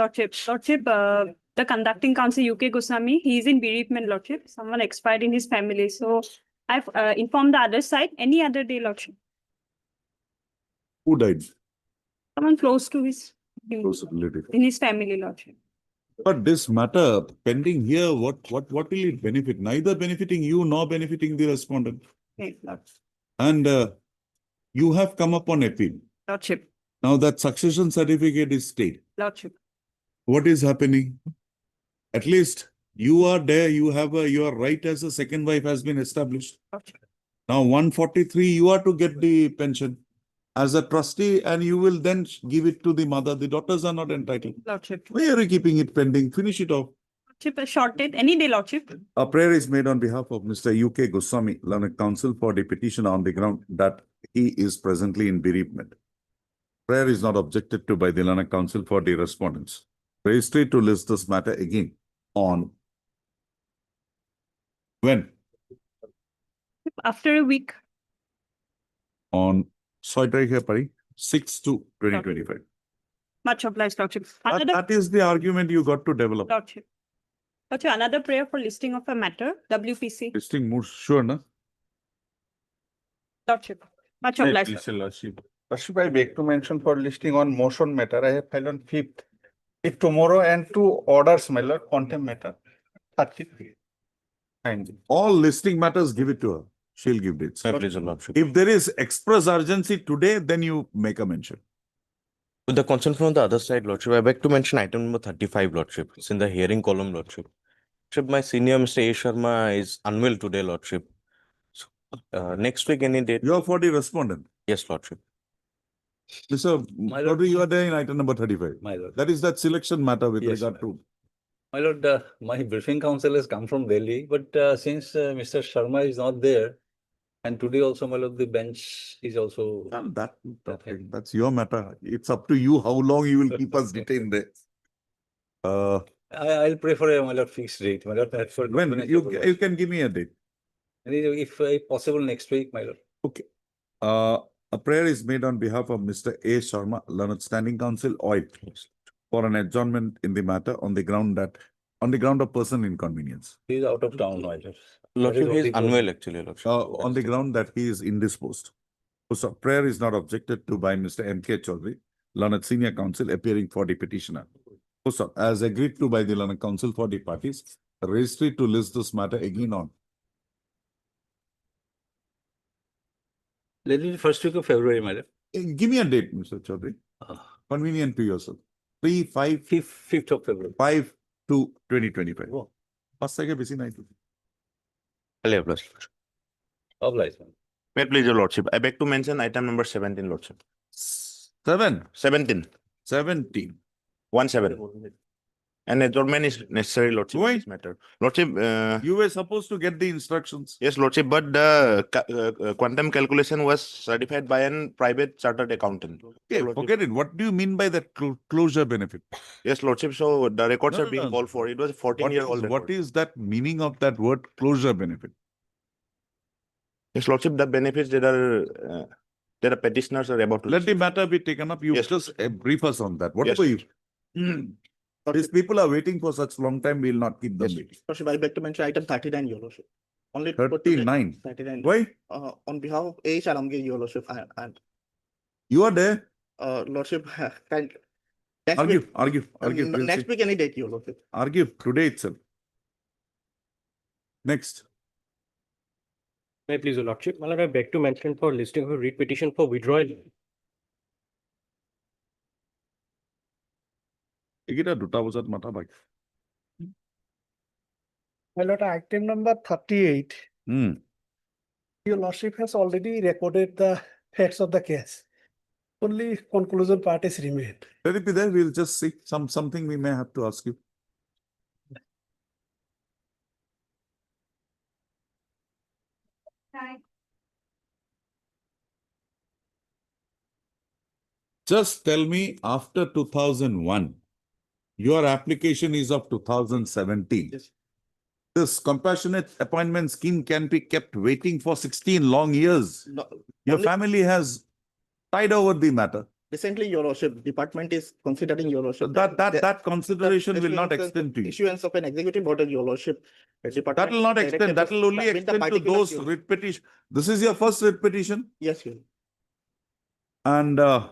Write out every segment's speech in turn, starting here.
Lordship, the conducting counsel UK Goswami, he is in bereavement, Lordship. Someone expired in his family. So I've informed the other side any other day, Lordship. Who died? Someone close to his Close relative. in his family, Lordship. But this matter pending here, what will it benefit? Neither benefiting you nor benefiting the respondent. Okay, Lordship. And you have come upon appeal. Lordship. Now that succession certificate is stayed. Lordship. What is happening? At least you are there, you have your right as a second wife has been established. Lordship. Now 143, you are to get the pension as a trustee and you will then give it to the mother. The daughters are not entitled. Lordship. Why are you keeping it pending? Finish it off. Lordship, a short date, any day, Lordship. A prayer is made on behalf of Mr. UK Goswami, Learned Counsel, for the petitioner on the ground that he is presently in bereavement. Prayer is not objected to by the Learned Counsel for the respondents. Registry to list this matter again on when? After a week. On, so I try here, Pari, 6/2/2025. Much obliged, Lordship. That is the argument you got to develop. Lordship. Lordship, another prayer for listing of a matter, WPC. Listing more sure, na? Lordship. Much obliged. Lordship, I beg to mention for listing on motion matter, I have filed on 5th. If tomorrow and 2 orders, my lord, contempt matter, 30th. Fine. All listing matters, give it to her. She'll give dates. If there is express urgency today, then you make a mention. With the consent from the other side, Lordship, I beg to mention item number 35, Lordship. It's in the hearing column, Lordship. Lordship, my senior Mr. A. Sharma is unwell today, Lordship. So, next week, any date? You are for the respondent. Yes, Lordship. Mr. Chaudhary, you are there in item number 35. My lord. That is that selection matter with Yes, regard to. My lord, my briefing counsel has come from Delhi, but since Mr. Sharma is not there, and today also, my lord, the bench is also. That's your matter. It's up to you how long you will keep us detained there. I'll pray for a, my lord, fixed date, my lord. For When you can give me a date. If possible next week, my lord. Okay. A prayer is made on behalf of Mr. A. Sharma, Learned Standing Counsel, OIL, for an adjournment in the matter on the ground of person inconvenience. He is out of town, my lord. Lordship, he is unwell actually, Lordship. On the ground that he is indisposed. So prayer is not objected to by Mr. M.K. Chaudhary, Learned Senior Counsel, appearing for the petitioner. So, as agreed to by the Learned Counsel for the parties, registry to list this matter again on. Let it be first week of February, my lord. Give me a date, Mr. Chaudhary. Convenient to yourself. 5th of February. 5/2/2025. Oh. First second busy night. Obliged, man. May it please your lordship, I beg to mention item number 17, lordship. 17. 17. 17. An adjournment is necessary, lordship. Why? in This matter. Lordship, You were supposed to get the instructions. yes, lordship, but the quantum calculation was certified by an private chartered accountant. Okay, Lordship. forget it. What do you mean by that closure benefit? Yes, lordship, so the records No, are no, being no. called for. It was a 14-year-old. What is that meaning of that word closure benefit? Yes, lordship, the benefits that are petitioners are about to. Let the matter be taken up. You Yes. just brief us on that. Yes. Whatever you. These people are waiting for such long time, we'll not keep them Yes. waiting. Lordship, I beg to mention item 39, Your Lordship. Only to put to the- 39. 39. Why? On behalf of A. Shalamgir, Your Lordship, and You are there. Lordship, kind. Next Argue, week, argue, argue. We'll next see. week, any date, Your Lordship. Argue today itself. Next. May I please, Your Lordship? My lord, I beg to mention for listing of a writ petition for withdrawal. Ekita 2টা বজাত মাথা বাকি। My lord, item number 38. Hmm. Your lordship has already recorded the facts of the case. Only conclusion part is remained. Let it be there. We'll just see something we may have to ask you. Just tell me after 2001, your application is of 2017. Yes. This compassionate appointment scheme can be kept waiting for 16 long years. No, Your only- family has tied over the matter. Recently, your lordship, department is considering your So lordship. that consideration will not issuance- extend to you. Issuance of an executive order, your lordship. That will not extend, that will only extend to those writ petition. This is your first writ petition Yes, your. and the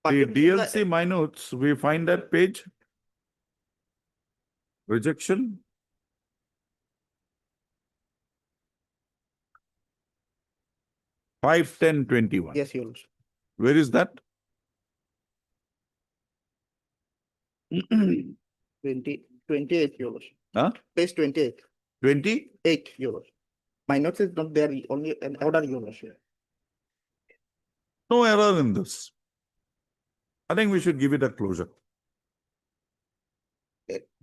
Particularly the- DLC minutes, we find that page. Rejection. Five, 10, 21. Yes, your lordship. Where is that? 28, your lordship. Huh? Page 28, 20? your lordship. My notes is not there, only an order, your lordship. No error in this. I think we should give it a closure.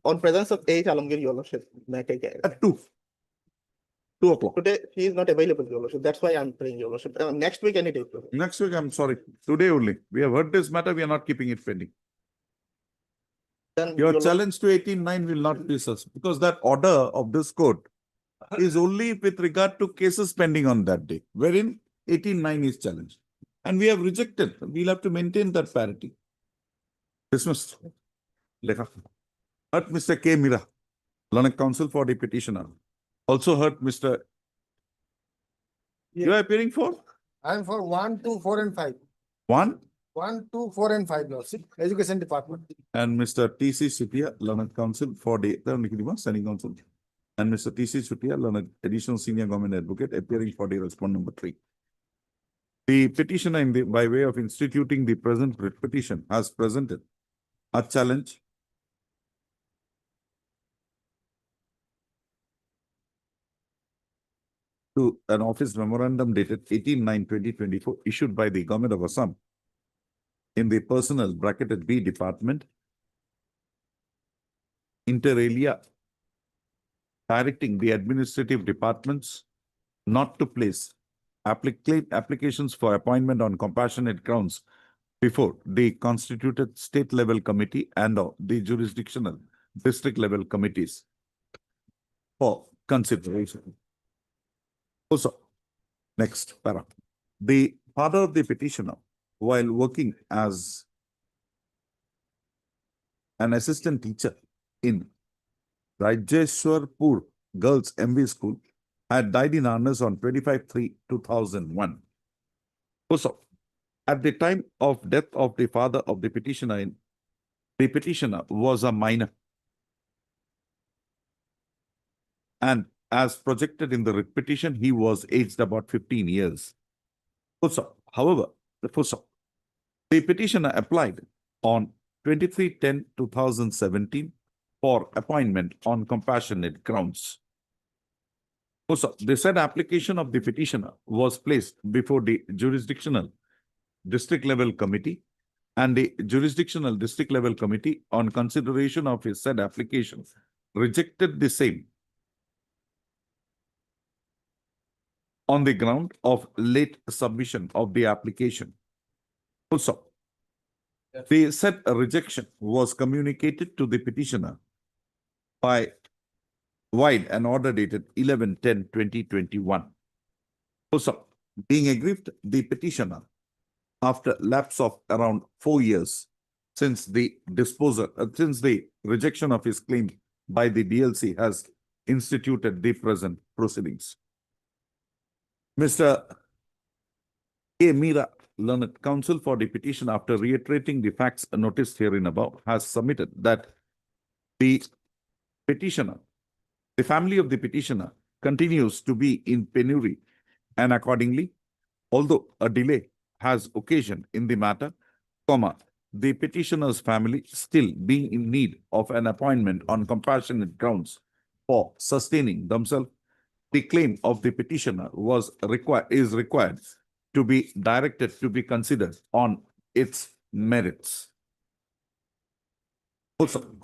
On presence of H. Alamgir, your lordship. May I take it? At 2. 2 o'clock. Today, he is not available, your lordship. That's why I'm praying, your lordship. Next week, any day. your lordship. Next week, I'm sorry. Today only. We have heard this matter. We are not keeping it pending. Then Your your challenge to 18-9 will not be such because that order of this court is only with regard to cases pending on that day, wherein 18-9 is challenged. And we have rejected. We'll have to maintain that parity. Dismissed. Lekha. Heard Mr. K. Mira, learned counsel for the petitioner. Also heard Mr. You are appearing for? I am for 1, 2, 4 and 5. 1 1, 2, 4 and 5, lordship. Education department. and Mr. T.C. Sutia, learned counsel for the standing counsel. And Mr. T.C. Sutia, learned additional senior government advocate, appearing for the respondent number 3. The petitioner by way of instituting the present writ petition has presented a challenge to an office memorandum dated 18-9-2024 issued by the government of Assam in the personnel bracketed B department inter alia, directing the administrative departments not to place applications for appointment on compassionate grounds before the constituted state level committee and or the jurisdictional district level committees for consideration. Also, next para. The father of the petitioner, while working as an assistant teacher in Rajeshwarpur Girls MV School, had died in earnest on 25/3/2001. Also, at the time of death of the father of the petitioner, was a minor. And as projected in the writ petition, he was aged about 15 years. Also, however, the petitioner applied on 23/10/2017 for appointment on compassionate grounds. Also, the said application of the petitioner was placed before the jurisdictional district level committee, and the jurisdictional district level committee, on consideration of his said application, rejected the same on the ground of late submission of the application. Also, the said rejection was communicated to the petitioner by wide an order dated 11/10/2021. Also, being aggrieved, the petitioner, after lapse of around 4 years since the rejection of his claim by the DLC, has instituted the present proceedings. Mr. A. Mira, learned counsel for the petition, after reiterating the facts noticed herein above, has submitted that the petitioner, the family of the petitioner, continues to be in penury, and accordingly, although a delay has occasioned in the matter, the petitioner's family still being in need of an appointment on compassionate grounds for sustaining themselves, the claim of the petitioner is required to be directed to be considered on its merits. Also,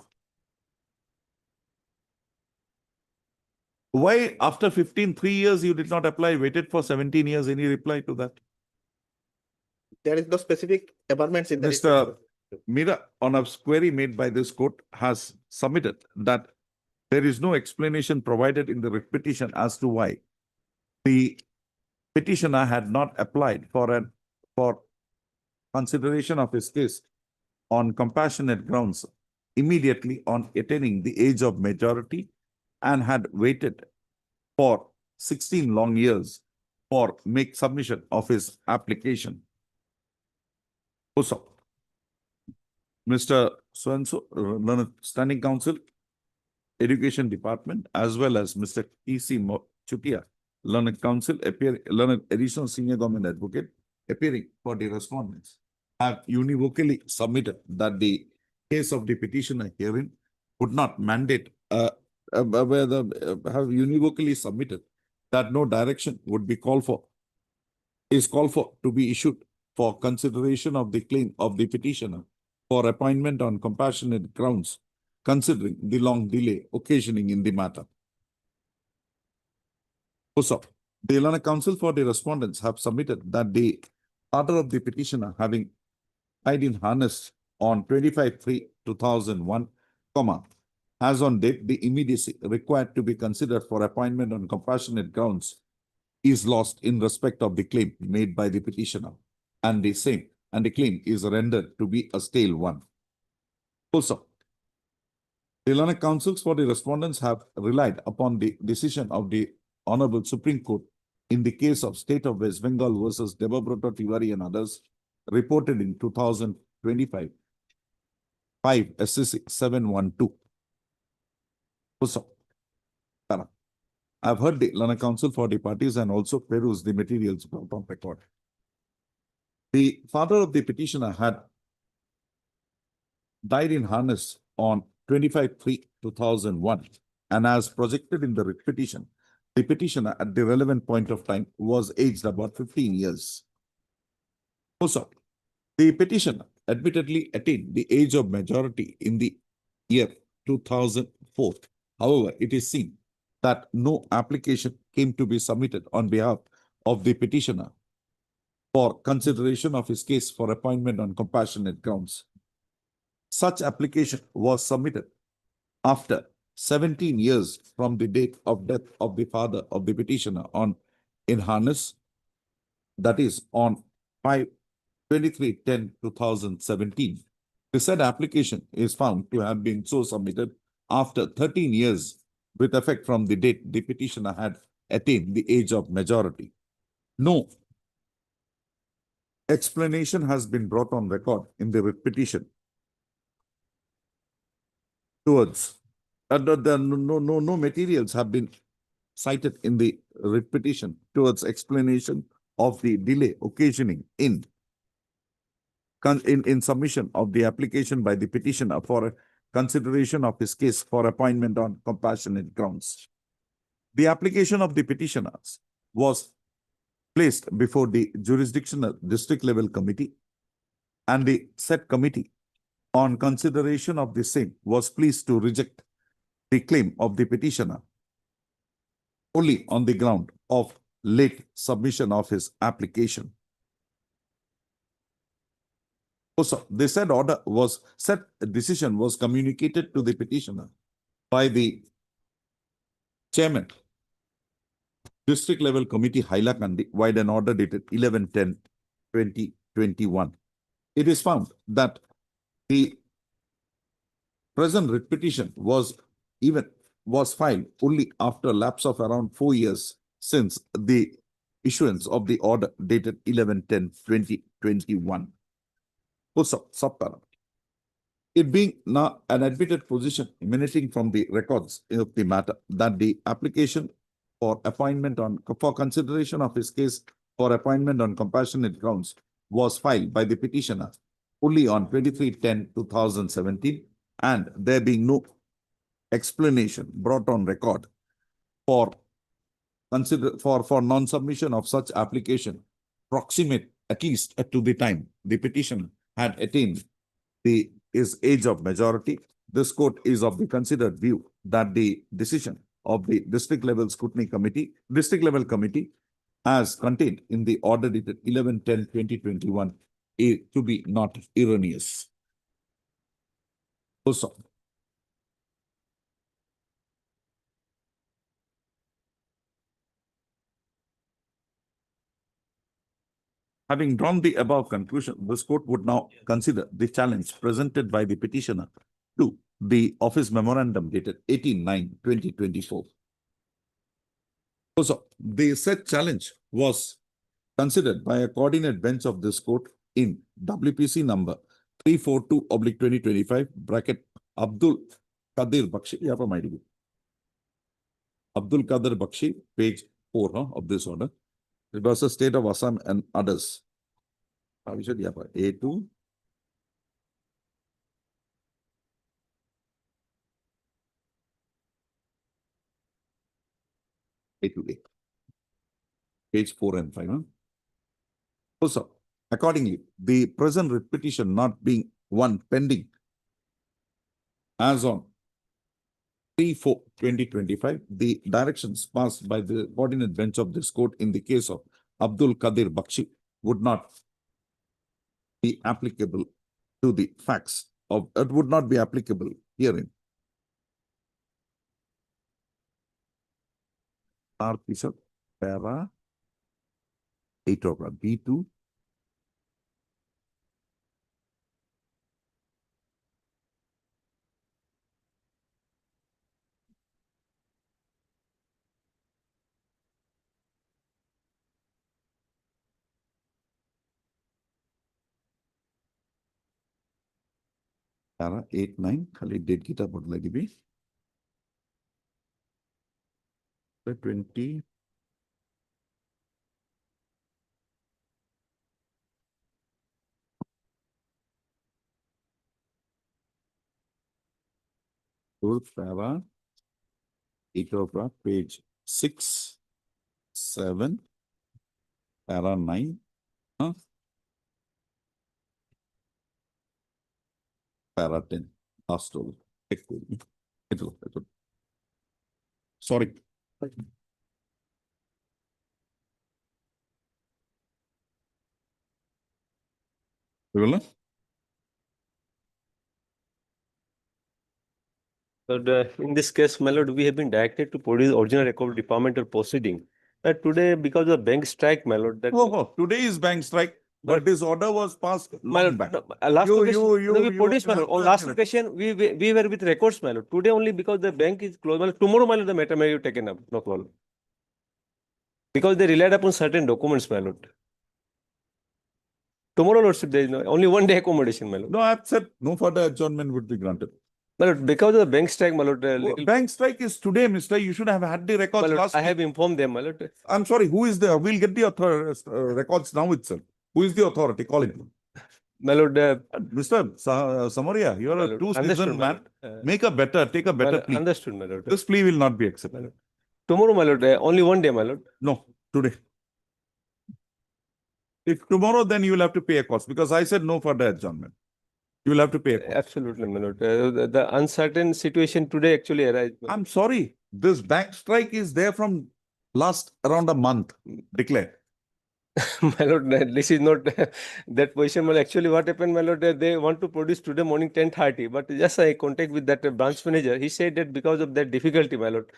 why after 3 years you did not apply, waited for 17 years? Any reply to that? There is no specific amendments in the. Mr. Mira, on a query made by this court, has submitted that there is no explanation provided in the writ petition as to why the petitioner had not applied for consideration of his case on compassionate grounds immediately on attaining the age of majority and had waited for 16 long years for make submission of his application. Also, Mr. So-and-so, learned standing counsel, Education Department, as well as Mr. T.C. Chutia, learned counsel, learned additional senior government advocate, appearing for the respondents, have univocally submitted that the case of the petitioner herein would not mandate, have univocally submitted that no direction would be called for, is called for to be issued for consideration of the claim of the petitioner for appointment on compassionate grounds, considering the long delay occasioning in the matter. Also, the Illinois Council for the respondents have submitted that the father of the petitioner having died in harness on 25/3/2001, has on date the immediacy required to be considered for appointment on compassionate grounds is lost in respect of the claim made by the petitioner, and the claim is rendered to be a stale one. Also, the Illinois councils for the respondents have relied upon the decision of the Honorable Supreme Court in the case of State of West Bengal versus Debabrata Tiwari and others, reported in 2025, 5 SCC 712. Also, I've heard the Illinois Council for the parties and also perused the materials from record. The father of the petitioner had died in harness on 25/3/2001, and as projected in the writ petition, the petitioner at the relevant point of time was aged about 15 years. Also, the petitioner admittedly attained the age of majority in the year 2004. However, it is seen that no application came to be submitted on behalf of the petitioner for consideration of his case for appointment on compassionate grounds. Such application was submitted after 17 years from the date of death of the father of the petitioner in harness, that is on 5/23/10/2017. The said application is found to have been so submitted after 13 years with effect from the date the petitioner had attained the age of majority. No explanation has been brought on record in the writ petition towards no materials have been cited in the writ petition towards explanation of the delay occasioning in submission of the application by the petitioner for consideration of his case for appointment on compassionate grounds. The application of the petitioners was placed before the jurisdictional district level committee, and the said committee on consideration of the same was pleased to reject the claim of the petitioner only on the ground of late submission of his application. Also, the said decision was communicated to the petitioner by the chairman, district level committee Hailakandi, via an order dated 11/10/2021. It is found that the present writ petition was filed only after a lapse of around 4 years since the issuance of the order dated 11/10/2021. Also, subpara. It being now an admitted position emanating from the records of the matter that the application for consideration of his case for appointment on compassionate grounds was filed by the petitioner only on 23/10/2017, and there being no explanation brought on record for non-submission of such application proximate at least to the time the petitioner had attained his age of majority, this court is of the considered view that the decision of the district level committee as contained in the order dated 11/10/2021 to be not erroneous. Also, Having drawn the above conclusion, this court would now consider the challenge presented by the petitioner to the office memorandum dated 18/9/2024. Also, the said challenge was considered by a coordinate bench of this court in WPC number 342/2025 bracket Abdul Qadir Bakshi. Abdul Qadir Bakshi, page 4 of this order. It was the state of Assam and others. A2. A2A. Page 4 and 5. Also, accordingly, the present writ petition not being one pending as on 3/4/2025, the directions passed by the coordinate bench of this court in the case of Abdul Qadir Bakshi would not be applicable to the facts of, it would not be applicable herein. Article para 8 of B2. Para 8/9 खाली date की तरफ बदला भी 20 para 8 of page 6, 7, para 9, para 10. Last roll. Sorry. But in this case, my lord, we have been directed to produce original record of departmental proceeding. Today, because of bank strike, my lord, that Today is bank strike, but this order was passed my long lord, back. last You- occasion, you- no, we you produced, my have lord. On to last admit. occasion, we were with records, my lord. Today only because the bank is closed. My lord, tomorrow, my lord, the matter may be taken up, no problem. Because they relied upon certain documents, my lord. Tomorrow, lordship, there is no, only one day accommodation, my lord. No, I've said no further adjournment would be granted. My lord, because of the bank strike, my lord, little, Bank strike is today, mister. You should have had the my records lord, last I have week. informed them, my lord. I'm sorry, who is there? We'll get the records now itself. Who is the authority? Call him. My lord, Mr. Samaria, you're my a lord, too understood, seasoned my man. lord. Take a My better lord, plea. understood, my lord. This plea will not be accepted. Tomorrow, my lord, only one day, my lord. No, today. If tomorrow, then you will have to pay a cost because I said no further adjournment. You will have to pay a cost. Absolutely, my lord. The uncertain situation today actually arises. I'm sorry, this bank strike is there from last around a month declared. My lord, this is not that position. Well, actually, what happened, my lord, they want to produce today morning 10:30, but just I contact with that branch manager. He said that because of that difficulty, my lord,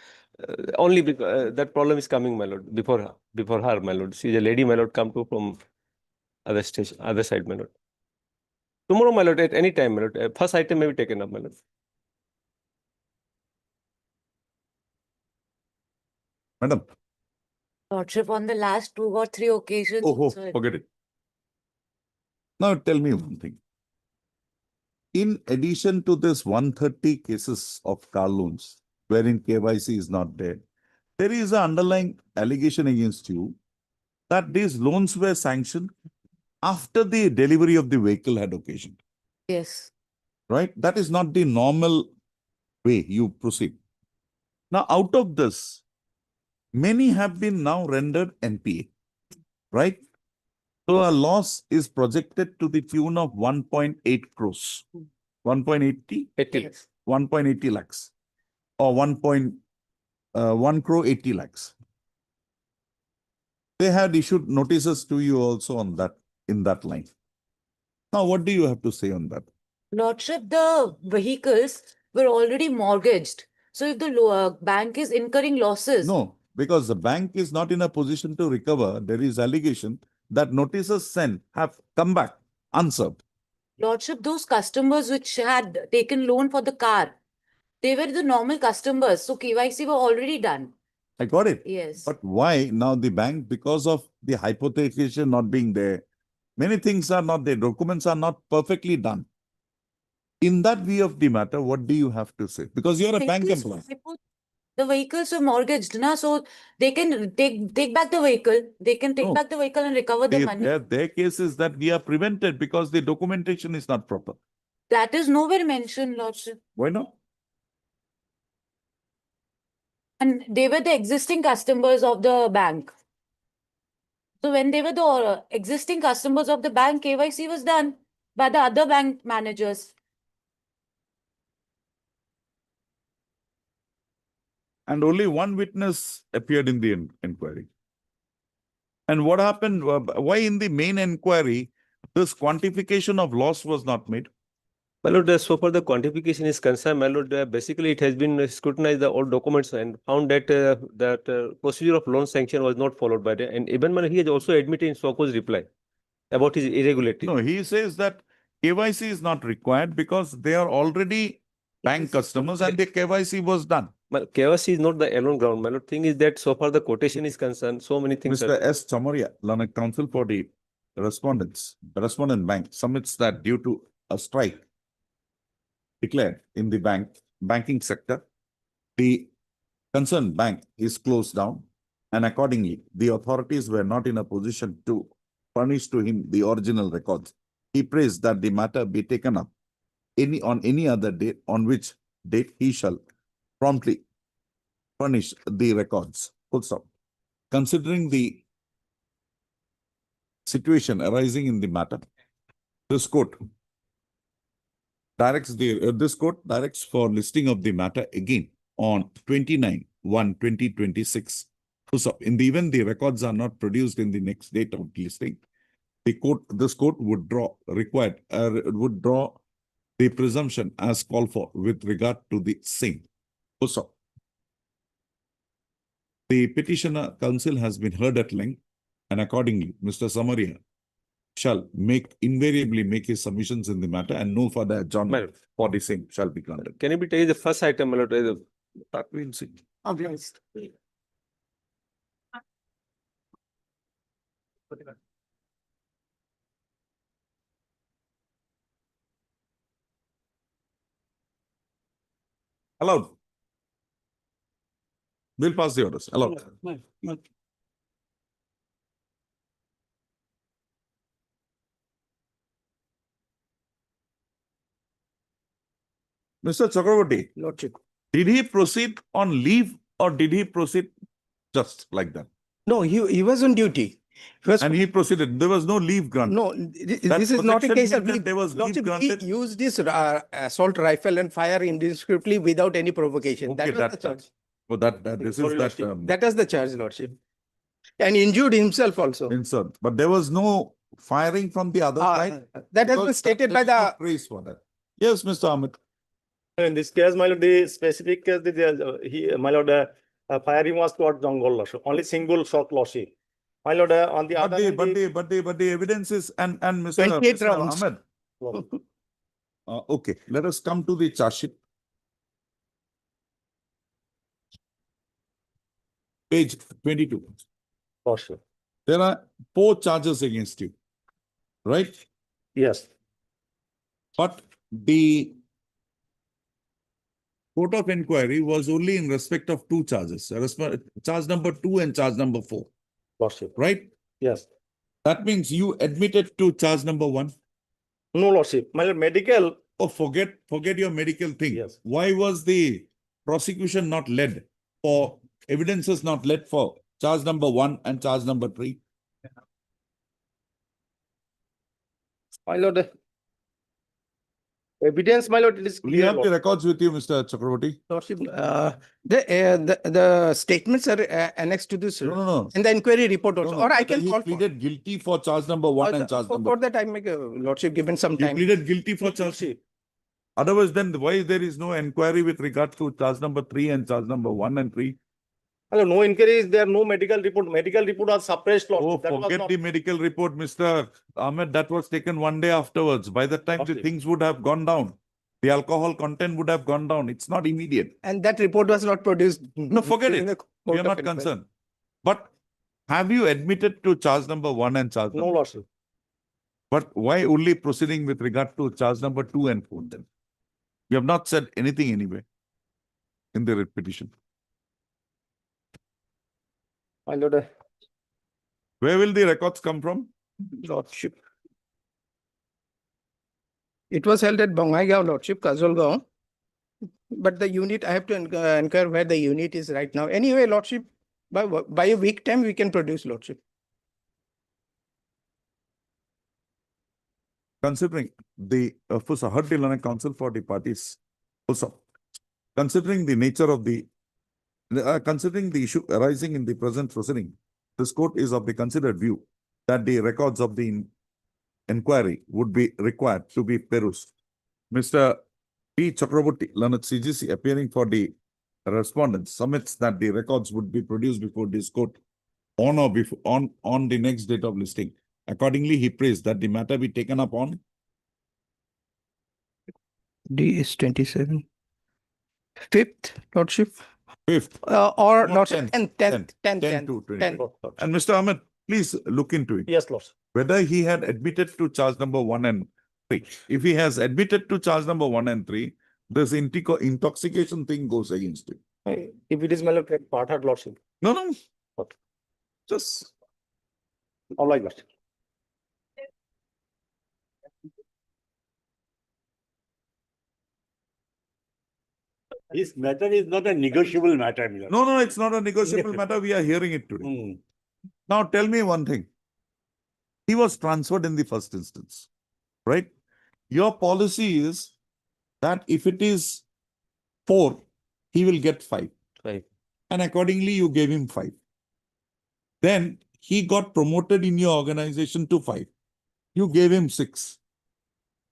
only because that problem is coming, my lord, before her, my lord. She is a lady, my lord, come to from other station, other side, my lord. Tomorrow, my lord, at any time, my lord. First item may be taken up, my lord. Madam, Lordship, on the last 2 or 3 occasions. oh, sir, forget it. Now tell me one thing. In addition to this 130 cases of car loans, wherein KYC is not there is an underlying allegation against you that these loans were sanctioned after the delivery of the vehicle had occasioned, Yes. right? That is not the normal way you proceed. Now, out of this, many have been now rendered NPA, right? So a loss is projected to the tune of 1.8 crores, 1.80, 80. Yes. 1.80 lakhs, or 1 crore 80 lakhs. They had issued notices to you also on that, in that line. Now, what do you have to say on that? Lordship, the vehicles were already mortgaged. So if the bank is incurring losses. No, because the bank is not in a position to recover. There is allegation that notices sent have come back unserved. Lordship, those customers which had taken loan for the car, they were the normal customers, so KYC were already done. I got it. Yes. But why now the bank, because of the hypothecation not being there, many things are not there, documents are not perfectly done. In that view of the matter, what do you have to say? Because you're a bank Vehicles- employee. The vehicles were mortgaged, na, so they can take back the vehicle. They can take No. back the vehicle and recover the money. Their case is that we are prevented because the documentation is not proper. That is nowhere mentioned, Lordship. Why not? And they were the existing customers of the bank. So when they were the existing customers of the bank, KYC was done by the other bank managers. And only one witness appeared in the inquiry. And what happened? Why in the main inquiry, this quantification of loss was not made? My lord, so far the quantification is concerned, my lord, basically it has been scrutinized the all documents and found that procedure of loan sanction was not followed by the, and even my lord, he has also admitted in Soko's reply about his irregularity. No, he says that KYC is not required because they are already bank customers and the KYC was done. But KYC is not the alone ground, my lord. Thing is that so far the quotation is concerned, so many things Mr. are. S. Chamaria, Learned Counsel for the respondents, the respondent bank submits that due to a strike declared in the banking sector, the concerned bank is closed down and accordingly, the authorities were not in a position to furnish to him the original records. He prays that the matter be taken up on any other date on which date he shall promptly furnish the records. Full stop. Considering the situation arising in the matter, this court directs for listing of the matter again on 29/1/2026. Full stop. In the event the records are not produced in the next date of listing, this court would draw the presumption as called for with regard to the same. Full stop. The petitioner counsel has been heard at length and accordingly, Mr. Samaria shall invariably make his submissions in the matter and no further adjournment for the same shall be granted. Can you be tell you the first item, my lord? That we'll see. Allowed. We'll pass the orders. Allowed. Mr. Chakravarti, Lordship. did he proceed on leave or did he proceed just like that? No, he was on duty. He was, And he proceeded. There was no leave granted. no, That this is not a protection case of meant that leave. there was leave Lordship, he granted. used this assault rifle and fire indiscriminately without any provocation. Okay, That was the charge. Oh, this is that That was the charge, Lordship. And injured himself also. insert. But there was no firing from the other side. That has been Because stated by there's no the, trace for that. Yes, Mr. Ahmed. In this case, my lord, the specific case, my lord, firing was towards Jongol Lordship, only single shot Lordship. My lord, on the other hand, But the evidence is and Mr. 28 Mr. rounds. Ahmed. Okay, let us come to the charge sheet. Page 22. Lordship. There are 4 charges against you, right? Yes, But the court of inquiry was only in respect of 2 charges, charge number 2 and charge number 4, Lordship. right? Yes. That means you admitted to charge number 1. No, Lordship. My lord, medical. Oh, forget your medical thing. Yes. Why was the prosecution not led for evidences not led for charge number 1 and charge number 3? My lord, evidence, my lord, it is We clear. have the records with you, Mr. Chakravarti. Lordship, the statements are annexed to this No. in the inquiry report No, also, no. or I can He call for. pleaded guilty for charge number 1 and charge number For that, I make a Lordship given some You time. pleaded guilty for charge. Otherwise, then why there is no inquiry with regard to charge number 3 and charge number 1 and 3? Hello, no inquiry is there, no medical report. Medical report was suppressed. Lord. Oh, That was forget not- the medical report, Mr. Ahmed. That was taken one day afterwards. By the time the Okay. things would have gone down, the alcohol content would have gone down. It's not immediate. And that report was not produced. No, forget during it. the We court are of not inquiry. concerned. But have you admitted to charge number 1 and charge No, number? Lordship. But why only proceeding with regard to charge number 2 and 4 then? You have not said anything anyway in the writ petition. My lord, Where will the records come from? Lordship. It was held at Bongaigaon, Lordship, Kazolgaon. But the unit, I have to inquire where the unit is right now. Anyway, Lordship, by a week time, we can produce, Lordship. Considering the, of course, I heard the Lanka Council for the parties also. Considering the nature of the, considering the issue arising in the present proceeding, this court is of the considered view that the records of the inquiry would be required to be perused. Mr. P. Chakraborty, Learned CGC, appearing for the respondents, submits that the records would be produced before this court on or before on the next date of listing. Accordingly, he prays that the matter be taken up on D is 27. 5th, Lordship, 5th, or Not Lordship, 10th, 10th, 10 10th, to 20. 10th. And Mr. Ahmed, please look into it. yes, Lordship. Whether he had admitted to charge number 1 and 3. If he has admitted to charge number 1 and 3, this intoxication thing goes against him. If it is my lord, part hard Lordship. No. Okay. Just All like that. This matter is not a negotiable matter, my lord. no, it's not a negotiable matter. We are hearing it today. Hmm. Now tell me one thing. He was transferred in the first instance, right? Your policy is that if it is 4, he will get 5. 5. And accordingly, you gave him 5. Then he got promoted in your organization to 5. You gave him 6.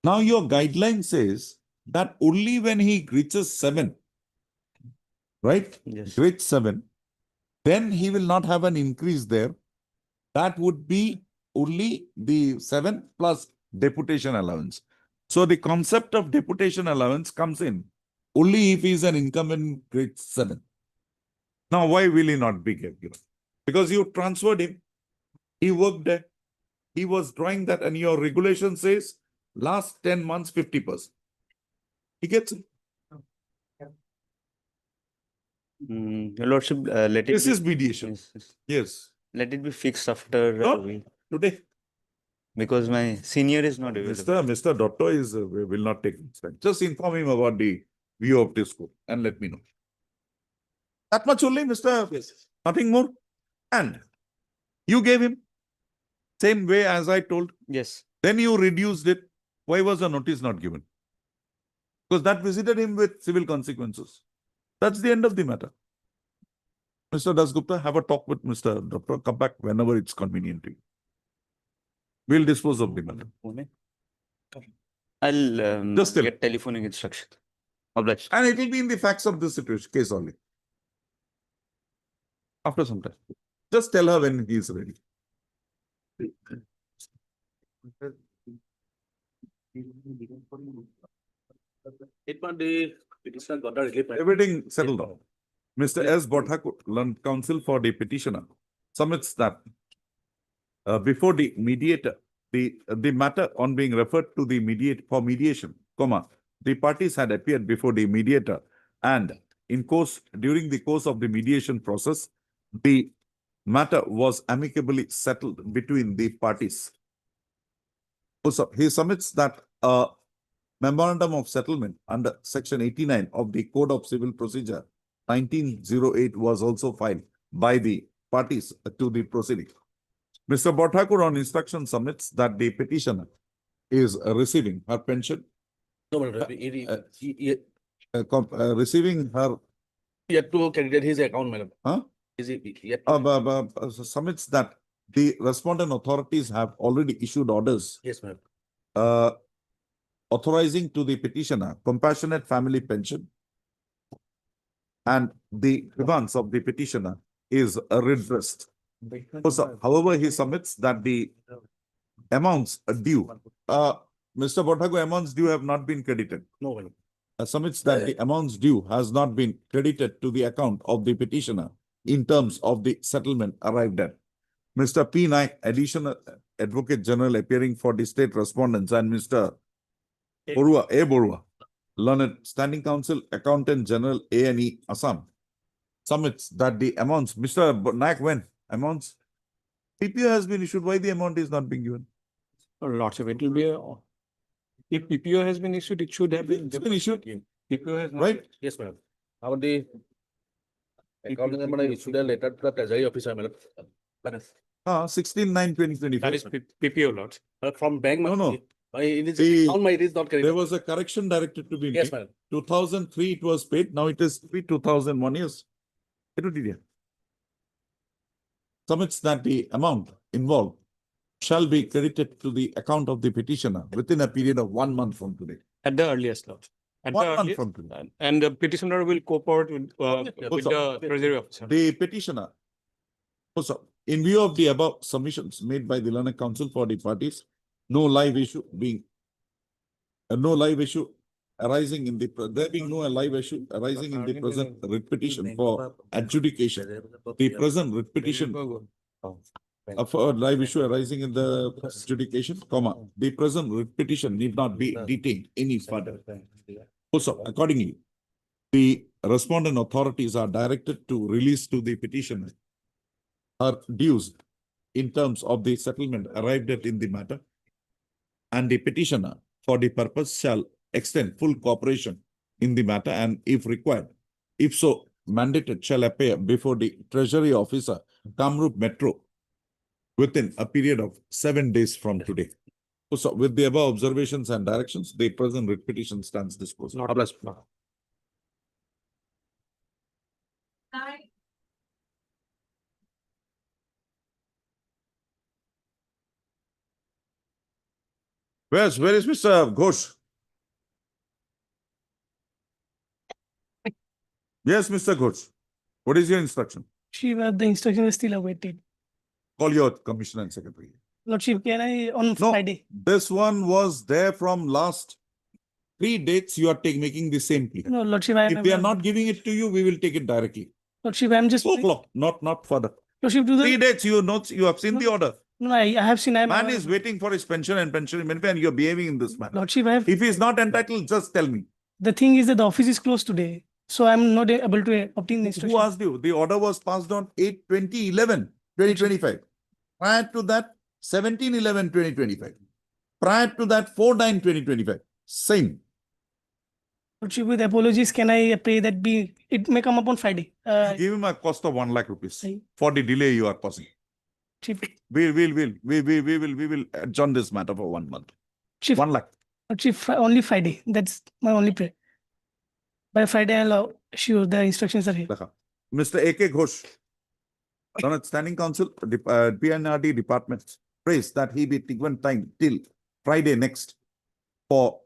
Now your guideline says that only when he reaches 7, right? Yes. Reach 7, then he will not have an increase there. That would be only the 7 plus deputation allowance. So the concept of deputation allowance comes in only if he is an incumbent in grade 7. Now, why will he not be given? Because you transferred him. He worked there. He was drawing that, and your regulation says last 10 months, 50%. He gets it. Your Lordship, let it This be. is mediation. Yes. Yes. Let it be fixed after No. a week, Today, because my senior is not available. Mr. Dotto is will not take this time. Just inform him about the view of this court and let me know. That much only, Mr. Yes. Nothing more. And you gave him same way as I told. Yes. Then you reduced it. Why was the notice not given? Because that visited him with civil consequences. That's the end of the matter. Mr. Dasgupta, have a talk with Mr. Doctor. Come back whenever it's convenient to you. We'll dispose of the matter. I'll Just tell- get telephonic instruction. Obliged. And it will be in the facts of this situation, case only. After some time. Just tell her when he is ready. Everything settled down. Mr. S. Bhattakur, Learned Counsel for the petitioner, submits that before the mediator, the matter on being referred to the mediation, the parties had appeared before the mediator, and during the course of the mediation process, the matter was amicably settled between the parties. Also, he submits that a memorandum of settlement under section 89 of the Code of Civil Procedure 1908 was also filed by the parties to the proceeding. Mr. Bhattakur on instruction submits that the petitioner is receiving her pension, receiving her Yet to credit his account, madam. Huh? Is it yet? Submits that the respondent authorities have already issued orders Yes, ma'am. authorizing to the petitioner compassionate family pension, and the demands of the petitioner is redressed. So, however, he submits that the amounts due, Mr. Botago, amounts due have not been credited. No one. Submits that the amounts due has not been credited to the account of the petitioner in terms of the settlement arrived at. Mr. P. Naik, Additional Advocate General appearing for the state respondents, and Mr. Borua, A. Borua, Learned Standing Counsel, Accountant General, A&E, Assam, submits that the amounts, Mr. Naik, when amounts, PPO has been issued, why the amount is not being given? Lordship, it will be, if PPO has been issued, it should have been. It's been issued, PPO has not. right? Yes, madam. How the account number issued a letter to the treasury officer, madam. 16/9/2024. That is PPO, Lord. From bank. No, no. It is, The- account it is not There credited. was a correction directed to be Yes, made. madam. 2003 it was paid, now it is 2001 years. Submits that the amount involved shall be credited to the account of the petitioner within a period of 1 month from today. At the earliest, Lord. At 1 the month earliest, from today. and the petitioner will cooperate with the treasury officer. The petitioner. Also, in view of the above submissions made by the learned counsel for the parties, no live issue arising in the, there being no live issue arising in the present writ petition for adjudication. The present writ petition of a live issue arising in the adjudication, the present writ petition need not be detained any further. Also, accordingly, the respondent authorities are directed to release to the petitioner her dues in terms of the settlement arrived at in the matter, and the petitioner for the purpose shall extend full cooperation in the matter, and if required, if so mandated, shall appear before the treasury officer, Kamrup Metro, within a period of 7 days from today. So with the above observations and directions, the present writ petition stands disposed. Not less. Where is Mr. Ghosh? Yes, Mr. Ghosh. What is your instruction? Shiva, the instruction is still awaited. Call your commissioner and secretary. Lordship, can I on No, Friday? this one was there from last 3 dates. You are making the same plea. No, Lordship, I am. If they are not giving it to you, we will take it directly. Lordship, I am just. 2 o'clock, not further. Lordship, do 3 the. dates, you have seen the order. No, I have seen. I am. Man is waiting for his pension and pension benefit, and you are behaving in this manner. Lordship, I have. If he is not entitled, just tell me. The thing is that the office is closed today, so I am not able to obtain the instruction. Who asked you? The order was passed on 8/20/11/2025. Prior to that, 17/11/2025. Prior to that, 4/9/2025. Same. Lordship, with apologies, can I pray that it may come up on Friday? Give him a cost of 1 lakh rupees Aye. for the delay you are causing. Chief, We will adjourn this matter for 1 month. Chief, 1 lakh. Chief, only Friday. That's my only prayer. By Friday, I'll sure the instructions are here. Mr. A.K. Ghosh, Learned Standing Counsel, PNRD Department, prays that he be given time till Friday next for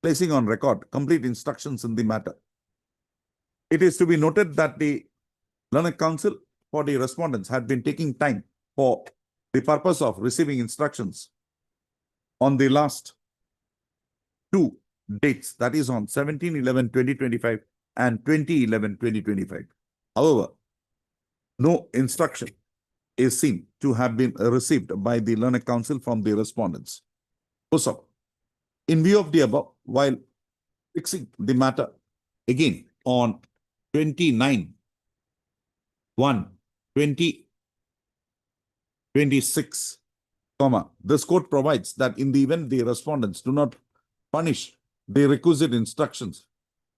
placing on record complete instructions in the matter. It is to be noted that the Learned Counsel for the respondents had been taking time for the purpose of receiving instructions on the last 2 dates, that is on 17/11/2025 and 20/11/2025. However, no instruction is seen to have been received by the Learned Counsel from the respondents. Also, in view of the above, while fixing the matter again on 29/1/2026, this court provides that in the event the respondents do not furnish the requisite instructions,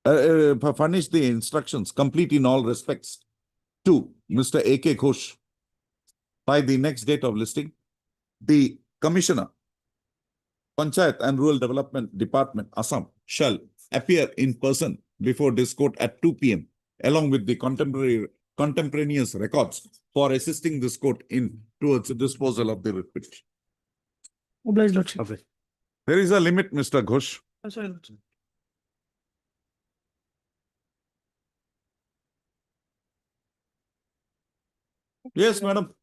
furnish the instructions complete in all respects to Mr. A.K. Ghosh by the next date of listing, the Commissioner, Panchayat and Rural Development Department, Assam, shall appear in person before this court at 2 p.m. along with the contemporaneous records for assisting this court in towards the disposal of the writ petition. Obliged, Lordship. There is a limit, Mr. Ghosh. I'm sorry, Lordship. Yes, madam.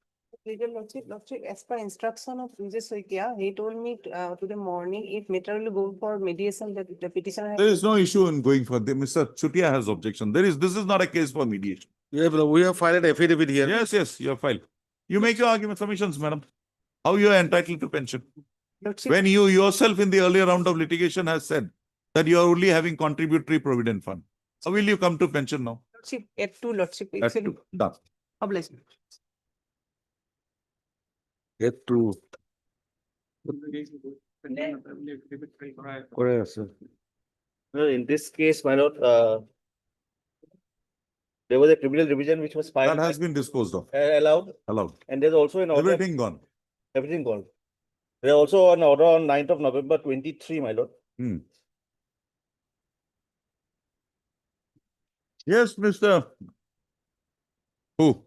Legal lordship, as per instruction of Vijay Saikia, he told me today morning, if matter will go for mediation, that the petitioner. There is no issue in going for the, Mr. Chutia has objection. This is not a case for mediation. We have filed an affidavit here. Yes, your file. You make your argument submissions, madam. How you are entitled to pension? Lordship, When you yourself in the earlier round of litigation has said that you are only having contributory provident fund. How will you come to pension now? lordship, at two lordship, At actually, two. Done. obliged. Get to. In this case, my lord, there was a criminal revision which was filed. That has been disposed of, Allowed, allowed. and there's also an order. Everything gone. Everything gone. There's also an order on 9th of November 23, my lord. Yes, Mr. Who?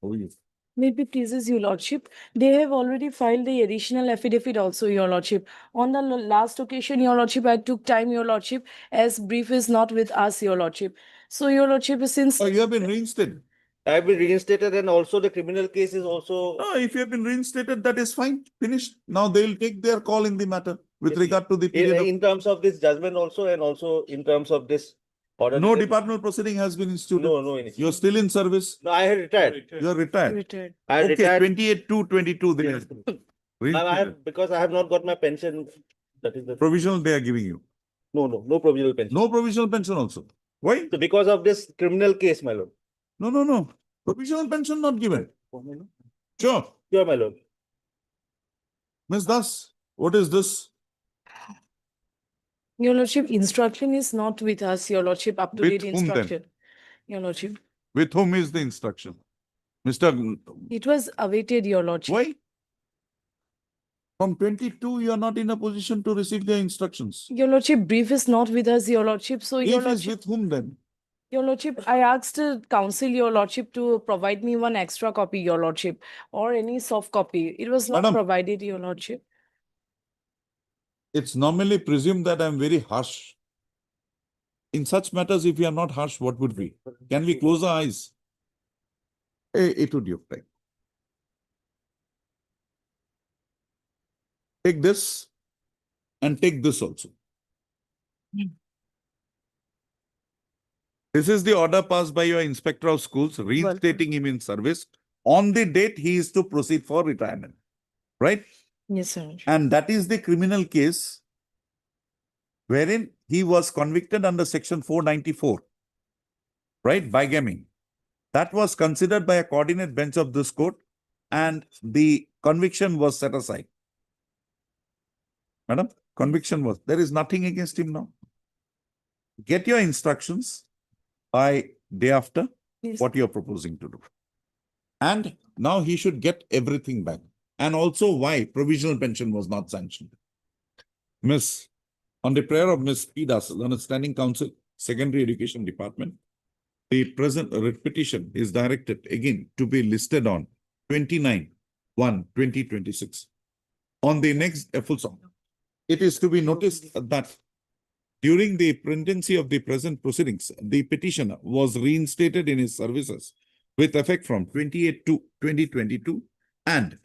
Who is? Maybe pleases you, lordship. They have already filed the additional affidavit also, your lordship. On the last occasion, your lordship, I took time, your lordship, as brief is not with us, your lordship. So your lordship, since Oh, you have been reinstated. I have been reinstated, and also the criminal case is also. No, if you have been reinstated, that is fine. Finished. Now they will take their call in the matter with regard to the period of. In terms of this judgment also, and also in terms of this order. No departmental proceeding has been instituted. No. You're still in service. No, I had retired. You're retired. retired. I had Okay, retired. 28/2/22 they have I reinstated. have, because I have not got my pension. That is the. Provisional they are giving you. No provisional pension. No provisional pension also. Why? So because of this criminal case, my lord. No. Provisional pension not given. Sure. Sure, my lord. Ms. Das, what is this? Your lordship, instruction is not with us, your lordship, up to With date whom then? instruction. Your lordship, With whom is the instruction? Mr. it was awaited, your lordship. Why? From 22, you are not in a position to receive the instructions. Your lordship, brief is not with us, your lordship, so your If is lordship. with whom then? Your lordship, I asked counsel, your lordship, to provide me one extra copy, your lordship, or any soft copy. It was not Madam. provided, your lordship. It's normally presumed that I'm very harsh. In such matters, if we are not harsh, what would we? Can we close our eyes? It would be okay. Take this and take this also. This is the order passed by your inspector of schools, reinstating him in service. On the date, he is to proceed for retirement. Right? Yes, sir. And that is the criminal case wherein he was convicted under section 494. Right? Bigaming. That was considered by a coordinate bench of this court and the conviction was set aside. Madam, conviction was, there is nothing against him now. Get your instructions by day after Yes. what you are proposing to do. And now he should get everything back. And also why provisional pension was not sanctioned. Miss, on the prayer of Miss P. Das, Learned Standing Council, Secondary Education Department, the present writ petition is directed again to be listed on 29/1/2026. On the next full song, it is to be noticed that during the pendency of the present proceedings, the petitioner was reinstated in his services with effect from 28/2/2022, and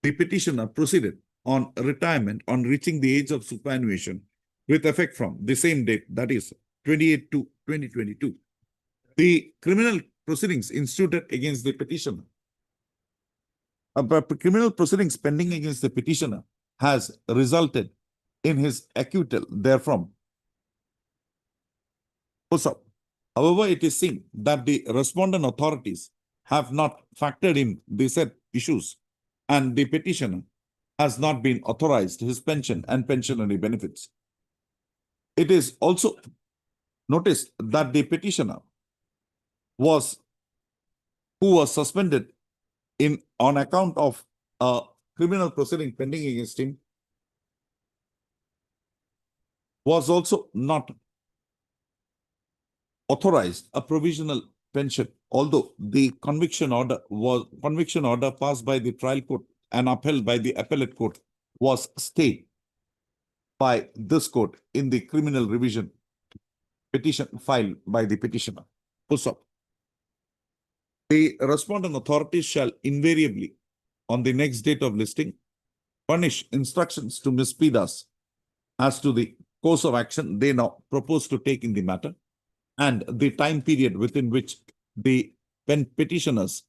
the petitioner proceeded on retirement on reaching the age of superannuation with effect from the same date, that is 28/2/2022. The criminal proceedings instituted against the petitioner, criminal proceedings pending against the petitioner has resulted in his acquittal therefrom. However, it is seen that the respondent authorities have not factored in the said issues and the petitioner has not been authorized his pension and pensionary benefits. It is also noticed that the petitioner who was suspended on account of a criminal proceeding pending against him was also not authorized a provisional pension, although the conviction order passed by the trial court and upheld by the appellate court was stayed by this court in the criminal revision petition filed by the petitioner. Full stop. The respondent authorities shall invariably, on the next date of listing, furnish instructions to Ms. Pidas as to the course of action they now propose to take in the matter and the time period within which the petitioner's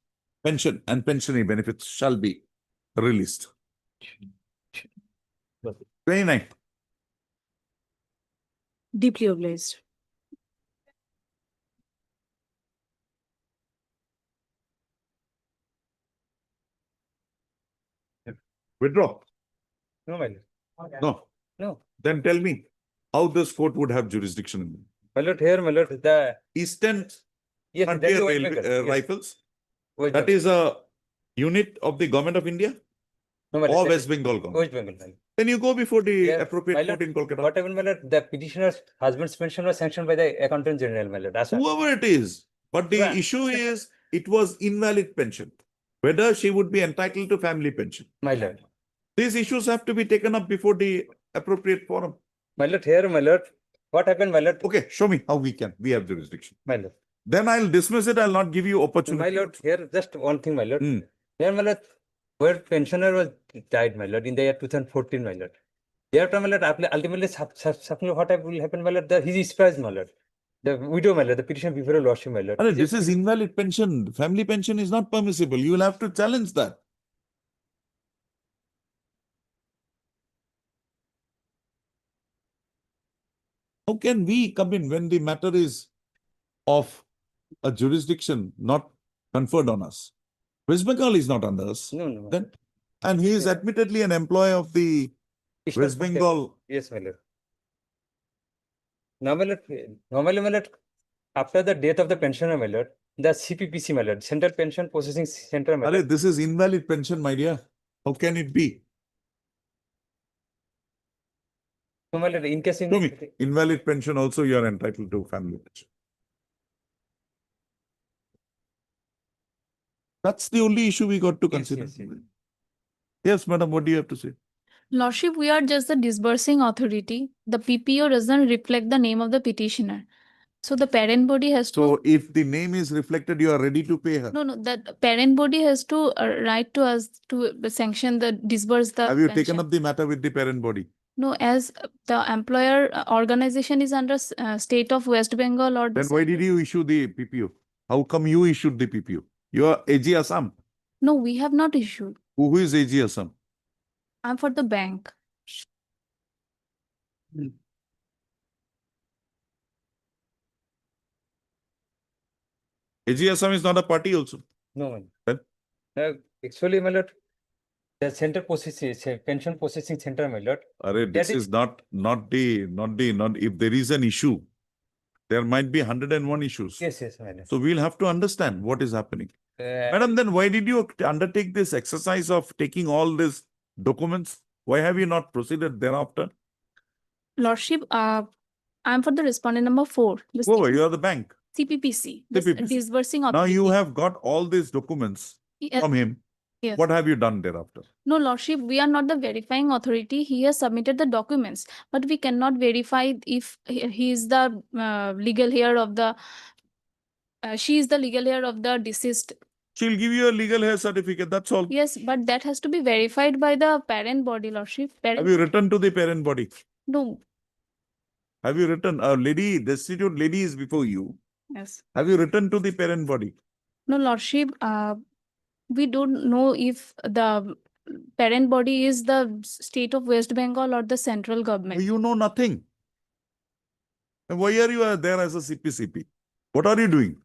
pension and pensionary benefits shall be released. 29. Deeply obliged. Withdraw. No, my lord. No. No. Then tell me how this court would have jurisdiction in My lord, here, my lord, the. Eastern Yes, that is Frontier West Bengal. Yes. Rifles. West That Bengal. is a unit of the government of India No, my lord, or that West is Bengal government. West Bengal. My lord. Then you go before the Yeah, my appropriate lord, court in Kolkata. what happened, my lord, the petitioner's husband's pension was sanctioned by the accountant general, my lord. That's all. Whoever it is. But the Right. issue is it was invalid pension. Whether she would be entitled to family pension. My lord. These issues have to be taken up before the appropriate forum. My lord, here, my lord, what happened, my lord? Okay, show me how we can. We have jurisdiction. My lord. Then I'll dismiss it. I'll not give you My opportunity. lord, here, just one thing, my lord. Hmm. Here, my lord, where pensioner was died, my lord, in the year 2014, my lord. Thereafter, my lord, ultimately, what will happen, my lord? His spouse, my lord. The widow, my lord, the petition before a lordship, my lord. This is invalid pension. Family pension is not permissible. You will have to challenge that. How can we come in when the matter is of a jurisdiction not conferred on us? West Bengal is not under us. No, no. Then, and he is admittedly an employee of the Eastern West Frontier. Bengal. Yes, my lord. Normally, my lord, after the death of the pensioner, my lord, the CPPC, my lord, Central Pension Processing Center, my lord. This is invalid pension, my dear. How can it be? So, my lord, in case Show me. Invalid pension also you are entitled to family pension. That's the only issue we got to Yes, consider. yes, yes. Yes, madam, what do you have to say? Lordship, we are just the disbursing authority. The PPO doesn't reflect the name of the petitioner. So the parent body has to, So if the name is reflected, you are ready to pay her. no, the parent body has to write to us to sanction the disburse the Have you pension. taken up the matter with the parent body? No, as the employer organization is under state of West Bengal or the Then why did you issue the PPO? How come you issued the PPO? You are AG Assam. No, we have not issued. Who is AG Assam? I'm for the bank. AG Assam is not a party also. No, my Well? lord. Actually, my lord, the center processing, pension processing center, my lord. This That is not if there is an issue, there might be 101 issues. Yes, yes, my lord. So we'll have to understand what is happening. Madam, then why did you undertake this exercise of taking all these documents? Why have you not proceeded thereafter? Lordship, I'm for the respondent number 4. The Oh, you are the bank. CPPC, the CPPC. disbursing Now authority. you have got all these documents Yes. from him. Yes. What have you done thereafter? No, Lordship, we are not the verifying authority. He has submitted the documents, but we cannot verify if he is the legal heir of the, she is the legal heir of the deceased. She'll give you a legal hair certificate, that's all. Yes, but that has to be verified by the parent body, Lordship. Have you written to the parent body? No, Have you written, a lady, destitute lady is before you. yes. Have you written to the parent body? No, Lordship, we don't know if the parent body is the state of West Bengal or the central government. You know nothing. And why are you there as a CPCP? What are you doing?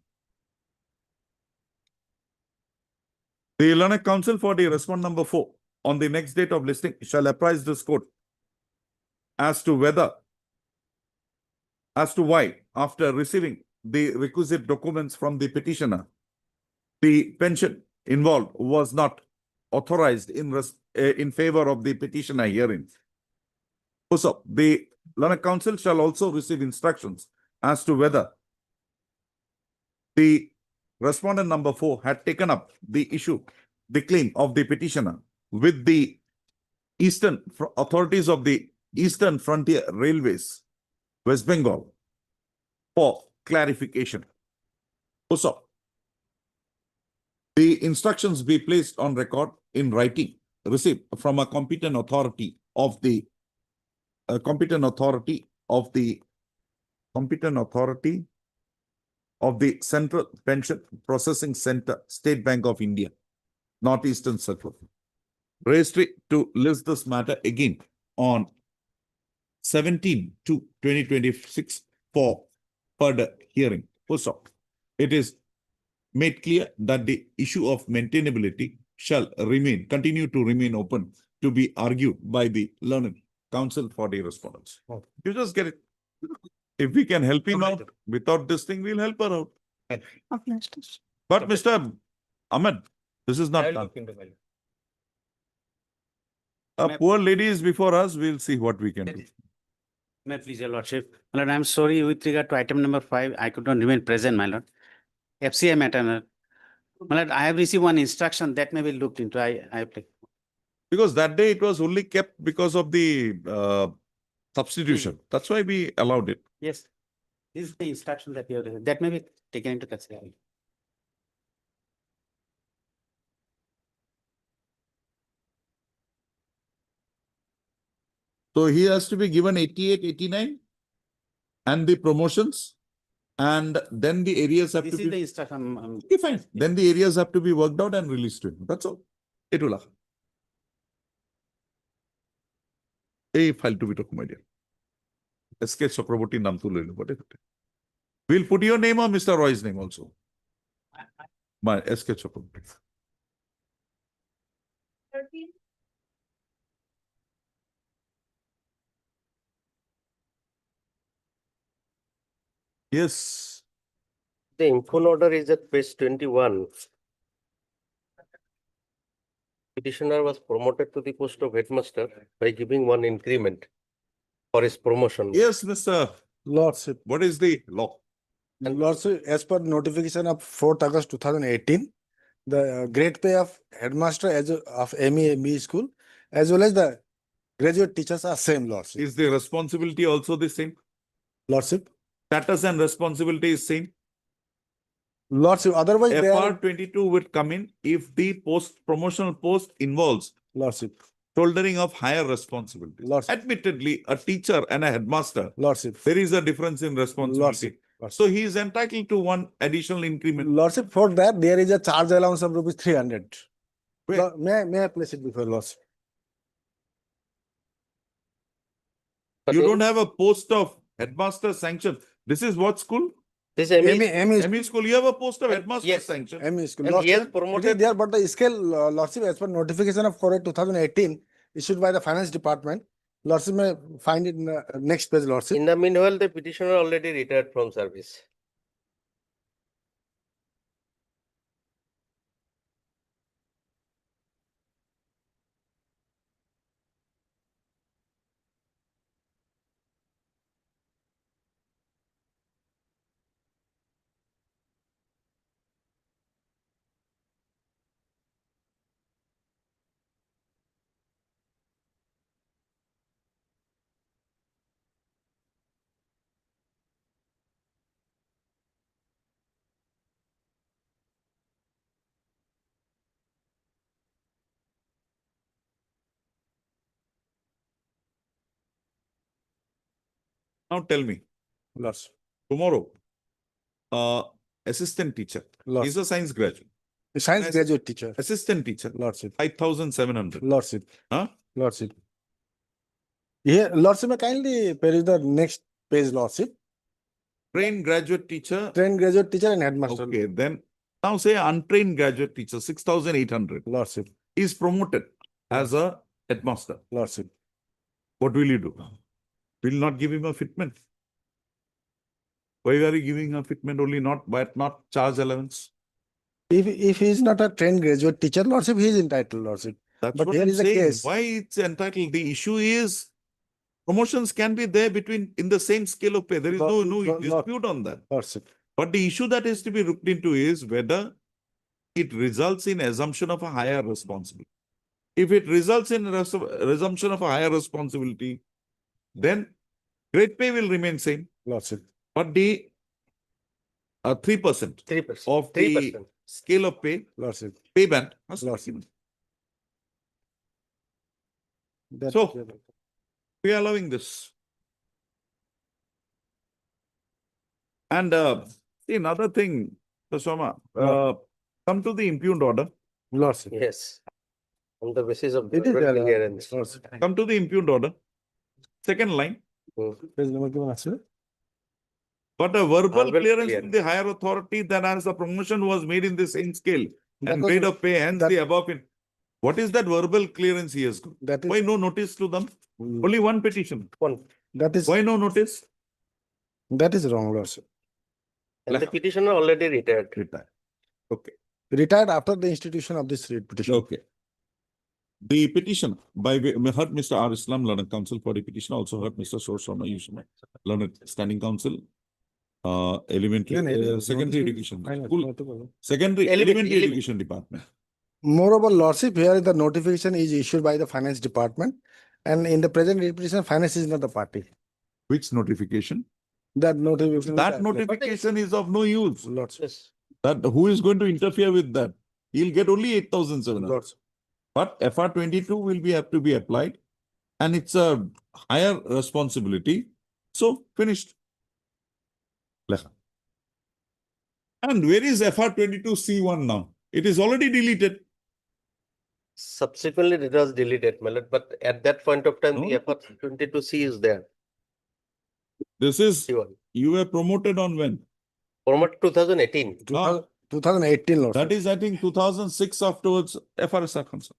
The Illinois Council for the respondent number 4 on the next date of listing shall apprise this court as to why, after receiving the requisite documents from the petitioner, the pension involved was not authorized in favor of the petitioner herein. Also, the Illinois Council shall also receive instructions as to whether the respondent number 4 had taken up the issue, the claim of the petitioner with the eastern authorities of the Eastern Frontier Railways, West Bengal, for clarification. Also, The instructions be placed on record in writing, received from a competent authority of the Central Pension Processing Center, State Bank of India, Northeastern Circle. Registry to list this matter again on 17/2/2026 for further hearing. Full stop. It is made clear that the issue of maintainability shall continue to remain open to be argued by the learned counsel for the respondents. You just get it. If we can help him out without this thing, we'll help her out. But Mr. Ahmed, this is I not will done. look into my lord. A poor lady is before us. We'll see what we can do. May I please, your lordship. My lord, I'm sorry with regard to item number 5, I could not remain present, my lord. FCI matter, my lord, I have received one instruction that may be looked into. I apply. Because that day it was only kept because of the substitution. That's why we allowed it. Yes. This is the instruction that you have, that may be taken into consideration. So he has to be given 88, 89 and the promotions. And then the areas have This to is the be, instruction. okay, fine. Then the areas have to be worked out and released to him. That's all. It will. A file to be taken, my dear. SK Chakraborty naam tu le lo, what is it? We'll put your name or Mr. Roy's name also. My SK Chakraborty. Yes. The info order is at page 21. Petitioner was promoted to the post of headmaster by giving one increment for his promotion. Yes, Mr. Lordship. What is the law? Lordship, as per notification of 4th August 2018, the grade pay of headmaster of ME school as well as the graduate teachers are same, Lordship. Is the responsibility also the same? Lordship. Status and responsibility is same. Lordship, otherwise they FR are 22 would come in if the promotional post involves Lordship. shouldering of higher responsibilities. Lordship. Admittedly, a teacher and a headmaster, Lordship. there is a difference in responsibility. Lordship. So he is entitled to one additional increment. Lordship, for that there is a charge allowance of rupees 300. Where? May I place it before Lordship? You don't have a post of headmaster sanction. This is what school? This ME school. You have a post of headmaster Yes. sanction. ME school. And he has Lordship, promoted- it is there, but the scale, Lordship, as per notification of 4/8/2018 issued by the finance department, Lordship may find it in the next page, Lordship. In the meanwhile, the petitioner already retired from service. Now tell me, Lordship. tomorrow, assistant teacher, Lordship. he's a science graduate. Science As- graduate teacher. Assistant teacher, Lordship. 5,700. Lordship. Huh? Lordship. Here, Lordship, may kindly peruse the next page, Lordship. Trained graduate teacher. Trained graduate teacher and headmaster. Okay, then now say untrained graduate teacher, 6,800 Lordship. is promoted as a headmaster. Lordship. What will you do? Will not give him a fitment? Why are you giving a fitment only not charge allowance? If he is not a trained graduate teacher, Lordship, he is entitled, Lordship. That's But what here I'm is the saying. case. Why it's entitled? The issue is promotions can be there in the same scale of pay. There is no dispute on that. Lordship. But the issue that is to be looked into is whether it results in assumption of a higher responsibility. If it results in resumption of a higher responsibility, then grade pay will remain same. Lordship. But the 3% 3%. of the 3%. scale of pay, Lordship. pay band. has to be Lordship. given. That- So, we are allowing this. And see, another thing, Soma, come to the impugned order. Lordship. Yes. On the basis of It is verbal there, clearance. Lordship. Come to the impugned order. Second line, Page number given আছে? but a verbal Verbal clearance clearance. from the higher authority that as the promotion was made in the same scale That and was grade a- of pay, hence that- the above. What is that verbal clearance he has got? That is, Why no notice to them? Mm. Only one petition. that is, Why no notice? that is wrong, Lordship. And the petitioner already retired. Retire. Okay. Retired after the institution of this writ petition. Okay. The petition by, we heard Mr. R. Islam, learned counsel for the petition, also heard Mr. Shoshama Yushma, learned standing counsel, elementary, secondary education, school, secondary, elementary education department. Moreover, Lordship, here the notification is issued by the finance department. And in the present writ petition, finance is not the party. Which notification? That notification. That notification is of no use. Lordship. Yes. That who is going to interfere with that? He'll get only 8,700. Lordship. But FR 22 will be have to be applied, and it's a higher responsibility. So finished. Lekha. And where is FR 22 C1 now? It is already deleted. Subsequently, it was deleted, my lord, but at that point of time, No. the FR 22C is there. This is, C1. you were promoted on when? Promoted 2018. 2018, Lordship. That is, I think, 2006 afterwards, FRS are concerned.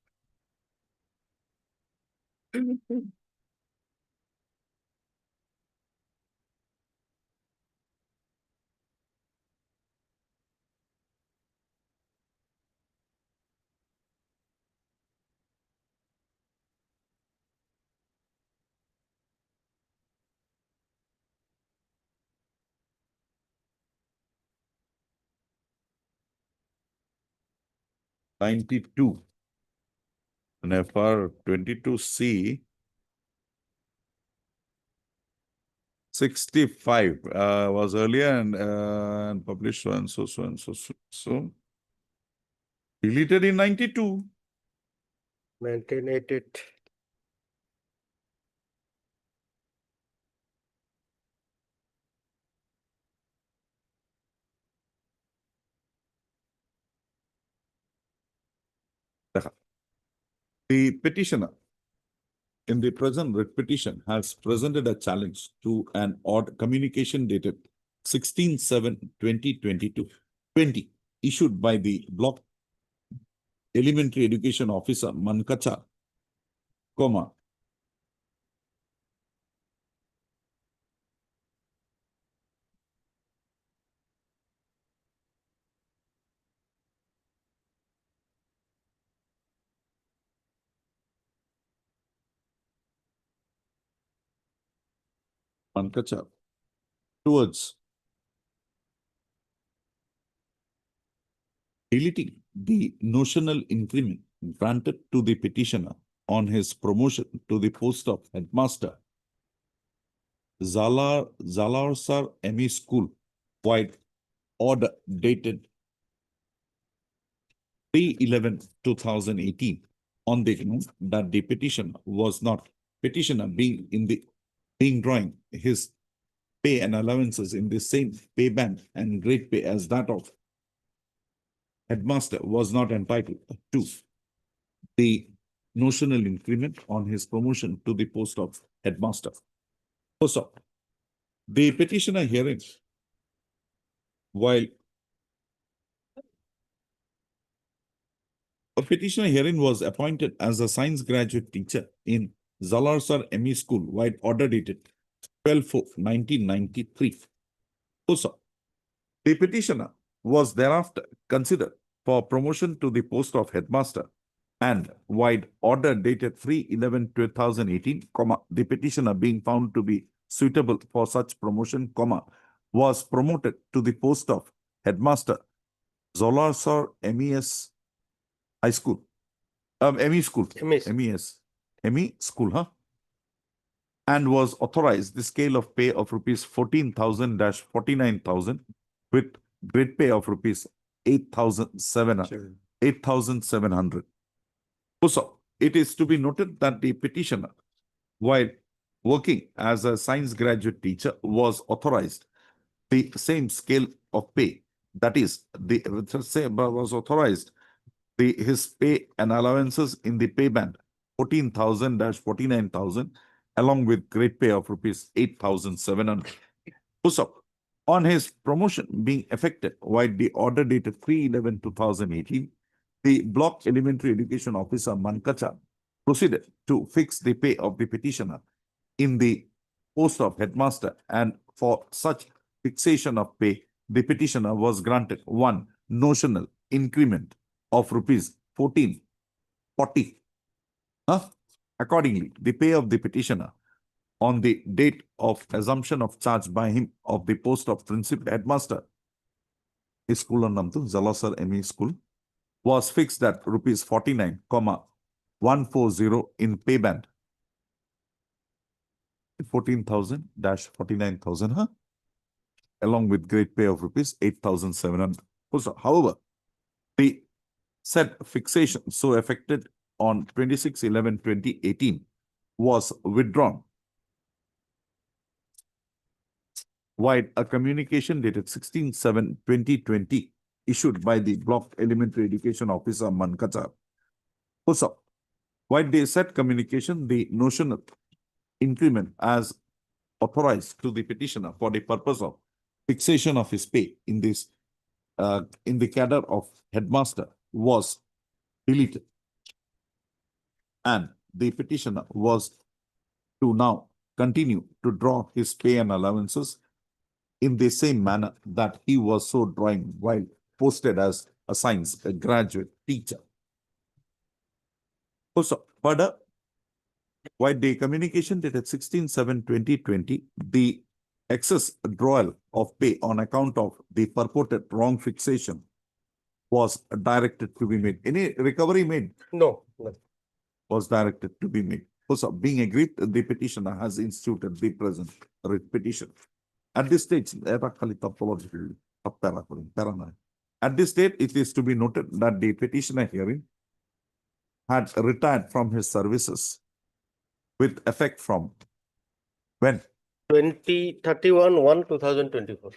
'92. And FR 22C 65 was earlier and published so and so. Deleted in 92. 1988. The petitioner in the present writ petition has presented a challenge to an odd communication dated 16/7/2022 issued by the Block Elementary Education Officer Mankacha, comma, Mankacha towards deleting the notional increment granted to the petitioner on his promotion to the post of headmaster Zalarsar ME School, wide order dated 3/11/2018 on the ground that the petitioner was not petitioner being drawing his pay and allowances in the same pay band and grade pay as that of headmaster was not entitled to the notional increment on his promotion to the post of headmaster. So, the petitioner hearing, while a petitioner herein was appointed as a science graduate teacher in Zalarsar ME School, wide order dated 12/4/1993. Also, the petitioner was thereafter considered for promotion to the post of headmaster and wide order dated 3/11/2018, the petitioner being found to be suitable for such promotion, was promoted to the post of headmaster Zalarsar MES High School, ME School, ME School, and was authorized the scale of pay of rupees 14,000-49,000 with grade pay of rupees 8,700. Also, it is to be noted that the petitioner, while working as a science graduate teacher, was authorized the same scale of pay. That is, was authorized his pay and allowances in the pay band 14,000-49,000, along with grade pay of rupees 8,700. Also, on his promotion being effected, while the order dated 3/11/2018, the Block Elementary Education Officer Mankacha proceeded to fix the pay of the petitioner in the post of headmaster, and for such fixation of pay, the petitioner was granted one notional increment of rupees 1440. Accordingly, the pay of the petitioner on the date of assumption of charge by him of the post of principal headmaster, school Namtu Zalasar ME School, was fixed at rupees 49,140 in pay band 14,000-49,000, along with grade pay of rupees 8,700. However, the said fixation so affected on 26/11/2018 was withdrawn, while a communication dated 16/7/2020 issued by the Block Elementary Education Officer Mankacha. Also, while they said communication, the notional increment as authorized to the petitioner for the purpose of fixation of his pay in this in the cadre of headmaster was deleted, and the petitioner was to now continue to draw his pay and allowances in the same manner that he was so drawing while posted as a science graduate teacher. Also, further, while the communication dated 16/7/2020, the excess withdrawal of pay on account of the purported wrong fixation was directed to be made. Any recovery made? No, no. Was directed to be made. Also, being agreed, the petitioner has instituted the present writ petition. At this stage, at this stage, it is to be noted that the petitioner hearing had retired from his services with effect from when? 31/1/2024.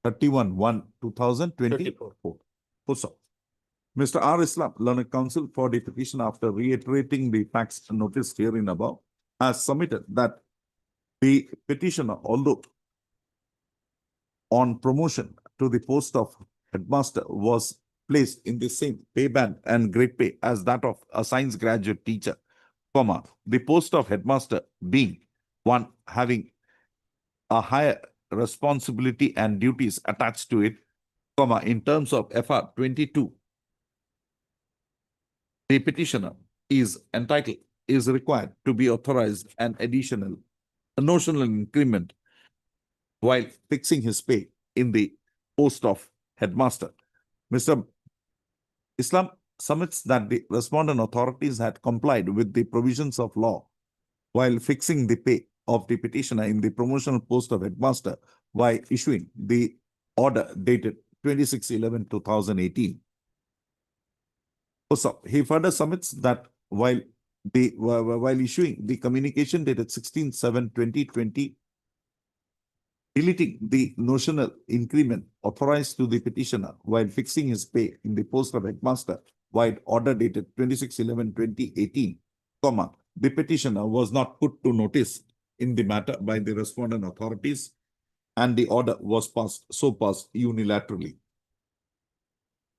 31/1/2024. Also, Mr. R. Islam, learned counsel for the petition, after reiterating the facts noticed herein above, has submitted that the petitioner, although on promotion to the post of headmaster, was placed in the same pay band and grade pay as that of a science graduate teacher, the post of headmaster being one having a higher responsibility and duties attached to it, in terms of FR 22, the petitioner is required to be authorized an additional notional increment while fixing his pay in the post of headmaster. Mr. Islam submits that the respondent authorities had complied with the provisions of law while fixing the pay of the petitioner in the promotional post of headmaster by issuing the order dated 26/11/2018. Also, he further submits that while issuing the communication dated 16/7/2020, deleting the notional increment authorized to the petitioner while fixing his pay in the post of headmaster, while order dated 26/11/2018, the petitioner was not put to notice in the matter by the respondent authorities, and the order was passed unilaterally.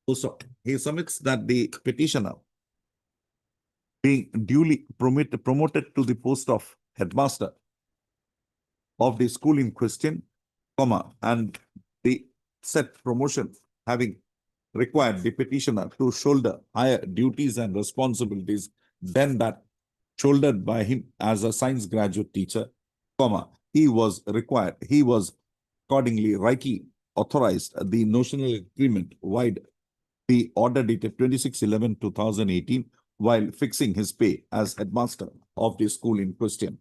Also, he submits that the petitioner, being duly promoted to the post of headmaster of the school in question, and the said promotion having required the petitioner to shoulder higher duties and responsibilities than that shouldered by him as a science graduate teacher, he was accordingly rightly authorized the notional increment wide the order dated 26/11/2018 while fixing his pay as headmaster of the school in question.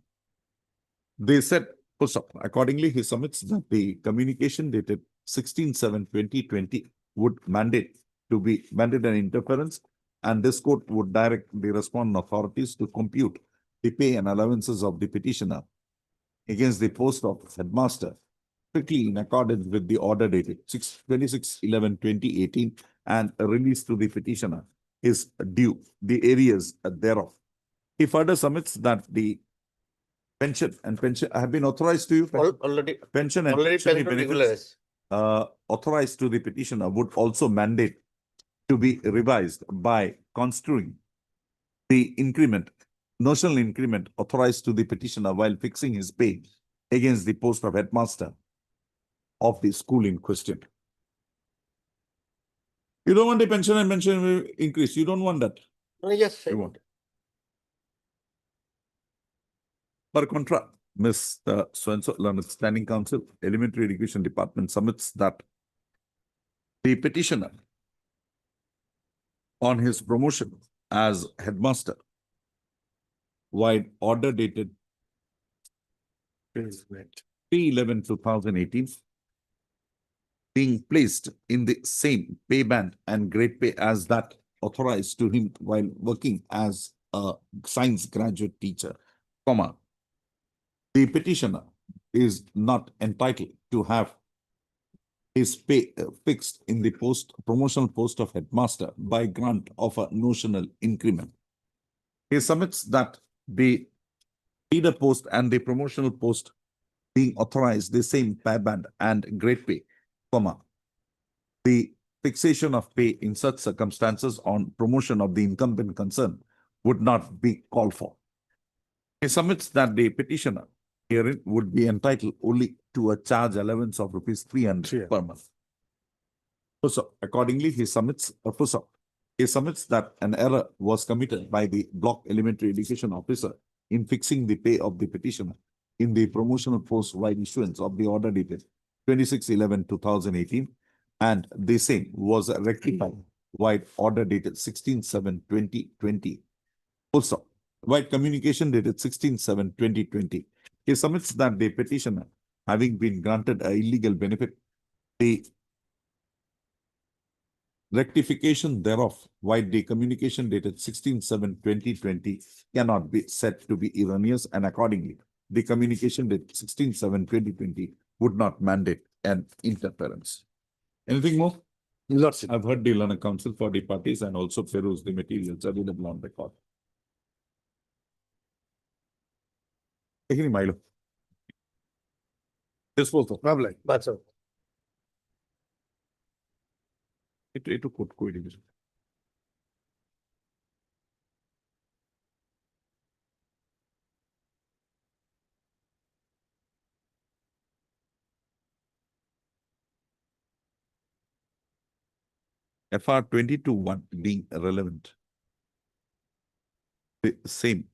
They said, accordingly, he submits that the communication dated 16/7/2020 would mandate to be mandatory interference, and this court would direct the respondent authorities to compute the pay and allowances of the petitioner against the post of headmaster, strictly in accordance with the order dated 26/11/2018, and a release to the petitioner is due, the areas thereof. He further submits that the pension have been authorized to you. Already, Pension and already pensionary paid to benefits regularize. authorized to the petitioner would also mandate to be revised by construing the increment, notional increment authorized to the petitioner while fixing his pay against the post of headmaster of the school in question. You don't want the pension and pension increase. You don't want that. Yes, You want. Per contra, Mr. So-and-so, Learned Standing Council, Elementary Education Department submits that the petitioner on his promotion as headmaster, while order dated 3/11/2018, being placed in the same pay band and grade pay as that authorized to him while working as a science graduate teacher, comma, the petitioner is not entitled to have his pay fixed in the promotional post of headmaster by grant of a notional increment. He submits that the leader post and the promotional post being authorized the same pay band and grade pay, comma, the fixation of pay in such circumstances on promotion of the incumbent concerned would not be called for. He submits that the petitioner herein would be entitled only to a charge allowance of ₹300 per month. So accordingly, he submits that an error was committed by the block elementary education officer in fixing the pay of the petitioner in the promotional post wide issuance of the order dated 26/11/2018, and the same was rectified wide order dated 16/7/2020. Also, wide communication dated 16/7/2020. He submits that the petitioner, having been granted an illegal benefit, the rectification thereof, wide the communication dated 16/7/2020 cannot be said to be erroneous, and accordingly, the communication dated 16/7/2020 would not mandate an interference. Anything more? Lordship. I've heard the Learned Council for the parties and also peruse the materials available on record. Milo. Disposal. Lovely. That's all. It could division. FR 22-1 being relevant. The same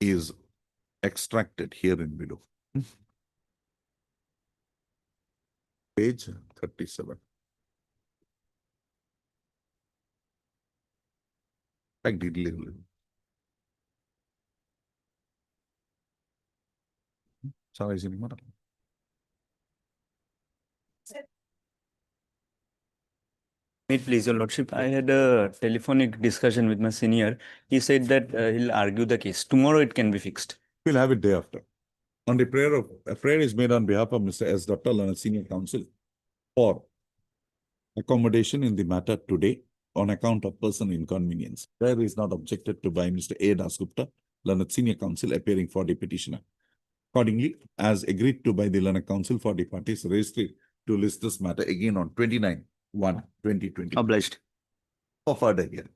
is extracted here in below. Page 37. Like the level. Sorry, Wait, please, your lordship. I had a telephonic discussion with my senior. He said that he'll argue the case. Tomorrow it can be fixed. We'll have it day after. On the a prayer is made on behalf of Mr. S. Dutta, Learned Senior Counsel, for accommodation in the matter today on account of personal inconvenience. Prayer is not objected to by Mr. A. Dasgupta, Learned Senior Counsel, appearing for the petitioner. Accordingly, as agreed to by the Learned Counsel for the parties, registry to list this matter again on 29/1/2020. Obliged. For further hearing.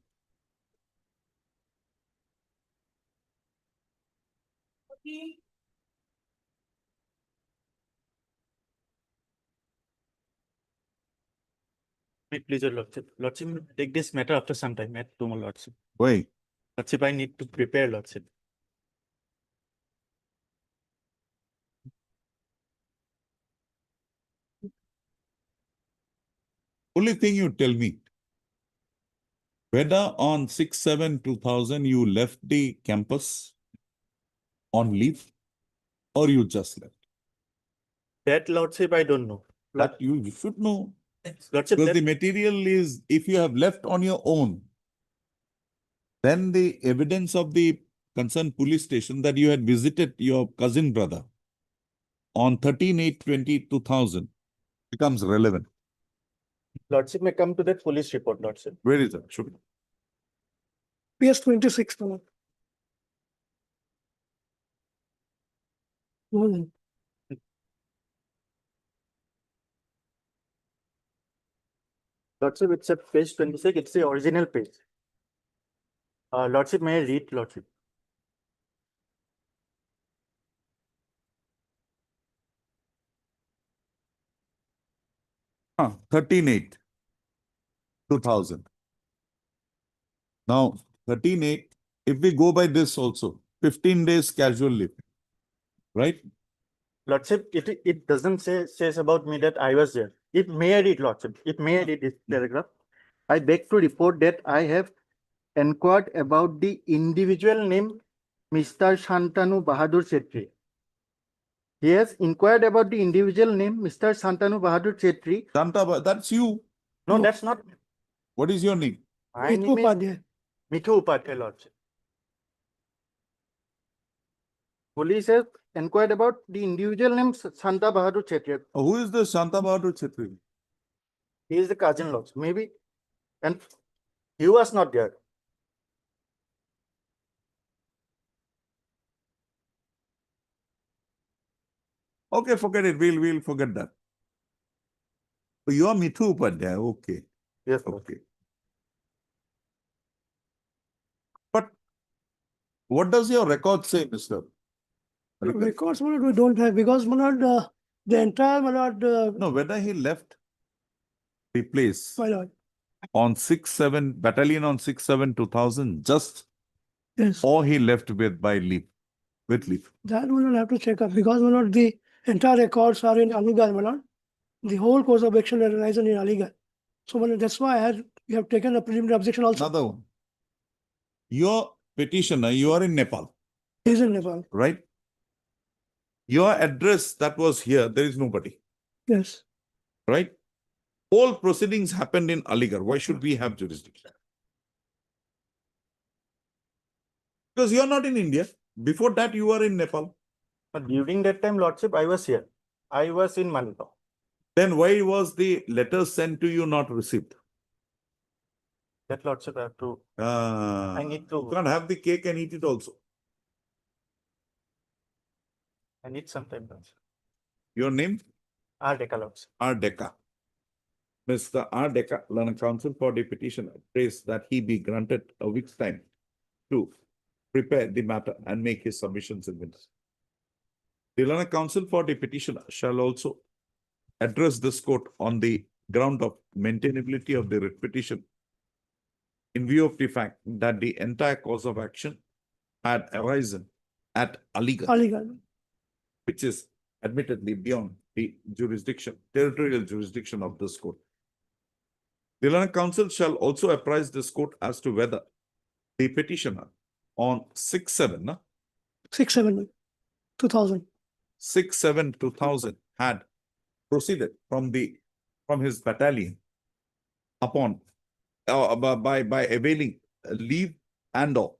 Please, your lordship. Lordship, take this matter after some time at tomorrow, lordship. Why? Lordship, I need to prepare, lordship. Only thing you tell me, whether on 6/7/2000 you left the campus on leave or you just left. That, lordship, I don't know. That you should know. Lordship, Because the that, material is, if you have left on your own, then the evidence of the concerned police station that you had visited your cousin brother on 13/8/2000 becomes relevant. Lordship may come to that police report, Lordship. Where is that? Show me. PS 26, my lord. Lordship, it's at page 26, it's the original page. Lordship, may I read, Lordship? Ah, 13/8/2000. Now, 13/8, if we go by this also, 15 days casual leave, right? Lordship, it doesn't says about me that I was there. It may I read, Lordship, it may I read this paragraph. I beg to report that I have inquired about the individual name Mr. Shantanu Bahadur Chetri. He has inquired about the individual name Mr. Shantanu Bahadur Chetri. That's you. No, that's not. What is your name? My name is Mithu Upadhyay, Lordship. Police have inquired about the individual name Shanta Bahadur Chetri. Who is the Shanta Bahadur Chetri? He is the cousin, Lordship, maybe. And he was not there. Okay, forget it. We'll forget that. So you are Mithu Upadhyay. Okay. Yes. Okay. But what does your record say, Mr.? Records, my lord, we don't have, because, my lord, the entire, my lord, No, whether he left the place my lord, on 6/7 battalion on 6/7/2000 just, yes, or he left by leave, with leave. that we will have to check up, because, my lord, the entire records are in Aligarh, my lord. The whole course of action arisen in Aligarh. So, my lord, that's why we have taken a preliminary objection also. Another one. Your petitioner, you are in Nepal, He's in Nepal. right? Your address that was here, there is nobody, Yes. right? All proceedings happened in Aligarh. Why should we have jurisdiction? Because you are not in India. Before that, you were in Nepal. But during that time, Lordship, I was here. I was in Manipur. Then why was the letter sent to you not received? That, Lordship, I have to. I need to. You can't have the cake and eat it also. I need some time, Lordship. Your name? R. Decca, Lordship. R. Decca. Mr. R. Decca, Learned Counsel for the petitioner, prays that he be granted a week's time to prepare the matter and make his submissions in minutes. The Learned Counsel for the petitioner shall also address this court on the ground of maintainability of the writ petition in view of the fact that the entire cause of action had arisen at Aligarh, Aligarh. which is admittedly beyond the jurisdiction, territorial jurisdiction of this court. The Learned Counsel shall also apprise this court as to whether the petitioner on 6/7, 6/7/2000. 6/7/2000 had proceeded from his battalion upon by availing leave and or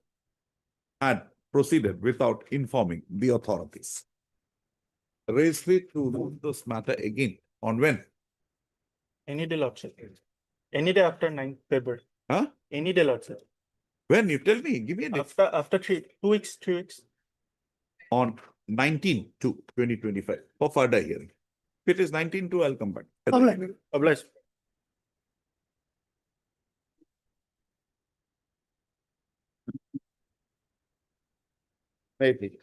had proceeded without informing the authorities. Raise me to rule this matter again on when? Any day, Lordship. Any day after 9th February. Huh? Any day, Lordship. When? You tell me, give me a date. After 2 weeks, 3 weeks. On 19/2/2025 for further hearing. If it is 19/2, I'll come back. Obliged. Right, please.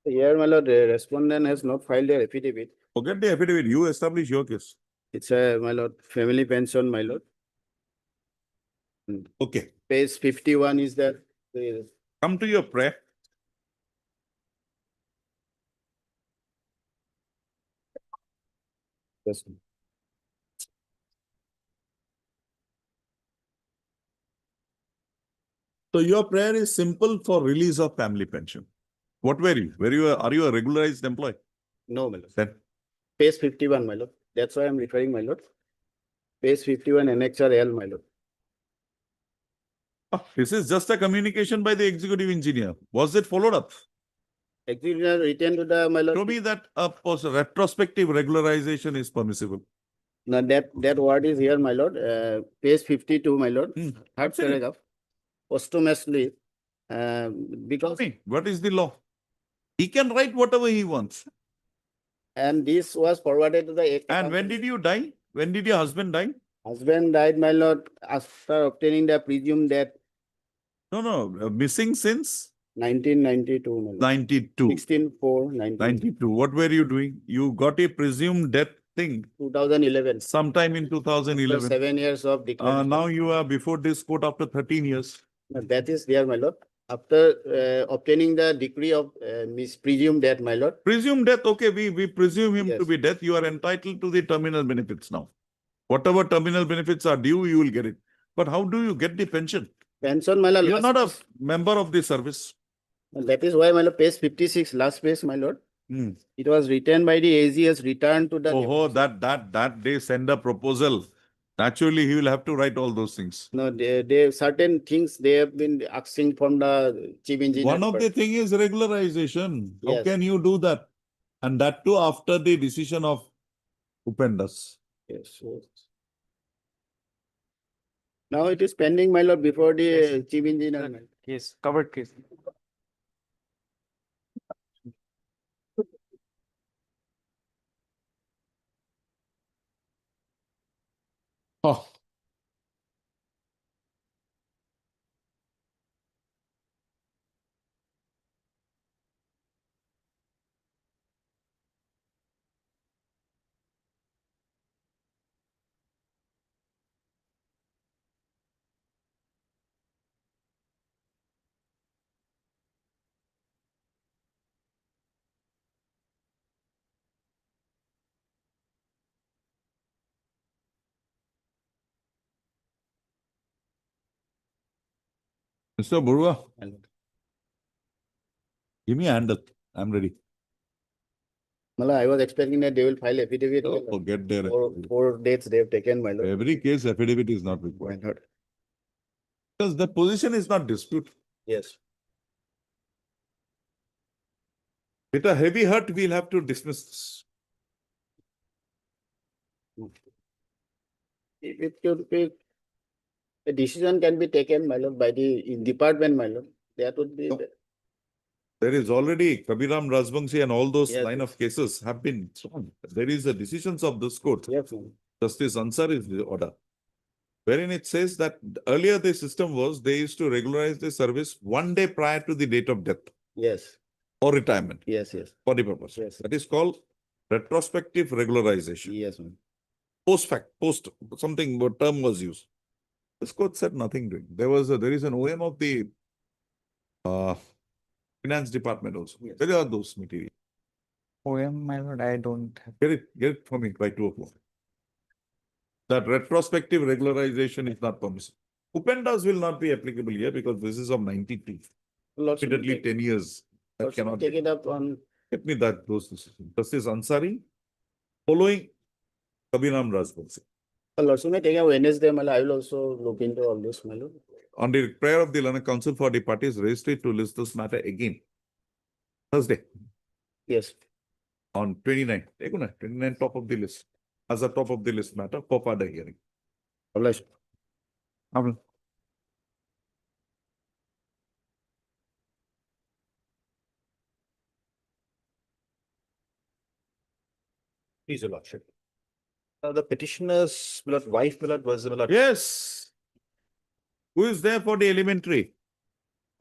Here, my lord, the respondent has not filed their affidavit. Forget the affidavit, you establish your case. It's a, my lord, family pension, my lord. Okay. Page 51 is there. Come to your prayer. Yes. So your prayer is simple for release of family pension. What were you? Are you a regularized employee? No, my lord. Then Page 51, my lord. That's why I'm referring, my lord. page 51 annexure L, my lord. This is just a communication by the executive engineer. Was it followed up? Executive written to the, my lord. Show me that a retrospective regularization is permissible. Now that word is here, my lord, page 52, my lord, third That's it. paragraph. Posthumously, because, What is the law? He can write whatever he wants. and this was forwarded to the. And when did you die? When did your husband die? Husband died, my lord, after obtaining the presumed death. No, missing since 1992, my lord. 92. 16/4/92. 92. What were you doing? You got a presumed death thing 2011. sometime in After 2011. 7 years of declaration. Now you are before this court after 13 years. That is there, my lord. After obtaining the decree of presumed death, my lord. Presumed death, okay, we presume him to Yes. be death. You are entitled to the terminal benefits now. Whatever terminal benefits are due, you will get it. But how do you get the pension? Pension, my lord. You are not a member of the service. That is why, my lord, page 56, last page, my lord. Hmm. It was written by the AGS, returned to the. Oh, that they send a proposal. Naturally, he will have to write all those things. No, they certain things they have been asking from the chief engineer. One of the thing is regularization. How Yes. can you do that? And that too after the decision of Upendas. Yes. Now it is pending, my lord, before the chief engineer. Case, covered case. Oh. Mr. Burua, give me a handle. I'm ready. I was expecting that they will file affidavit. Oh, forget their Four dates they have taken, my lord. Every case affidavit is not required. Because the position is not disputed. Yes. With a heavy heart, we'll have to dismiss this. If it could be, a decision can be taken, my lord, by the department, my lord. That would be. There is already Kabiram Rajbangshi and all those Yes, line of cases have been thrown. There is a decisions of this court. Yes. Justice Ansari is the order. Wherein it says that earlier the system was they used to regularize the service 1 day prior to the date of death Yes. or retirement Yes. for the purpose. Yes. That is called retrospective regularization. Yes, ma'am. Post fact, post something, what term was used. This court said nothing doing. There is an OM of the finance department also. Yes. Where are those materials? OM, my lord, I don't have. Get it for me by 2 o'clock. That retrospective regularization is not permissible. Upendas will not be applicable here because this is of 92. Lord, should we Immediately take- 10 years. That Lord, should we cannot take be. it up on. Get me those decisions. Justice Ansari following Kabiram Rajbangshi. Lord, should we take a Wednesday, my lord? I will also look into all this, my lord. On the prayer of the Lana Council for the parties registered to list this matter again. Thursday Yes. on 29. 29 top of the list. As a top of the list matter for further hearing. Please, your lordship. The petitioner's wife was Yes. Who is there for the elementary?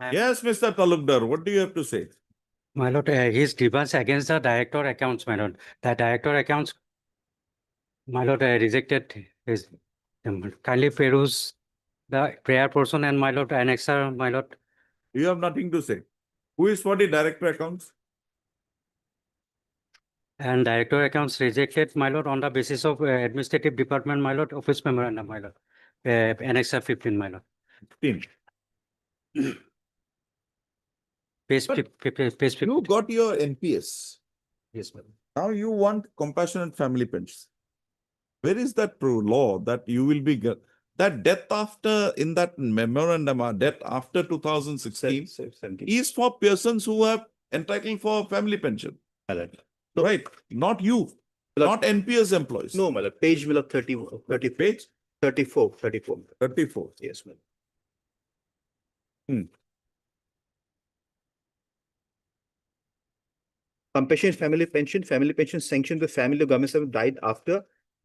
Yes, Mr. Talukdar, what do you have to say? My lord, his grievance against the director accounts, my lord. The director accounts, my lord, rejected his, kindly peruse the prayer portion and my lord, annexer, my lord. You have nothing to say. Who is for the director accounts? And director accounts rejected, my lord, on the basis of administrative department, my lord, office memorandum, my lord. Annexer 15, my lord. 15. Page But 50. You got your NPS. Yes, madam. Now you want compassionate family pensions. Where is that law that you will be, that death after, in that memorandum, death after 2016 is for persons who have entitled for family pension. Right, not you, not NPS employees. No, my lord, page 30, Page 34. 34. Yes, my lord. Compassionate family pension sanctioned the family of government servant died after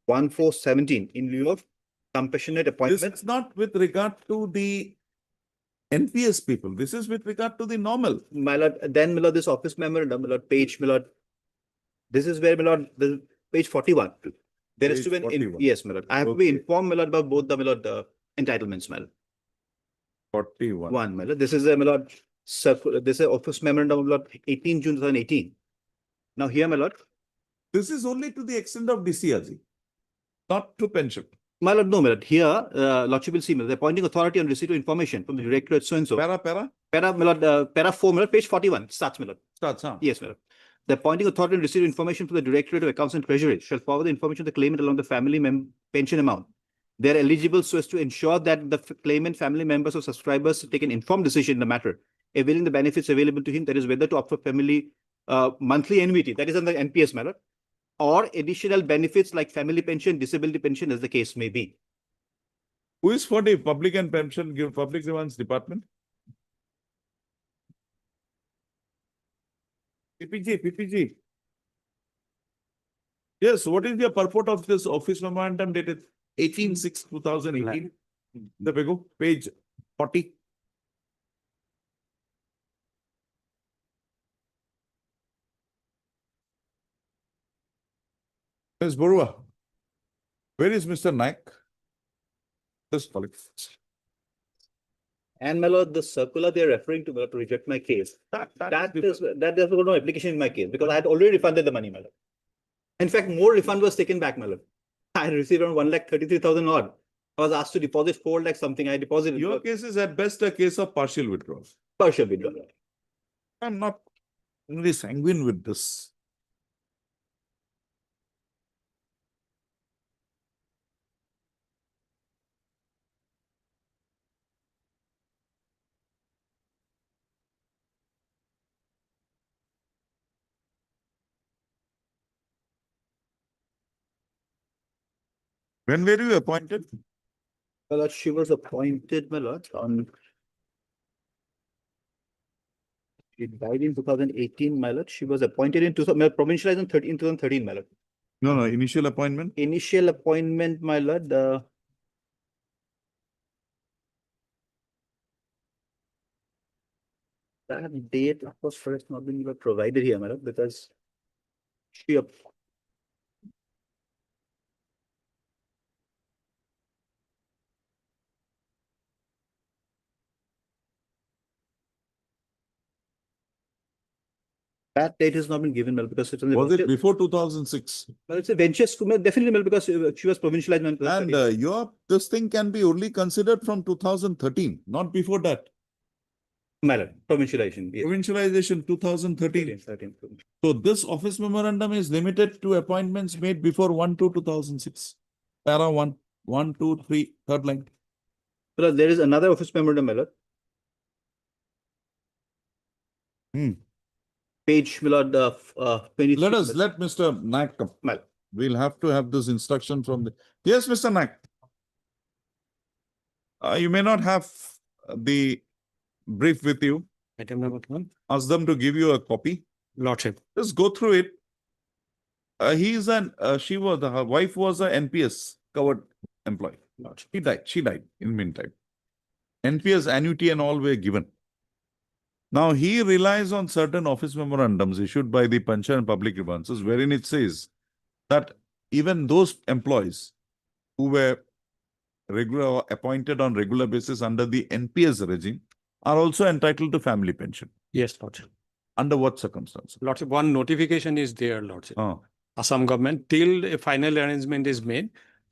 1/4/17 in lieu of compassionate This appointment. is not with regard to the NPS people. This is with regard to the normal. My lord, then my lord, this office memorandum, my lord, page, my lord. This is where, my lord, the page 41. There is Page to be an, 41. yes, my lord. I have to be Okay. informed, my lord, about both the, my lord, the entitlements, my lord. 41. One, my lord, this is a, my lord, circular, this is office memorandum, my lord, 18 June 2018. Now here, my lord, This is only to the extent of DCRG, not to pension. my lord, no, my lord, here, lordship will see, my lord, the appointing authority on receipt of information from the directorate so-and-so. Para. Para, my lord, para 4, my lord, page 41, starts, my lord. Starts, huh? Yes, my lord. The appointing authority on receipt of information from the Directorate of Accounts and Treasury shall forward the information to the claimant along the family pension amount. They are eligible so as to ensure that the claimant, family members or subscribers take an informed decision in the matter, availing the benefits available to him, that is whether to opt for family monthly annuity, that is on the NPS matter, or additional benefits like family pension, disability pension, as the case may be. Who is for the public and pension, public grievances department? PPG. Yes, what is the purport of this office memorandum dated 18/6/2018? The Bego, page 40. Ms. Borua, where is Mr. Naik? This colleague. And my lord, the circular they're referring to, my lord, to reject my case. That there's no application in my case because I had already refunded the money, my lord. In fact, more refund was taken back, my lord. I received around 1,33,000 odd. I was asked to deposit 4 lakh something. I deposited. Your case is at best a case of partial withdrawal. Partial withdrawal. I'm not really sanguine with this. When were you appointed? My lord, she was appointed, my lord, on. She died in 2018, my lord. She was appointed in 2000, provincialized in 2013, my lord. No, initial appointment. Initial appointment, my lord, that date, of course, first not been provided here, my lord, because she. That date has not been given, well, because it's on the. Was it before 2006? Well, it's a venture school, well, definitely, well, because she was provincialized. And this thing can be only considered from 2013, not before that. Mallet, provincialization. Yes. Provincialization 2013. 13. So this office memorandum is limited to appointments made before 1/2/2006. Para 1, 1, 2, 3, third line. Well, there is another office memorandum, Mallet. Page, Milord, 23. Let Mr. Naik come. We'll have to have this instruction from the. Yes, Mr. Naik. You may not have the brief with you. Item number 1. Ask them to give you a copy. Lordship. Just go through it. Her wife was a NPS covered employee. Lordship. She died in meantime. NPS annuity and all were given. Now he relies on certain office memorandums issued by the Panchayat and Public Grievances, wherein it says that even those employees who were appointed on regular basis under the NPS regime are also entitled to family pension. Yes, Lordship. Under what circumstances? Lordship, one notification is there, Lordship. Assam government, till a final arrangement is made,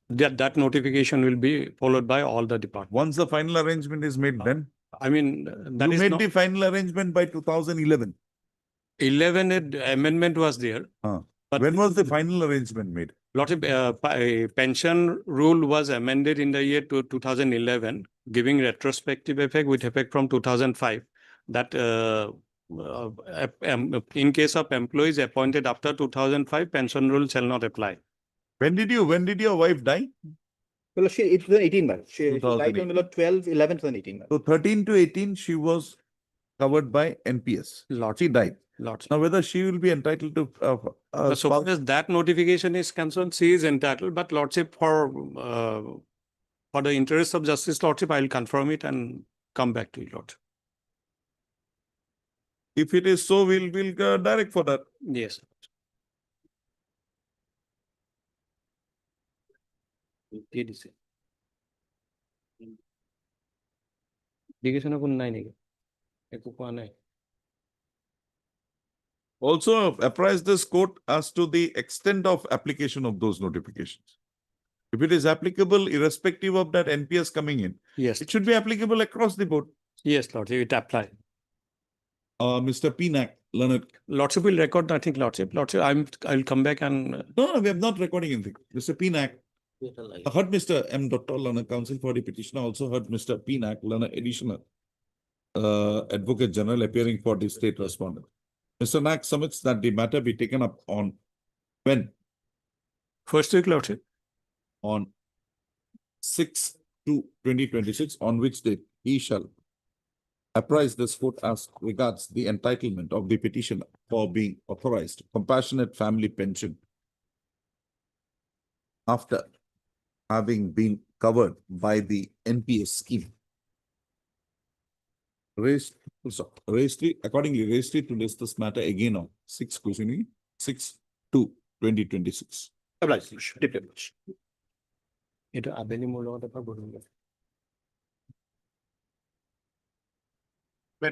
that notification will be followed by all the departments. Once the final arrangement is made, then? I mean, that you is made not. the final arrangement by 2011. 11 amendment was there. When was the final arrangement made? Lordship, pension rule was amended in the year 2011, giving retrospective effect with effect from 2005. That in case of employees appointed after 2005, pension rule shall not apply. When did your wife die? Well, it's 18 months. She died 2008. on Milord 12, 11, 2018 months. So 13 to 18, she was covered by NPS. She died. Now, whether she will be entitled to So far as that notification is concerned, she is entitled, but Lordship, for the interest of justice, Lordship, I will confirm it and come back to you, Lord. If it is so, we'll direct for that. Yes. Also apprise this court as to the extent of application of those notifications. If it is applicable irrespective of that NPS coming in, Yes. it should be applicable across the board. Yes, Lordship, it apply. Mr. Pinak, Leonard. Lordship will record nothing, Lordship. Lordship, I'll come back and. No, we are not recording anything. Mr. Pinak. I heard Mr. M. Dr. Leonard, counsel for the petitioner, also heard Mr. Pinak, Leonard, additional Advocate General appearing for the state respondent. Mr. Nak submits that the matter be taken up on when? First week, Lordship. On 6/2/2026, on which date he shall apprise this court as regards the entitlement of the petitioner for being authorized compassionate family pension after having been covered by the NPS scheme. Accordingly, raised to list this matter again on 6/2/2026.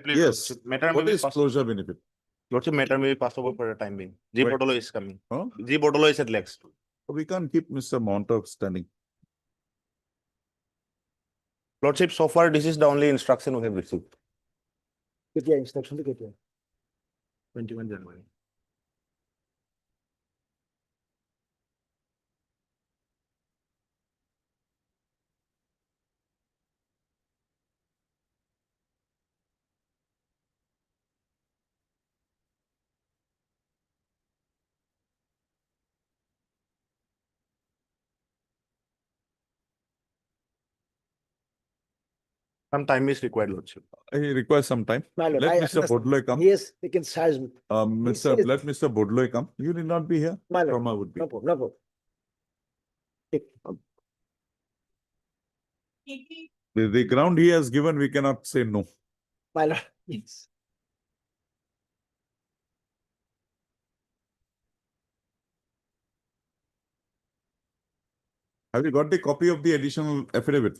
Yes. Matter What may be is passed- closure benefit? Lordship, matter may be passed over for a time being. G. Wait. Bordolo is coming. Huh? G. Bordolo is at legs. We can't keep Mr. Montauk standing. Lordship, so far, this is the only instruction we have received. Instruction to 21 January. Some time is required, Lordship. He requires some time. My lord, Let I Mr. understand. Bodloy come. Yes, they can charge me. Let says- Mr. Bodloy come. You need not be here. My lord, Rama would be. no problem, no problem. The ground he has given, we cannot say no. My lord, yes. Have you got the copy of the additional affidavit?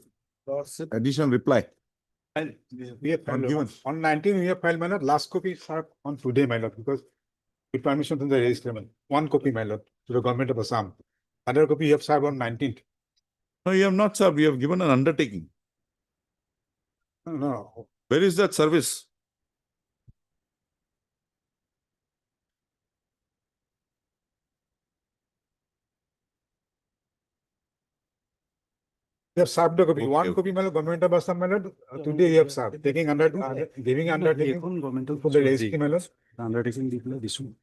Additional reply? And we have Not filed given. on 19, we have filed, my lord, last copy is served on today, my lord, because with permission from the registrar, one copy, my lord, to the government of Assam. Other copy you have served on 19th. No, you have not, sir. We have given an undertaking. No, Where is that service? we have served the copy, one Okay. copy, my lord, government of Assam, my lord, today you have served, taking under, giving undertaking for the registry, my lord. Undertaking দিছো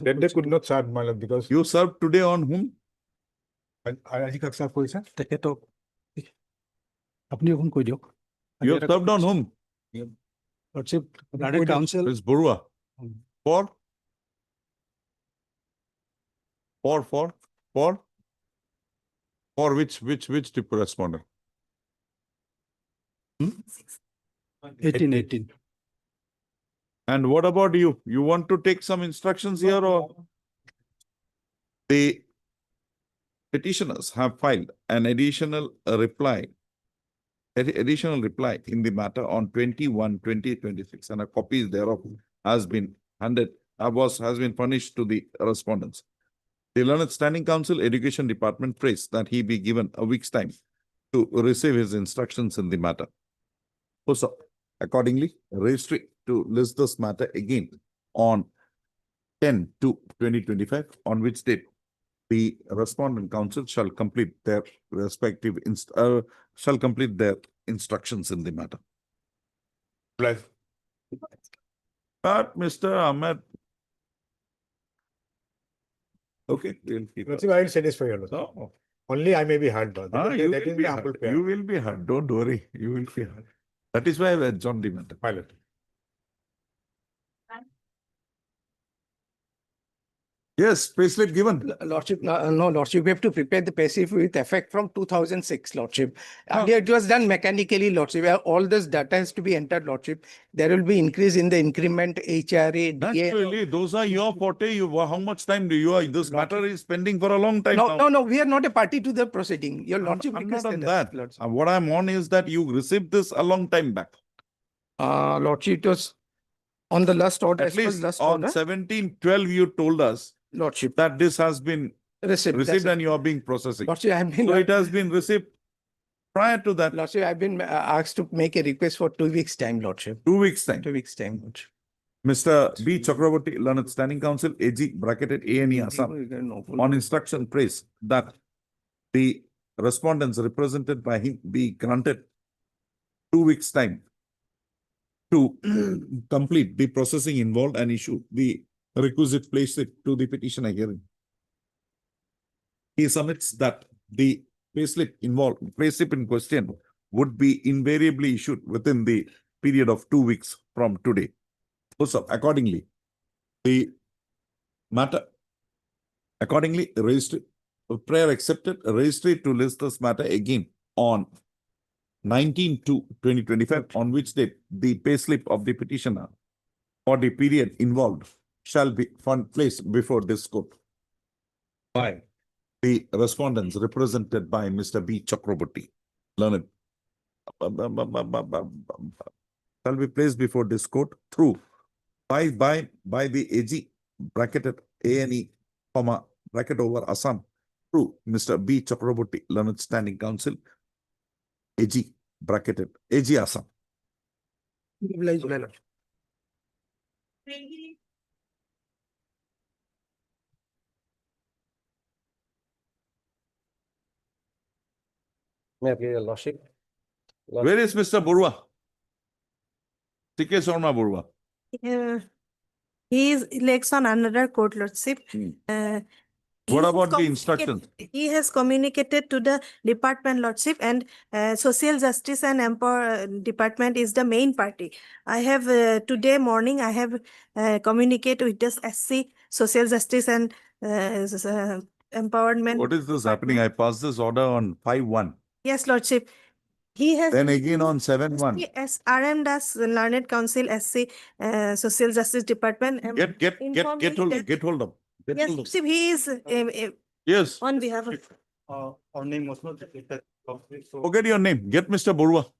That they could not serve, my lord, because You served today on whom? আজি কাক serve কৰিছে? তেখেতক আপুনি এখন কৈ দিয়ক You have served on whom? Lordship, Guardian Council Ms. Borua. For? For which tip respondent? 18. And what about you? You want to take some instructions here or? The petitioners have filed an additional reply in the matter on 21/2026, and a copy thereof has been furnished to the respondents. The Learned Standing Council Education Department prays that he be given a week's time to receive his instructions in the matter. Also, accordingly, registry to list this matter again on 10/2/2025, on which date the respondent council shall complete their respective shall complete their instructions in the matter. Bless. But Mr. Ahmed. Okay, we'll keep. Lordship, I will satisfy your lordship. No. Only I may be hurt, but Ah, that you that will is be my humble hurt. prayer. You will be hurt. Don't worry. You will be hurt. That is why I adjourned the matter. My lord. Yes, payslip given. Lordship, no, Lordship, we have to prepare the passive with effect from 2006, Lordship. Ah. Earlier it was done mechanically, Lordship, where all this data has to be entered, Lordship. There will be increase in the increment, HRA, DA. Naturally, those are your forte. How much time do you are? This matter is pending for a long time now. No, we are not a party to the proceeding. Your Lordship I'm not on requested that. Lordship. What I'm on is that you received this a long time back. Lordship, it was on the last order. At as per least last on order. 17/12, you told us Lordship. that this has been Received. received and you are being processing. Lordship, I have been. So it has been received prior to that. Lordship, I've been asked to make a request for 2 weeks' time, Lordship. 2 weeks time. 2 weeks' time, Lordship. Mr. B. Chakraborty, Learned Standing Council, AG, bracketed A&E Assam, on instruction praise that the respondents represented by him be granted 2 weeks' time to complete the processing involved and issue the requisite placement to the petitioner hearing. He submits that the payslip in question would be invariably issued within the period of 2 weeks from today. Also, accordingly, the matter, prayer accepted, registry to list this matter again on 19/2/2025, on which date the payslip of the petitioner for the period involved shall be placed before this court by the respondents represented by Mr. B. Chakraborty, Learned, shall be placed before this court through by the AG, bracketed A&E, comma, bracket over Assam, through Mr. B. Chakraborty, Learned Standing Council, AG, bracketed AG Assam. May I please, your lordship? Where is Mr. Burwa? TK Sharma Burwa. He is elects on another court, Lordship. What about the instructions? He has communicated to the department, Lordship, and Social Justice and Empower Department is the main party. I have today morning, I have communicated with this SC, Social Justice and Empowerment. What is this happening? I passed this order on 5/1. Yes, Lordship. He has. Then again on 7/1. Yes, RM Das Learned Council, SC, Social Justice Department. Get hold of. Yes, Lordship, he is Yes. on behalf of. Our name was not. Forget your name. Get Mr. Burwa.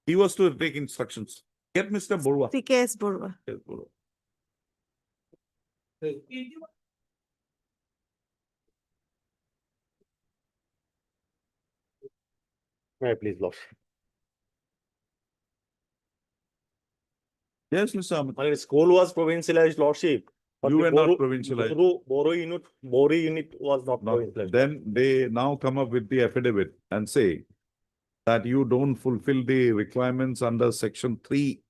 He was to take instructions. Get Mr. Burwa. TKS Burwa. Yes, Burwa. May I please, lordship? Yes, Mr. Ahmed. My school was provincialized, lordship. But You the were not Boru- provincialized. Boru unit was not Now, provincialized. then they now come up with the affidavit and say that you don't fulfill the requirements under section 3.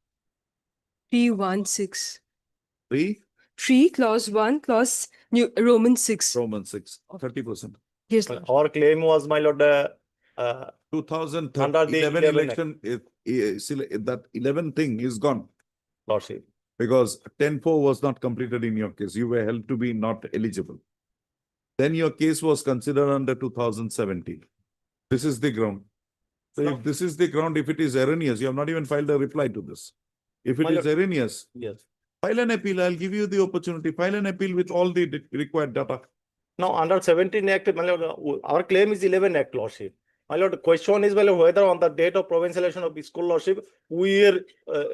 316. 3, 3 clause 1 clause Roman 6. Roman 6, 30%. Yes, But our claim was, my lord, 2011 Under the 11 Act. election, that 11 thing is gone. lordship. Because 10-4 was not completed in your case. You were held to be not eligible. Then your case was considered under 2017. This is the ground. So if this is the ground, if it is erroneous, you have not even filed a reply to this. If it My is lord- erroneous, Yes. file an appeal. I'll give you the opportunity. File an appeal with all the required data. Now, under 17 Act, my lord, our claim is 11 Act, lordship. My lord, the question is, well, whether on the date of provincialization of the school, lordship, we are,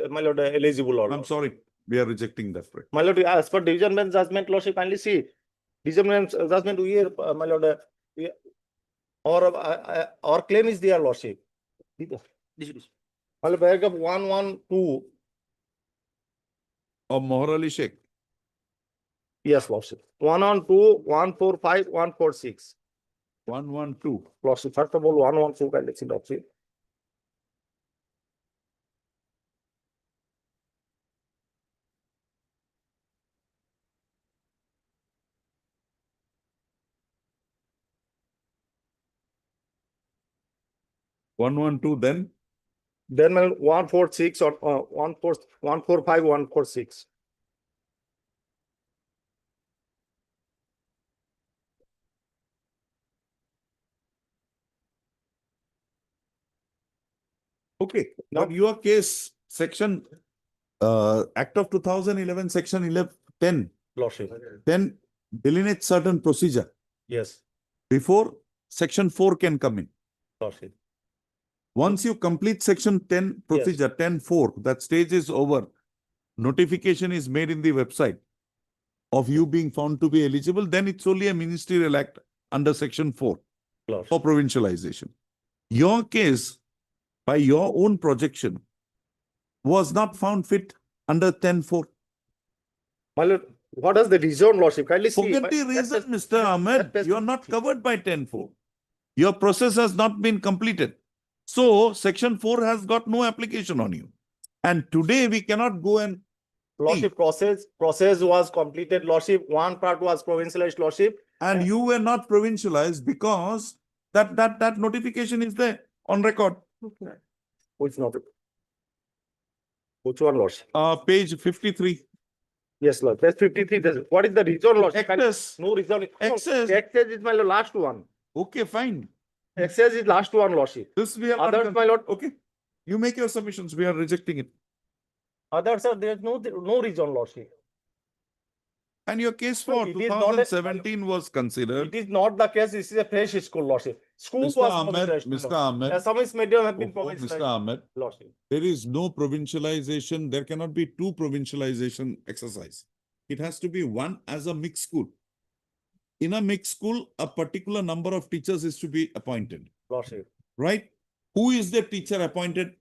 my lord, eligible or I'm not. sorry. We are rejecting that. My lord, as per division bench judgment, lordship, kindly see. Division bench judgment, we are, my lord, our claim is there, lordship. My lord, paragraph 112. Of Mohar Ali Sheikh. Yes, Lordship. 112, 145, 146. 112. Lordship, first of all, 112, kindly see, Lordship. Then Then 146 or 145, 146. okay, but your case, section, Act of 2011, section 10, Lordship. then delineates certain procedure Yes, before section 4 can come in. Lordship. Once you complete section 10 procedure, 10.4, that stage is over. Notification is made in the website of you being found to be eligible, then it's only a ministerial act under section 4 Lordship. for provincialization. Your case, by your own projection, was not found fit under 10.4. My lord, what is the reason, Lordship? Kindly see. Forget the reason, Mr. Ahmed. You are not covered by 10.4. Your process has not been completed. So, section 4 has got no application on you. And today we cannot go and Lordship, process was completed, Lordship. One part was provincialized, Lordship. and you were not provincialized because that notification is there on record. Which not? Which one, Lordship? Page 53. Yes, Lord. Page 53. What is the reason, Lordship? Excess. No reason. Excess. Excess is my lord, last one. Okay, fine. Excess is last one, Lordship. This we are not Others, my lord. Okay. You make your submissions. We are rejecting it. Others are there is no reason, Lordship. And your case No, for it is not a- 2017 was considered. It is not the case. This is a fresh school, Lordship. School Mr. was Ahmed, provincialized, Mr. Lordship. Ahmed. Assamese medium have been Oh, provincialized, Mr. Ahmed, Lordship. there is no provincialization. There cannot be two provincialization exercise. It has to be one as a mixed school. In a mixed school, a particular number of teachers is to be appointed, Lordship. right? Who is the teacher appointed?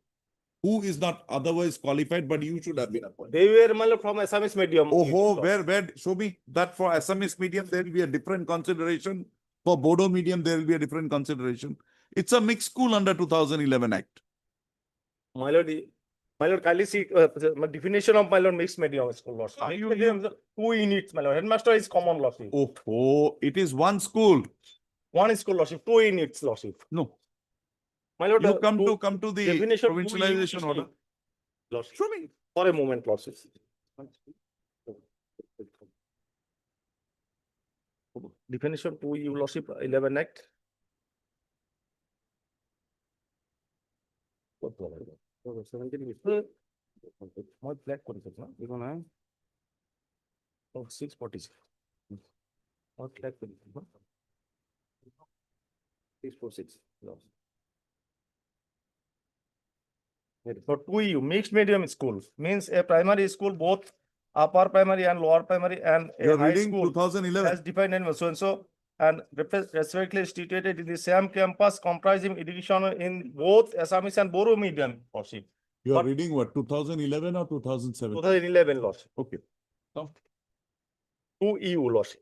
Who is not otherwise qualified, but you should have been appointed. They were my lord, from Assamese medium. Oh, where, show me that for Assamese medium, there will be a different consideration. For Bodo medium, there will be a different consideration. It's a mixed school under 2011 Act. My lord, kindly see my definition of my lord mixed medium school, Lordship. Ah, Mixed you- medium is 2 units, my lord. Headmaster is common, Lordship. Oh, it is one school. One school, Lordship. 2 units, Lordship. No, My lord, you come to the definition, provincialization order. Lordship. Show me. For a moment, Lordship. Definition 2 Lordship, 11 Act. My black concept, no? You gonna have? Oh, 646. What black concept, no? 646. For 2U, mixed medium school means a primary school, both upper primary and lower primary, and a You're high reading school 2011. as defined in so and so, and respectively situated in the same campus comprising education in both Assamese and Bodo medium, Lordship. You are But- reading what, 2011 or 2007? 2011, Lordship. Okay. Now, 2EU, Lordship.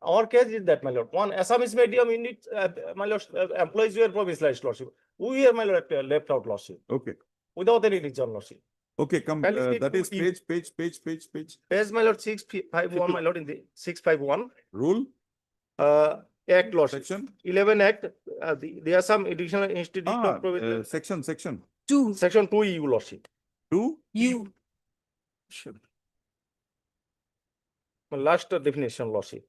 Our case is that, my lord. One Assamese medium unit, my lord, employees were provincialized, Lordship. We are, my lord, left out, Lordship, okay. without any reason, Lordship. Okay, come, Kindly see that is 2E. page. Page, my lord, 651, my lord, in the 651. Rule, Act, Lordship. section, 11 Act, there are some additional institute of section. Section 2 EU, Lordship. 2. You. Last definition, Lordship.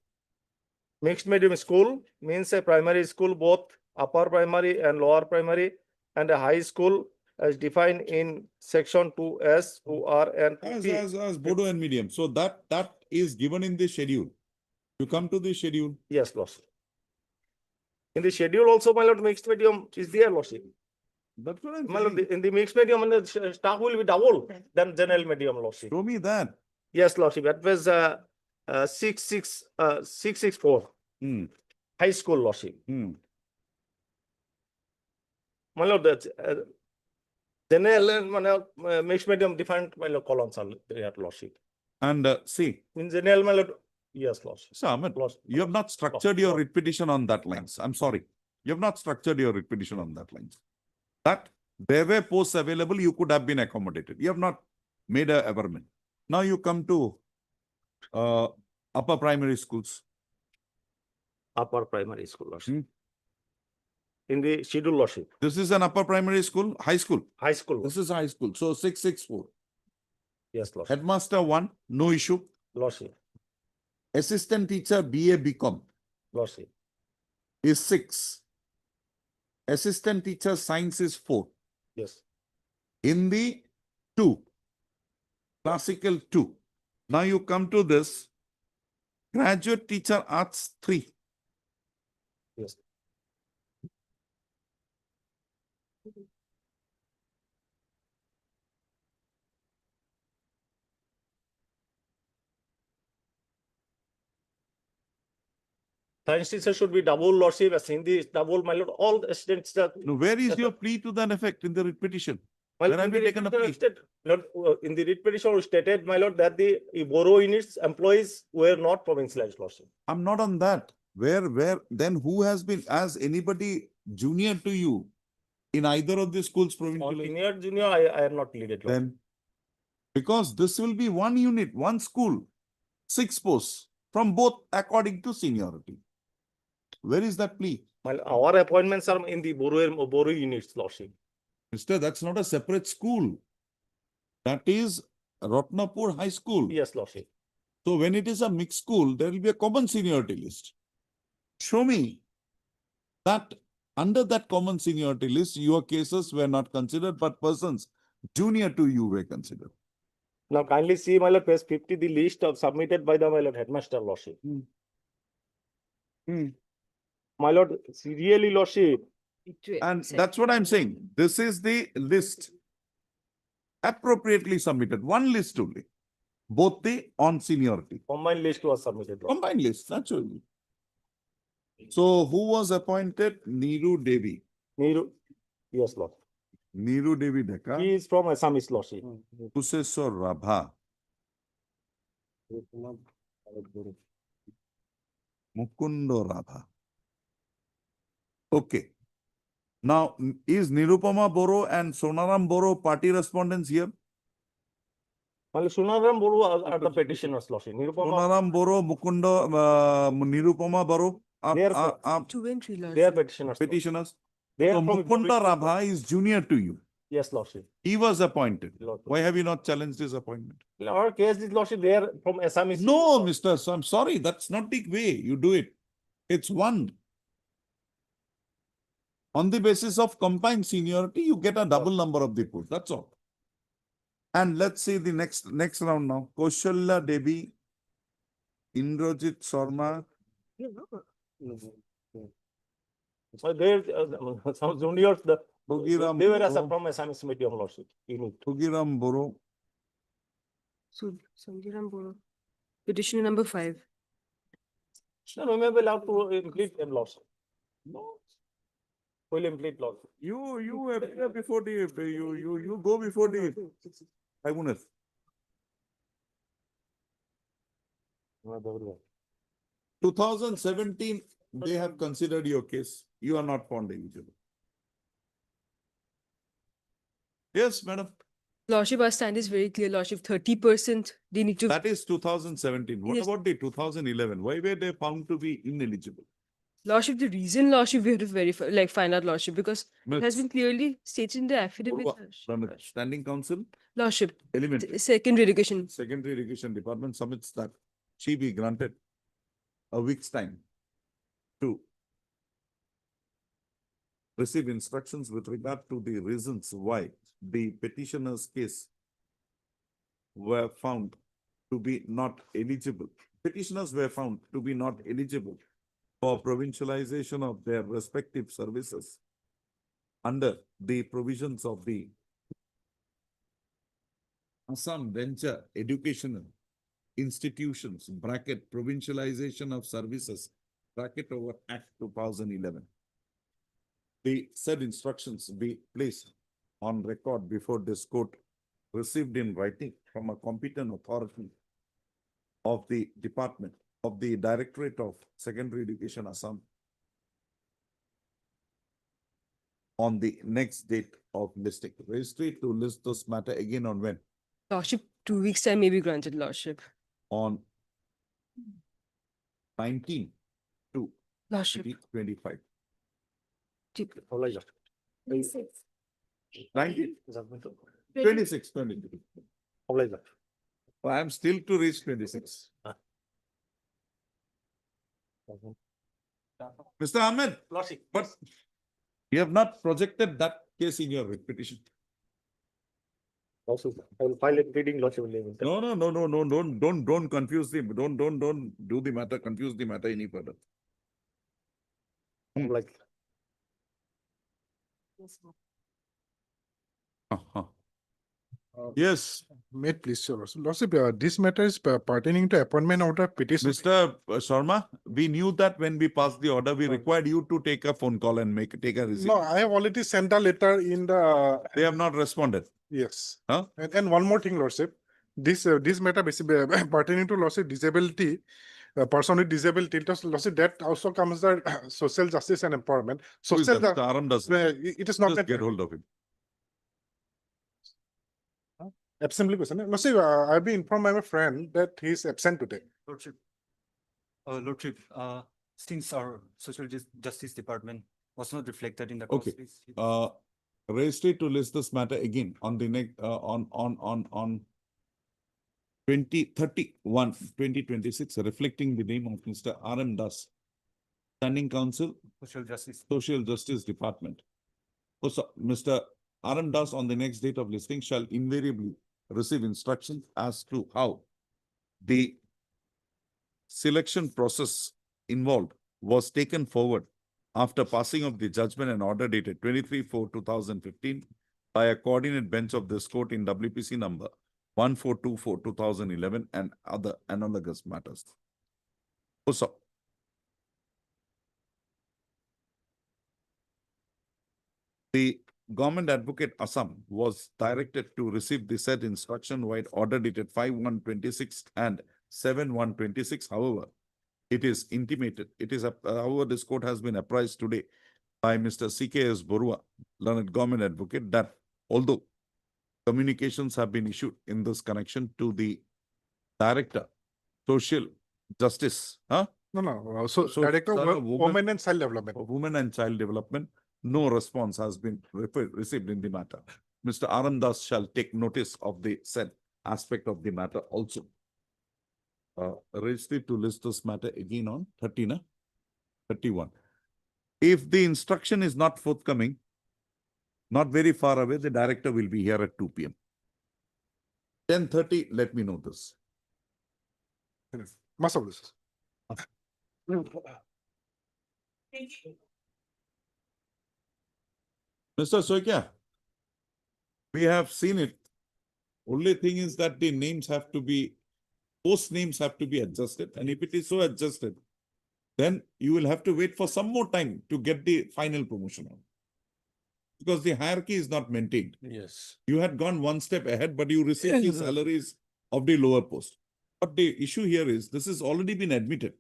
Mixed medium school means a primary school, both upper primary and lower primary, and a high school as defined in section 2S, 2R, and 2P. As Bodo and medium. So that is given in the schedule. You come to the schedule. Yes, Lordship. In the schedule also, my lord, mixed medium is there, Lordship. That's what I'm My lord, saying. in the mixed medium, the staff will be double than general medium, Lordship. Show me that. Yes, Lordship. That was 664. Hmm. High school, Lordship. Hmm. My lord, that's general and mixed medium different, my lord, columns are there, Lordship. And see, In general, my lord, yes, lordship. Mr. Ahmed, Lordship. you have not structured your writ petition on that lines. I'm sorry. You have not structured your writ petition on that lines. That there were posts available, you could have been accommodated. You have not made a averment. Now you come to upper primary schools. Upper primary school, lordship. In the schedule, lordship. This is an upper primary school, high school. High school. This is high school. So 664. Yes, lordship. Headmaster 1, no issue. Lordship. Assistant teacher BA BCom Lordship. is 6. Assistant teacher science is 4. Yes. Hindi 2. Classical 2. Now you come to this. Graduate teacher arts 3. Yes. Science teacher should be double, lordship, as Hindi is double, my lord, all the students are. Now, where is your plea to that effect in the writ petition? Well, Where have you taken a plea? Lord, in the writ petition, we stated, my lord, that the borough units employees were not provincialized, lordship. I'm not on that. Then who has been, as anybody junior to you in either of the schools On provincially? senior, junior, I am not leaded, lord. Then, because this will be one unit, one school, 6 posts from both according to seniority. Where is that plea? Well, our appointments are in the borough units, lordship. Mister, that's not a separate school. That is Ratnapur High School. Yes, lordship. So when it is a mixed school, there will be a common seniority list. Show me that under that common seniority list, your cases were not considered, but persons junior to you were considered. Now kindly see, my lord, page 50, the list of submitted by the, my lord, headmaster, lordship. My lord, really, lordship. And that's what I'm saying. This is the list appropriately submitted, one list only. Both the on seniority. Combined list was submitted, lord. Combined list, naturally. So who was appointed? Neeru Devi. Neeru, yes, lord. Neeru Devi Dhaka. He is from Assamese, lordship. Kuseswar Rabha. Mukundo Rabha. Okay. Now, is Nirupama Boro and Sonaram Boro party respondents here? Well, Sunaram Boro are the petitioners, lordship. Nirupama, Sonaram Boro, Mukundo, Nirupama Boro They are are 2 and 3, they are lordship. petitioners. lord. petitioners. They So are from. Mukunda Rabha is junior to you. Yes, lordship. He was appointed. Lord. Why have you not challenged his appointment? In our case, this lordship, they are from Assamese. No, Mr. So I'm sorry, that's not the way you do it. It's one. On the basis of combined seniority, you get a double number of the posts. That's all. And let's see the next round now. Kaushalya Devi, Indrajit Sharma. So they, some juniors, they Thugiram were Boro. from Assamese medium, lordship. Thugiram Boro. So, Sanjiram Boro. Petition number 5. No, we may be allowed to implement them, lordship. No. Will implement, lordship. You appear before the, you go before the tribunal. 2017, they have considered your case. You are not found eligible. Yes, madam. Lordship, our stand is very clear, Lordship, 30%, they need to. That is 2017. What Yes. about the 2011? Why were they found to be ineligible? Lordship, the reason, Lordship, we have to verify, like, find out, Lordship, because it has Myths. been clearly stated in the affidavit. From the Standing Council, Lordship, elementary, secondary education. Secondary Education Department submits that she be granted a week's time to receive instructions with regard to the reasons why the petitioner's case were found to be not eligible. Petitioners were found to be not eligible for provincialization of their respective services under the provisions of the Assam Venture Educational Institutions bracket provincialization of services bracket over Act 2011. The said instructions be placed on record before this court, received in writing from a competent authority of the Department of the Directorate of Secondary Education Assam on the next date of listing. Registry to list this matter again on when? Lordship, 2 weeks time may be granted, Lordship. On 19 to Lordship. 25. Deep- 19? 26, 22. I am still to reach 26. Mr. Ahmed, but you have not projected that case in your petition. Also, I will file a pleading lordship. No, don't confuse them. Don't do the matter, confuse the matter any further. Like. Yes, Mate, please, sir. Lordship, this matter is pertaining to appointment order petition. Mr. Sharma, we knew that when we passed the order, we required you to take a phone call and take a receipt. No, I have already sent a letter in the, They have not responded. yes. Huh? And one more thing, Lordship. This matter basically pertaining to Lordship disability, person with disability, Lordship, that also comes the social justice and empowerment. Who is Social, that? Mr. Aram does. it is not Just that. get hold of him. Absently present. Lordship, I've been informed by my friend that he is absent today. Lordship, since our social justice department was not reflected in the Okay. cost list, Registry to list this matter again on the next, on 2026, reflecting the name of Mr. R.M. Das, Standing Council, social justice. Social Justice Department. Also, Mr. R.M. Das on the next date of listing shall invariably receive instructions as to how the selection process involved was taken forward after passing of the judgment and order dated 23/4/2015 by a coordinate bench of this court in WPC number 1424/2011 and other analogous matters. Also, the Government Advocate Assam was directed to receive the said instruction-wide order dated 5/1/26 and 7/1/26. However, it is intimated, however, this court has been apprised today by Mr. C.K.S. Borua, learned government advocate, that although communications have been issued in this connection to the Director, Social Justice, No, so Director of Women and Child Development. Women and Child Development, no response has been received in the matter. Mr. Aram Das shall take notice of the said aspect of the matter also. Registry to list this matter again on 31. If the instruction is not forthcoming, not very far away, the director will be here at 2 p.m. 10:30, let me know this. Must have this. Mr. Soikia, we have seen it. Only thing is that the names have to be, post names have to be adjusted. And if it is so adjusted, then you will have to wait for some more time to get the final promotion on. Because the hierarchy is not maintained. Yes. You had gone one step ahead, but you received the salaries of the lower post. But the issue here is, this has already been admitted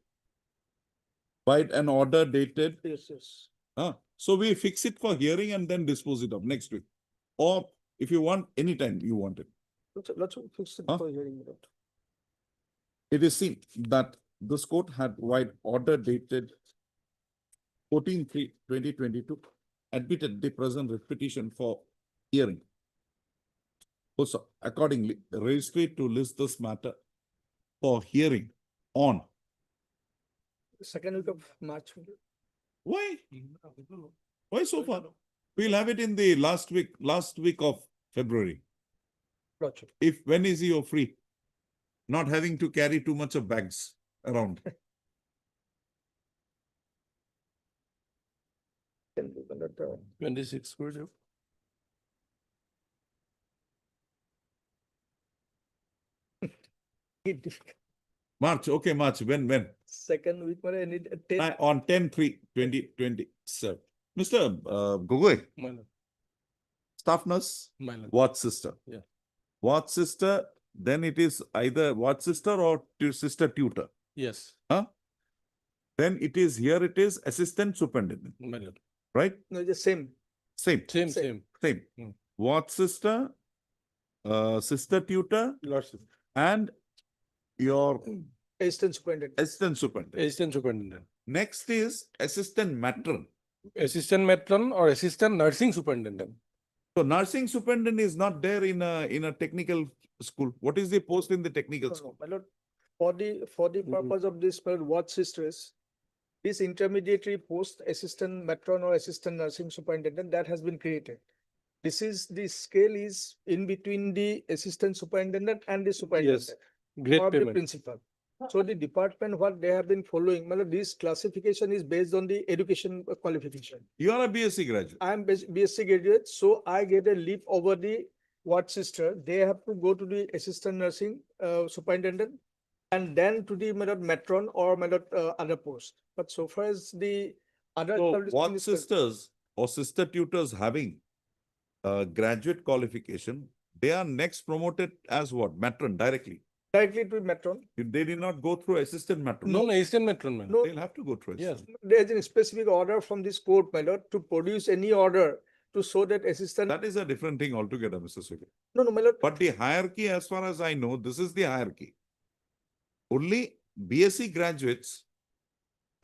by an order dated. Yes. So we fix it for hearing and then dispose it of next week. Or if you want, anytime you want it. Let's fix it for hearing about. It is seen that this court had wide order dated 14/3/2022 admitted the present petition for hearing. Also, accordingly, the registry to list this matter for hearing on. Second week of March. Why? Why so far? We'll have it in the last week of February. When is he free? Not having to carry too much of bags around. 26. March, okay, March. When? Second week, I need On 10/3/2027. Mr. Gogoi, staff nurse, ward sister. Yeah. Ward sister then it is either what sister or sister tutor. Yes, Huh? Then it is, here it is assistant superintendent, my lord. right? No, the same. Same. Same. Same. Hmm. What sister, sister tutor, Lordship. and your Assistant superintendent. assistant superintendent. Assistant superintendent. Next is assistant matron. Assistant matron or assistant nursing superintendent. So nursing superintendent is not there in a technical school. What is the post in the technical No, school? no, my lord, for the purpose of this, my lord, what sisters, this intermediary post, assistant matron or assistant nursing superintendent, that has been created. The scale is in between the assistant superintendent and the superintendent. Great Or the payment. principal. So the department, what they have been following, my lord, this classification is based on the education qualification. You are a BSc graduate. I am BSc graduate, so I get a leap over the ward sister. They have to go to the assistant nursing superintendent and then to the matron or other post. But so far as the other So establishment what is concerned, sisters or sister tutors having graduate qualification, they are next promoted as what? Matron directly. directly to matron. They did not go through assistant matron. No, assistant matron, man. No, They'll have to go through Yes. assistant. there is a specific order from this court, my lord, to produce any order to show that assistant. That is a different thing altogether, Mr. Sugit. No, no, my lord. But the hierarchy, as far as I know, this is the hierarchy. Only BSc graduates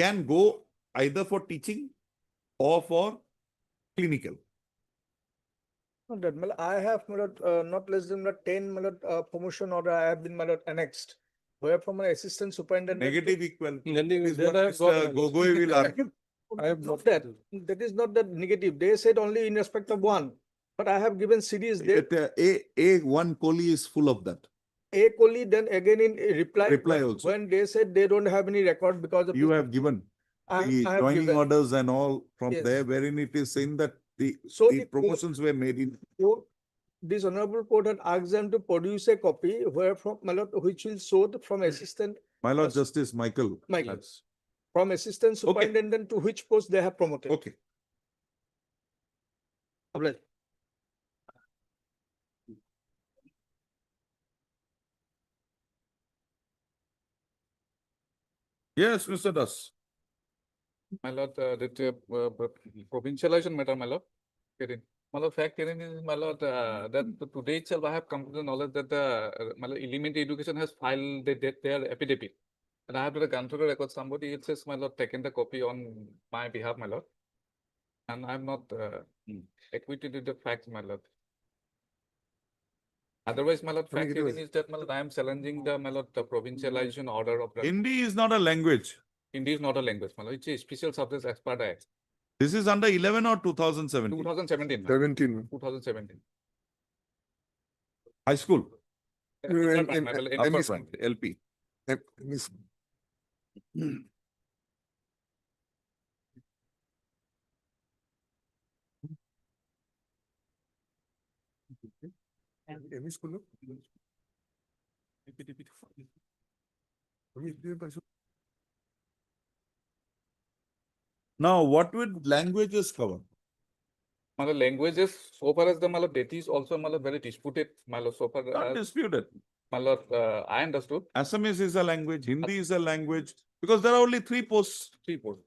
can go either for teaching or for clinical. Not that, my lord, I have not less than 10 promotion order I have been annexed. Where from an assistant superintendent. Negative equality. Negative, Is what that I have got Mr. an Gogoi will argue. I have Not not that, that is not that negative. They said only in respect of one, but I have given series there. A1 Koli is full of that. A Kohli, then again in reply. Reply also. When they said they don't have any record because of. You this, have given I the have joining given. orders and all from Yes. there, wherein it is saying that So the the promotions were made in. court, this honorable court had asked them to produce a copy where from, my lord, which will show from assistant, My Lord Yes. Justice Michael. Michael. has- from assistant superintendent to which post they have promoted. Okay. Right. Yes, Mr. Das. My lord, provincialization matter, my lord. Kirin. My lord, fact Kirin is, my lord, that today itself I have come to the knowledge that the my lord, elementary education has filed their affidavit. And I have to gone through the record. Somebody else has, my lord, taken the copy on my behalf, my lord. And I'm not acquitted with the facts, my lord. Otherwise, my lord, fact Kirin is that, my lord, I am challenging the, my lord, the provincialization order of the. Hindi is not a language. Hindi is not a language, my lord. It's a special subject as per the Act. This is under 11 or 2017? 2017. 17. 2017. High school. Upper in- primary, in- upper Upper primary. primary, LP. Miss- ME school లో? Now, what would languages cover? Malo languages, so far as the malo that is also malo very disputed. Malo so far Not disputed. malo I understood Assamese is a language, Hindi is a language, because there are only three posts: 3 posts.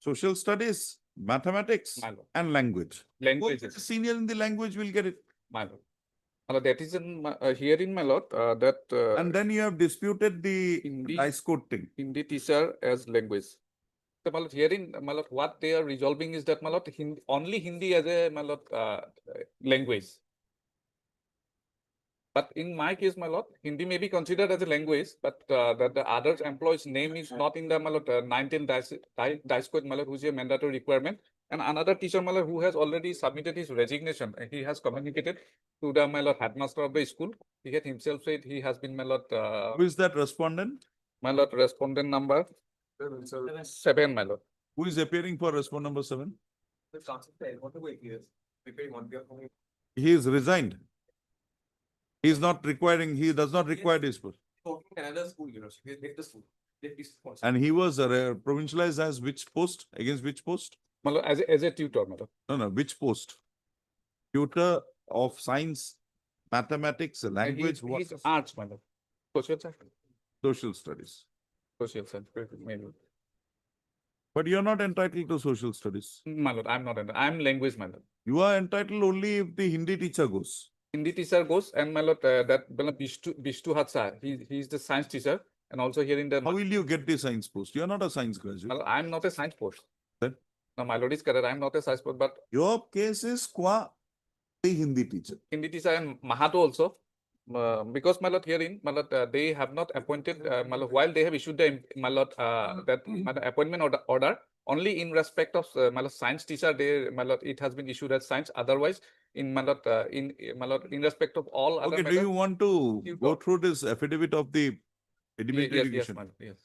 social studies, mathematics, Malo and language. languages. Senior in the language will get it. Malo. Malo that is in here in my lot that And then you have disputed the Hindi- dice code thing. Hindi teacher as language. So malo here in malo what they are resolving is that malo only Hindi as a malo language. But in my case, my lord, Hindi may be considered as a language, but that the other employee's name is not in the my lord, 19 dice code, my lord, which is a mandatory requirement. And another teacher, my lord, who has already submitted his resignation, he has communicated to the my lord headmaster of the school. He had himself said he has been my lord, Who is that respondent? my lord, respondent number 7, my lord. Who is appearing for respondent number 7? He is resigned. He is not requiring, he does not require this post. Another school, he left the school. Left this post. And he was provincialized as which post? Against which post? My lord, as a tutor, my lord. No, which post? Tutor of science Mathematics, language, what? He's arts, my lord. Social science. Social studies. Social science, maybe. But you're not entitled to social studies. My lord, I'm not, I'm language, my lord. You are entitled only if the Hindi teacher goes. Hindi teacher goes, and my lord, that Bishtu Hatsa, he's the science teacher, and also here in the. How will you get the science post? You're not a science My graduate. lord, I'm not a science post. Then? No, my lord is correct. I'm not a science post, but Your case is qua the Hindi teacher. Hindi teacher and Mahato also. Because my lord herein, my lord, they have not appointed, my lord, while they have issued the, my lord, that my lord, appointment order, only in respect of, my lord, science teacher, they, my lord, it has been issued as science. Otherwise, in my lord, my lord, in respect of all other Okay, do matters. you want to You go go. through this affidavit of the elementary Yes, education? my lord, yes.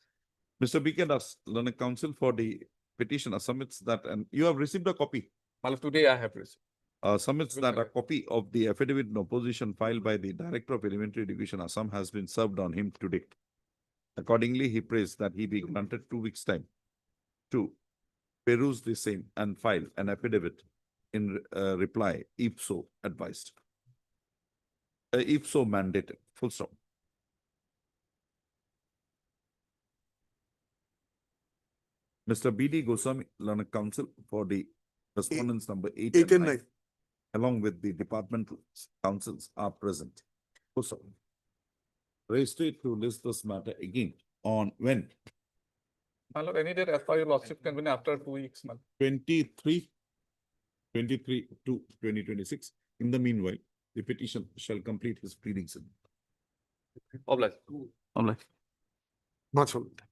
Mr. B.K. Das, learned counsel for the petitioner submits that, and you have received a copy. My lord, today I have received. Submits Will that a correct. copy of the affidavit in opposition filed by the Director of Elementary Education Assam has been served on him today. Accordingly, he prays that he be granted 2 weeks' time to peruse the same and file an affidavit in reply, if so advised. If so mandated, full stop. Mr. B.D. Goswami, learned counsel for the respondents number 8 and 9, along with the departmental councils are present. Full stop. Registered to list this matter again on when? My lord, any date as per your lordship can be after 2 weeks, my lord. 23 to 2026. In the meanwhile, the petition shall complete his pleadings. Oblige. Oblige. Much obliged.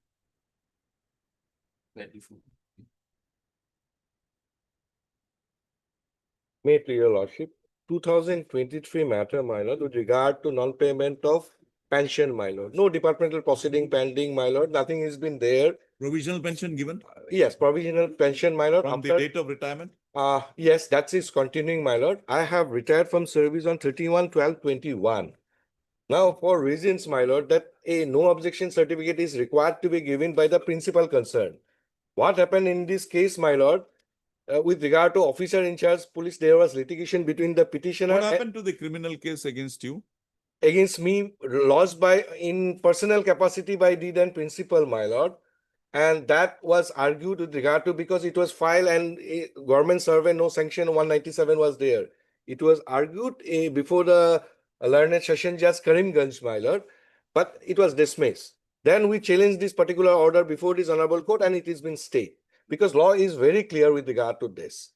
May it please your lordship, 2023 matter, my lord, with regard to non-payment of pension, my lord. No departmental proceeding pending, my lord. Nothing has been there. Provisional pension given Yes, provisional pension, my lord. from the after- date of retirement? Yes, that is continuing, my lord. I have retired from service on 31/12/21. Now, for reasons, my lord, that a no objection certificate is required to be given by the principal concerned. What happened in this case, my lord, with regard to officer in charge police, there was litigation between the petitioner What and- happened to the criminal case against you? against me, lost by in personal capacity by the then principal, my lord. And that was argued with regard to, because it was filed and a government survey, no sanction 197 was there. It was argued before the learned session judge Karimganj, my lord, but it was dismissed. Then we challenged this particular order before this honorable court and it has been stayed, because law is very clear with regard to this.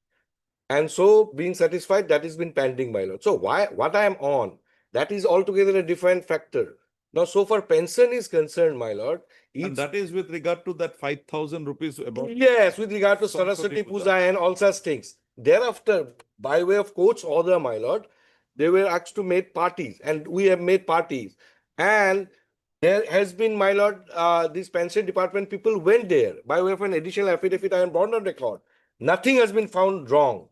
And so being satisfied, that has been pending, my lord. So what I am on, that is altogether a different factor. Now, so far pension is concerned, my lord. And that is with regard to that 5,000 rupees about. Yes, with regard to Saraswati Saraswati Puja. Puja and all such things. Thereafter, by way of court's order, my lord, they were asked to make parties and we have made parties. And there has been, my lord, this pension department people went there by way of an additional affidavit I am brought on record. Nothing has been found wrong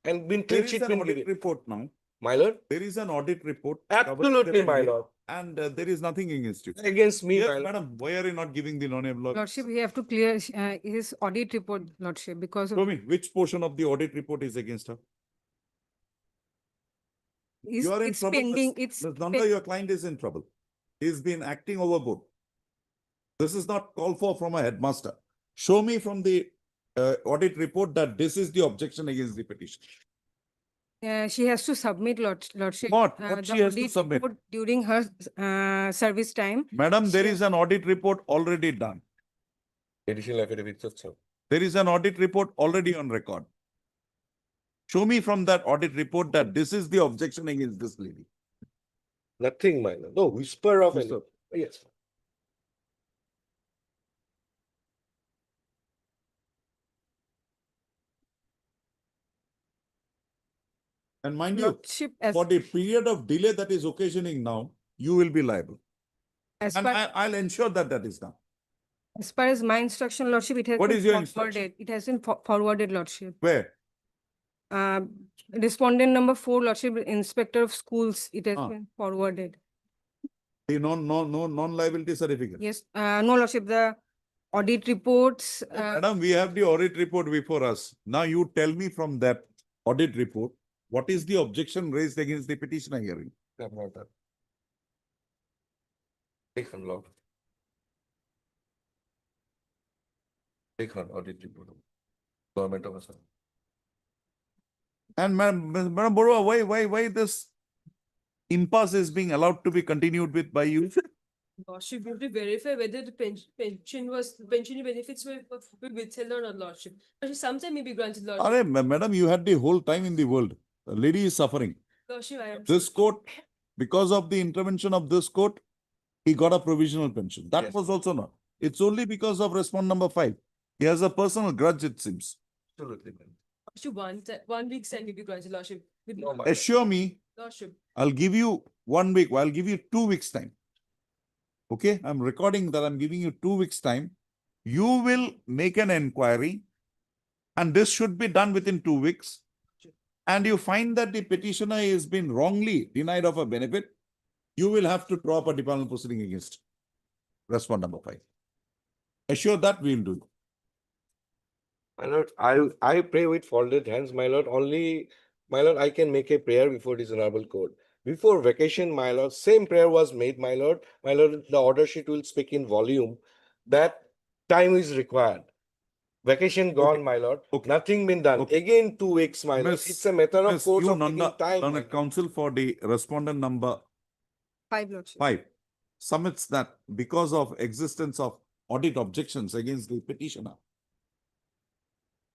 and been There clean is sheet an been audit given. report now. My lord, There is an audit report. absolutely, my lord, And there is nothing against you. against me, Yes, my lord. madam, why are you not giving the non-employee? Lordship, we have to clear his audit report, Lordship, because Show of me, which portion of the audit report is against her? You are in it's trouble. pending, Ms. it's Ms. Nanda, your client is in trouble. He's been acting overboard. This is not called for from a headmaster. Show me from the audit report that this is the objection against the petition. she has to submit, Lordship. What? What the she has to audit submit? report during her service time. Madam, there She- is an audit report already done. Additional affidavits of sir. There is an audit report already on record. Show me from that audit report that this is the objection against this lady. Nothing, my lord. No whisper of any. Whisper. Yes. And mind you, Lordship, as, for the period of delay that is occasioning now, you will be liable. as And far, I'll ensure that that is done. as far as my instruction, Lordship, it has What been is your forwarded. instruction? It has been forwarded, Lordship. Where? Respondent number 4, Lordship, Inspector of Schools, it has Ah. been forwarded. The non-liability certificate. Yes, no, Lordship, the audit reports, Madam, we have the audit report before us. Now you tell me from that audit report, what is the objection raised against the petitioner hearing? Take law. Take audit report. Government of Assam. And Madam Borua, why this impasse is being allowed to be continued with by you? Lordship, we have to verify whether the pension benefits were withheld or not, Lordship. Lordship, sometime may be granted, Lordship. Arey, madam, you had the whole time in the world. The lady is suffering. Lordship, I am. This court, because of the intervention of this court, he got a provisional pension. That Yes. was also not. It's only because of respond number 5. He has a personal grudge, it seems. Absolutely. ma'am. Lordship, 1 week's time may be granted, Lordship. With No, ma'am. Assure me, Lordship. I'll give you 1 week, I'll give you 2 weeks time. Okay, I'm recording that I'm giving you 2 weeks time. You will make an inquiry and this should be done within 2 weeks. And you find that the petitioner has been wrongly denied of a benefit, you will have to draw up a departmental proceeding against respond number 5. Assure that we will do. My lord, I pray with folded hands, my lord. Only, my lord, I can make a prayer before this honorable court. Before vacation, my lord, same prayer was made, my lord. My lord, the order sheet will speak in volume that time is required. Vacation gone, my lord. Okay. Nothing been done. Okay. Again, 2 weeks, my lord. Miss- It's a matter of Miss, course you of taking Nanda, time. my Learned lord. counsel for the respondent number 5, Lordship. 5 submits that because of existence of audit objections against the petitioner,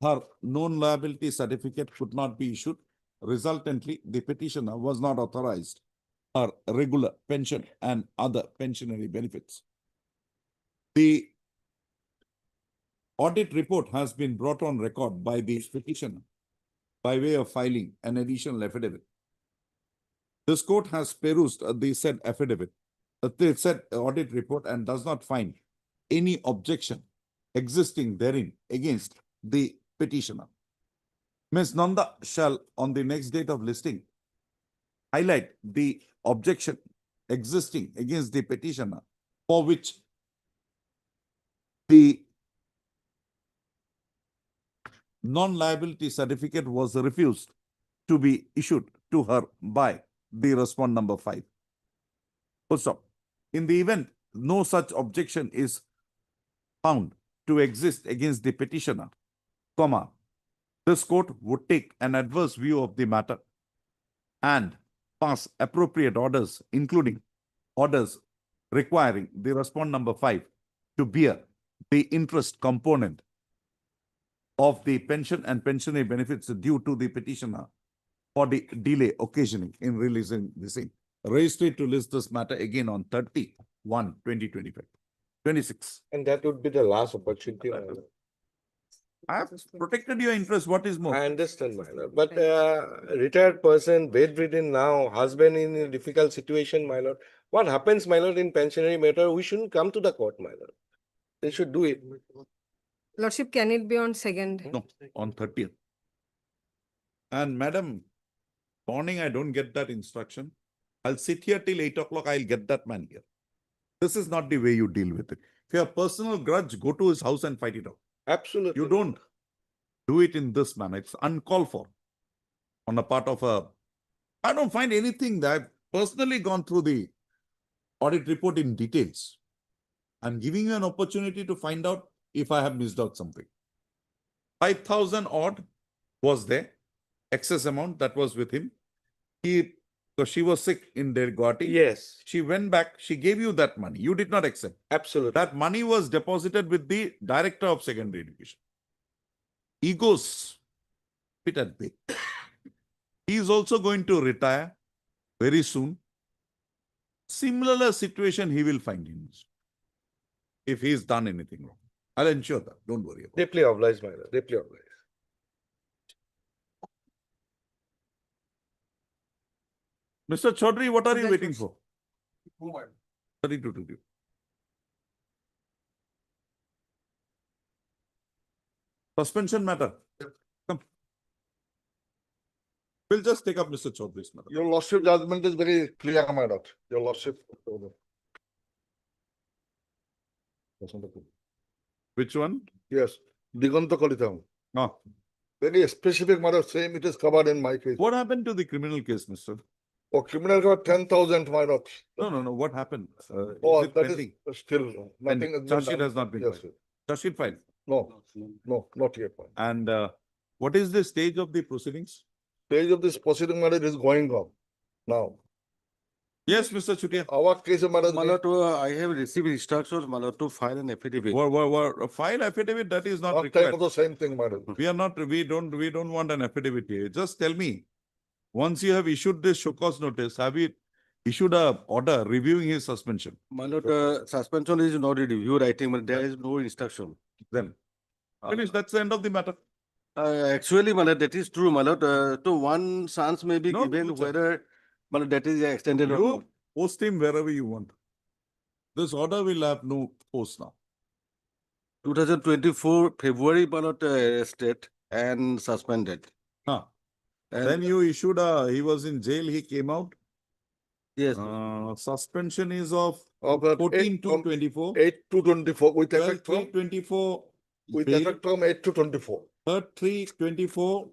her known liability certificate could not be issued. Resultantly, the petitioner was not authorized her regular pension and other pensionary benefits. The audit report has been brought on record by the petitioner by way of filing an additional affidavit. This court has perused the said affidavit, the said audit report and does not find any objection existing therein against the petitioner. Ms. Nanda shall, on the next date of listing, highlight the objection existing against the petitioner for which the non-liability certificate was refused to be issued to her by the respond number 5. Full stop. In the event no such objection is found to exist against the petitioner, comma, this court would take an adverse view of the matter and pass appropriate orders, including orders requiring the respond number 5 to bear the interest component of the pension and pensionary benefits due to the petitioner for the delay occasioning in releasing the same. Registered to list this matter again on 30/1/2025. 26. And that would be the last opportunity. my lord. I have protected your interest. What is more? I understand, my lord. But retired person, bedridden now, husband in a difficult situation, my lord. What happens, my lord, in pensionary matter? We shouldn't come to the court, my lord. They should do it. Lordship, can it be on 2nd? No, on 30th. And madam, morning I don't get that instruction. I'll sit here till 8 o'clock. I'll get that man here. This is not the way you deal with it. If you have personal grudge, go to his house and fight it out. Absolutely. You don't do it in this manner. It's uncalled for on the part of a. I don't find anything that I've personally gone through the audit report in details. I'm giving you an opportunity to find out if I have missed out something. 5,000 odd was there, excess amount that was with him. So she was sick in their Guwahati. Yes, She went back, she gave you that money. You did not accept. absolutely. That money was deposited with the Director of Secondary Education. He goes fit at bay. He is also going to retire very soon. Similar situation he will find in this. If he has done anything wrong. I'll ensure that. Don't worry about it. Deeply obliged, my lord. Deeply obliged. Mr. Chaudhary, what are you waiting Congratulations. for? 32 to do. Suspension matter. Come. We'll just take up Mr. Chaudhary's matter. Your lordship judgment is very clear, my lord. Your lordship. Which one? Yes, Diganta Kalitam. No. Very specific matter, same it is covered in my case. What happened to the criminal case, mister? Oh, criminal court 10,000, my lord. No, what happened? Oh, Is it that pending? is still, nothing Pending. has been Charge sheet done. has not been Yes, filed. Charge sheet filed. no, not yet. And what is the stage of the proceedings? Stage of this proceeding matter is going on now. Yes, Mr. Chutia. Our case matter. I have received instructions, to file an affidavit. File affidavit, that is not Last time required. also same thing, madam. We don't want an affidavit here. Just tell me, once you have issued this show cause notice, have you issued a order reviewing his suspension? Suspension is not a review writing, but there is no instruction. Then finish, that's the end of the matter. Actually, that is true, to one chance may be No, given no, sir. whether, that is extended or You not. post him wherever you want. This order will have no post now. 2024 February, arrested and suspended. Huh. And Then you issued he was in jail, he came out. yes, Suspension is of Of that 14 to 24. 8 to 24 with 12, effect 3, from, 24. with bail. effect from 8 to 24. 3rd, 3, 24,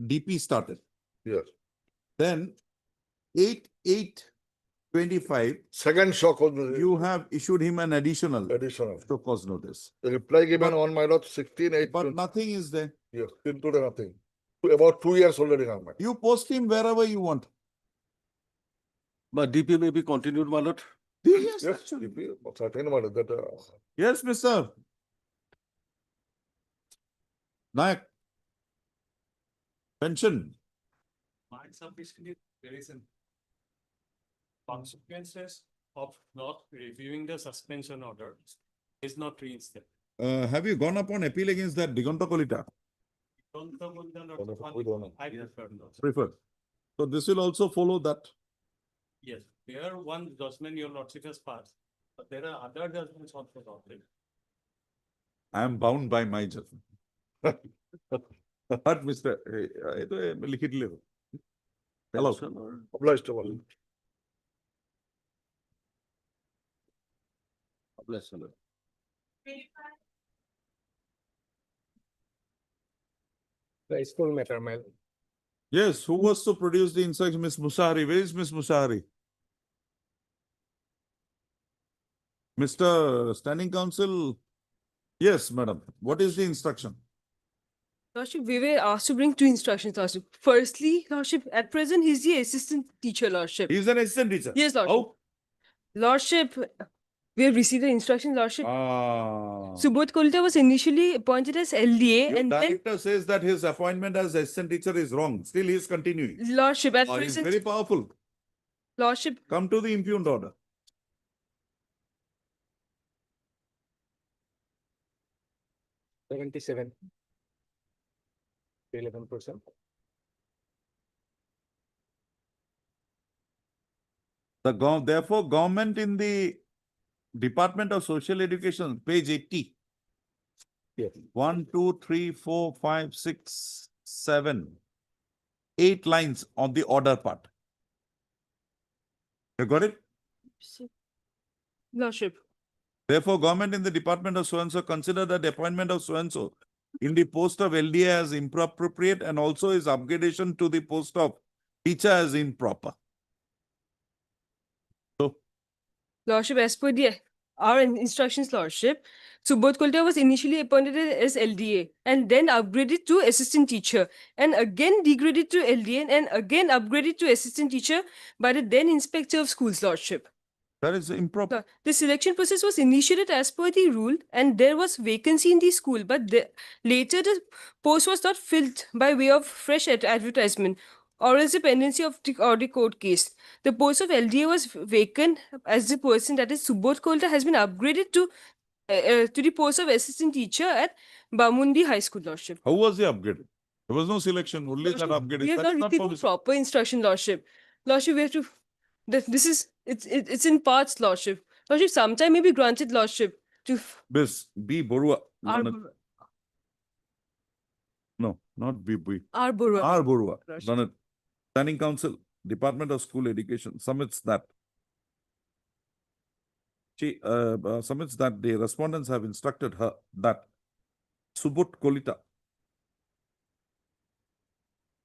DP started. Yes. Then 8, 8, 25, Second shock on you have issued him an additional additional. show cause notice. The reply given But- on my lord 16, 8. But nothing is there. Yes, till today nothing. About 2 years already now, madam. You post him wherever you want. but DP may be continued, Yes, Yes, actually. certain madam that. Yes, Mr. Nayak. Pension. My submission is very simple. Consequences of not reviewing the suspension order is not reinstated. Have you gone up on appeal against that Diganta Kolita? We don't know. I prefer not. Prefer. So this will also follow that. Yes, there one judgment your lordship has passed, but there are other judgments also out there. I am bound by my judgment. But Mr. लिखित ले दो. Hello. Obliged to all. The school matter, my. Yes, who was to produce the instruction? Miss Musari. Where is Miss Musari? Mr. Standing Counsel. Yes, madam. What is the instruction? Lordship, we were asked to bring two instructions, Lordship. Firstly, Lordship, at present, he's the assistant teacher, Lordship. He is an assistant teacher. Yes, Lordship. How? Lordship, we have received the instruction, Lordship. Ah. Subodh Kolita was initially appointed as LDA Your and then, director says that his appointment as assistant teacher is wrong. Still, he is continuing. Lordship, at He is present, very powerful. Lordship, Come to the impugned order. $77. 11%. Therefore, government in the Department of Social Education, page 80. Yes. 1, 2, 3, 4, 5, 6, 7, 8 lines on the order part. You got it? Lordship. Therefore, government in the Department of so-and-so consider that the appointment of so-and-so in the post of LDA as inappropriate and also his upgradation to the post of teacher as improper. Lordship, as per our instructions, Lordship, Subodh Kolita was initially appointed as LDA and then upgraded to assistant teacher and again degraded to LDA and again upgraded to assistant teacher by the then inspector of schools, Lordship. That is improper. The selection process was initiated as per the rule and there was vacancy in the school, but later the post was not filled by way of fresh advertisement or as a pendency of the court case. The post of LDA was vacant as the person, that is Subodh Kolita, has been upgraded to the post of assistant teacher at Bamundi High School, Lordship. How was he upgraded? There was no selection, only that upgrade. We have That not is not received permissible. proper instruction, Lordship. Lordship, we have to. This is it's in parts, Lordship. Lordship, sometime may be granted, Lordship. To Miss B. Borua. R. No, not B. R. Borua. R. Borua. Lordship. Learned. Standing Council, Department of School Education submits that. She submits that the respondents have instructed her that Subodh Kolita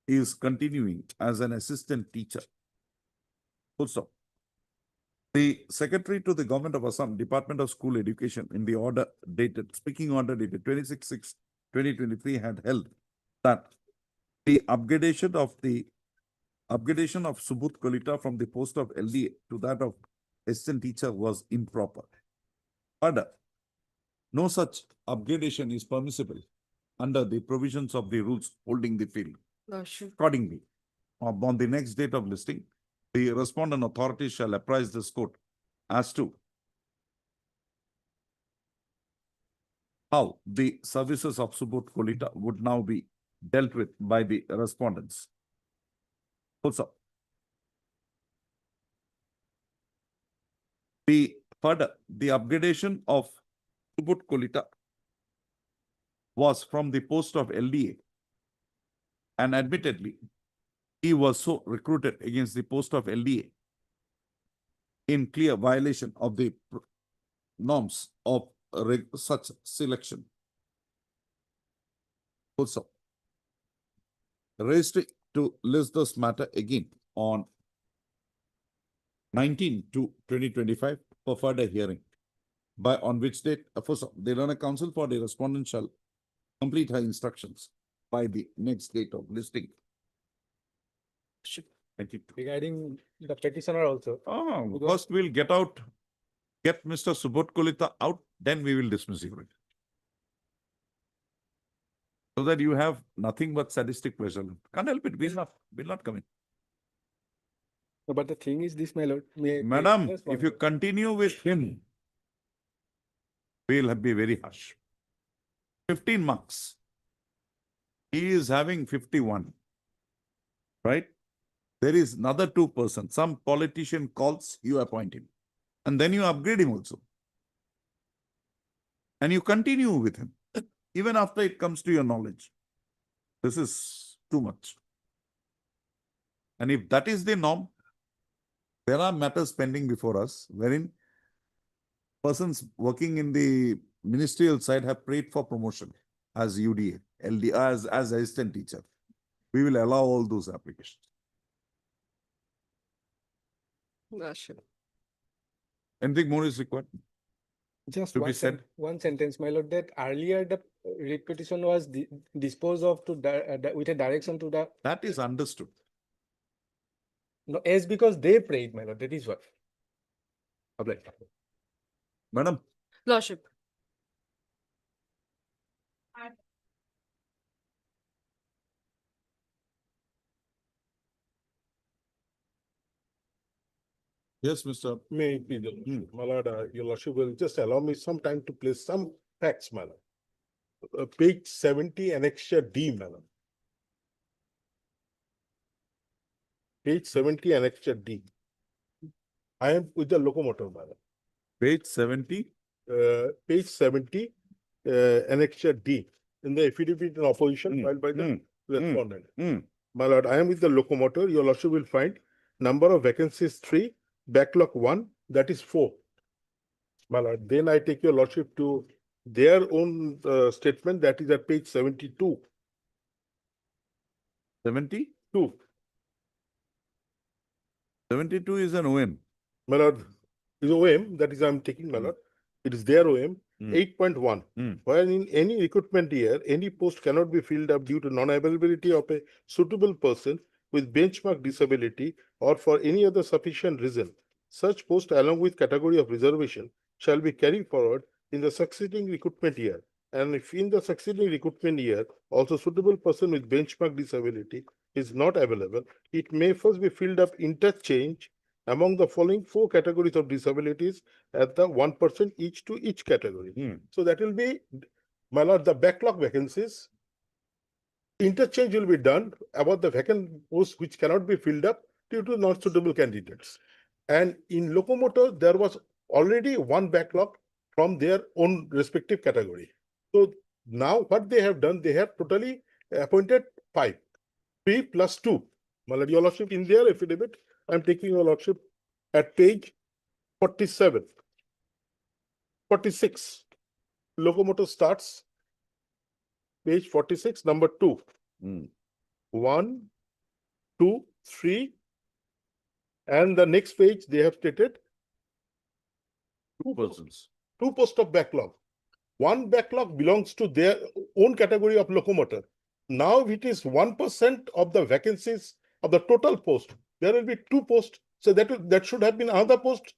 is continuing as an assistant teacher Full stop. The Secretary to the Government of Assam, Department of School Education, in the order dated, speaking order dated 26/6/2023, had held that the upgradation of Subut Kolita from the post of LDA to that of assistant teacher was improper. Further, no such upgradation is permissible under the provisions of the rules holding the field. Lordship. Accordingly, on the next date of listing, the respondent authority shall apprise this court as to how the services of Subut Kolita would now be dealt with by the respondents. Also, the upgradation of Subut Kolita was from the post of LDA, and admittedly, he was so recruited against the post of LDA in clear violation of the norms of such selection. Also, raised to list this matter again on 19/2/2025 for further hearing, on which date, first, the Learner Council for the respondent shall complete her instructions by the next date of listing. Regarding the petitioner also. First we'll get Mr. Subut Kolita out, then we will dismiss you. So that you have nothing but sadistic pleasure. Can't help it, will not come in. No, but the thing is this, my lord. Madam, if you continue with him, we'll be very harsh. 15 marks. He is having 51. Right? There is another 2 persons. Some politician calls, you appoint him. And then you upgrade him also. And you continue with him, even after it comes to your knowledge. This is too much. And if that is the norm, there are matters pending before us, wherein persons working in the ministerial side have prayed for promotion as UDA, LD, as assistant teacher. We will allow all those applications. Lordship. Anything more is required? Just to be one, said? one sentence, my lord, that earlier the writ petition was disposed of to with a direction to the, That is understood. no, as because they prayed, my lord, that is what. Public. Madam, Lordship. yes, Mr. May it be the, my lord, your lordship will just allow me some time to place some facts, my lord. Page 70, annexure D, my lord. Page 70, annexure D. I am with the locomotive, my lord. Page 70. Page 70, annexure D, in the affidavit in opposition filed by the respondent. My lord, I am with the locomotor. Your lordship will find number of vacancies 3, backlog 1, that is 4. My lord, then I take your lordship to their own statement, that is at page 72. 72? 72 is an OM. My lord, is OM, that is I am taking, my lord. It is their OM, 8.1. Where in any recruitment year, any post cannot be filled up due to non-availability of a suitable person with benchmark disability or for any other sufficient reason. Such post along with category of reservation shall be carried forward in the succeeding recruitment year. And if in the succeeding recruitment year, also suitable person with benchmark disability is not available, it may first be filled up interchange among the following 4 categories of disabilities at the 1% each to each category. So that will be, my lord, the backlog vacancies. Interchange will be done about the vacant posts which cannot be filled up due to not suitable candidates. And in locomotor, there was already 1 backlog from their own respective category. So now what they have done, they have totally appointed 5, 3 plus 2. My lord, your lordship, in their affidavit, I am taking your lordship at page 47, 46. Locomotor starts page 46, number 2. 1, 2, 3, And the next page, they have stated Two persons. two posts of backlog. One backlog belongs to their own category of locomotor. Now it is 1% of the vacancies of the total post. There will be two posts. So that should have been another post.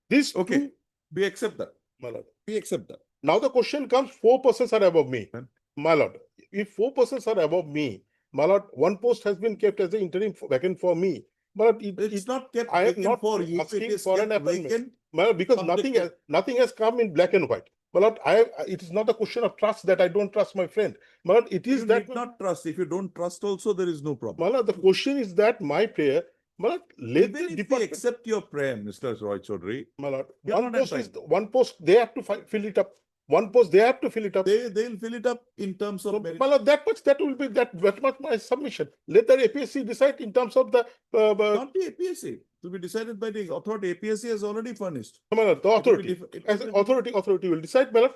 This Okay, two, we accept that. my lord. We accept that. Now the question comes, 4 persons are above me. My lord, if 4 persons are above me, my lord, one post has been kept as an interim vacant for me. My lord, It's not kept I am vacant not for you. It asking is for an kept appointment. vacant. My lord, because subject nothing has come in black and white. My lord, it is not a question of trust that I don't trust my friend. My lord, it is You that. need not trust. If you don't trust also, there is no problem. My lord, the question is that my prayer, my lord, let Even the if we department. accept your prayer, Mr. Roy Chaudhary, My lord, you're one not post is, entitled. one post, they have to fill it up. One post, they have to fill it up. They'll fill it up in terms So, of merit. my lord, that will be that much my submission. Let the APSC decide in terms of the, Not the APSC, to be decided by the authority. APSC has already furnished. my lord, the It will be authority. it As will be authority will decide, my lord.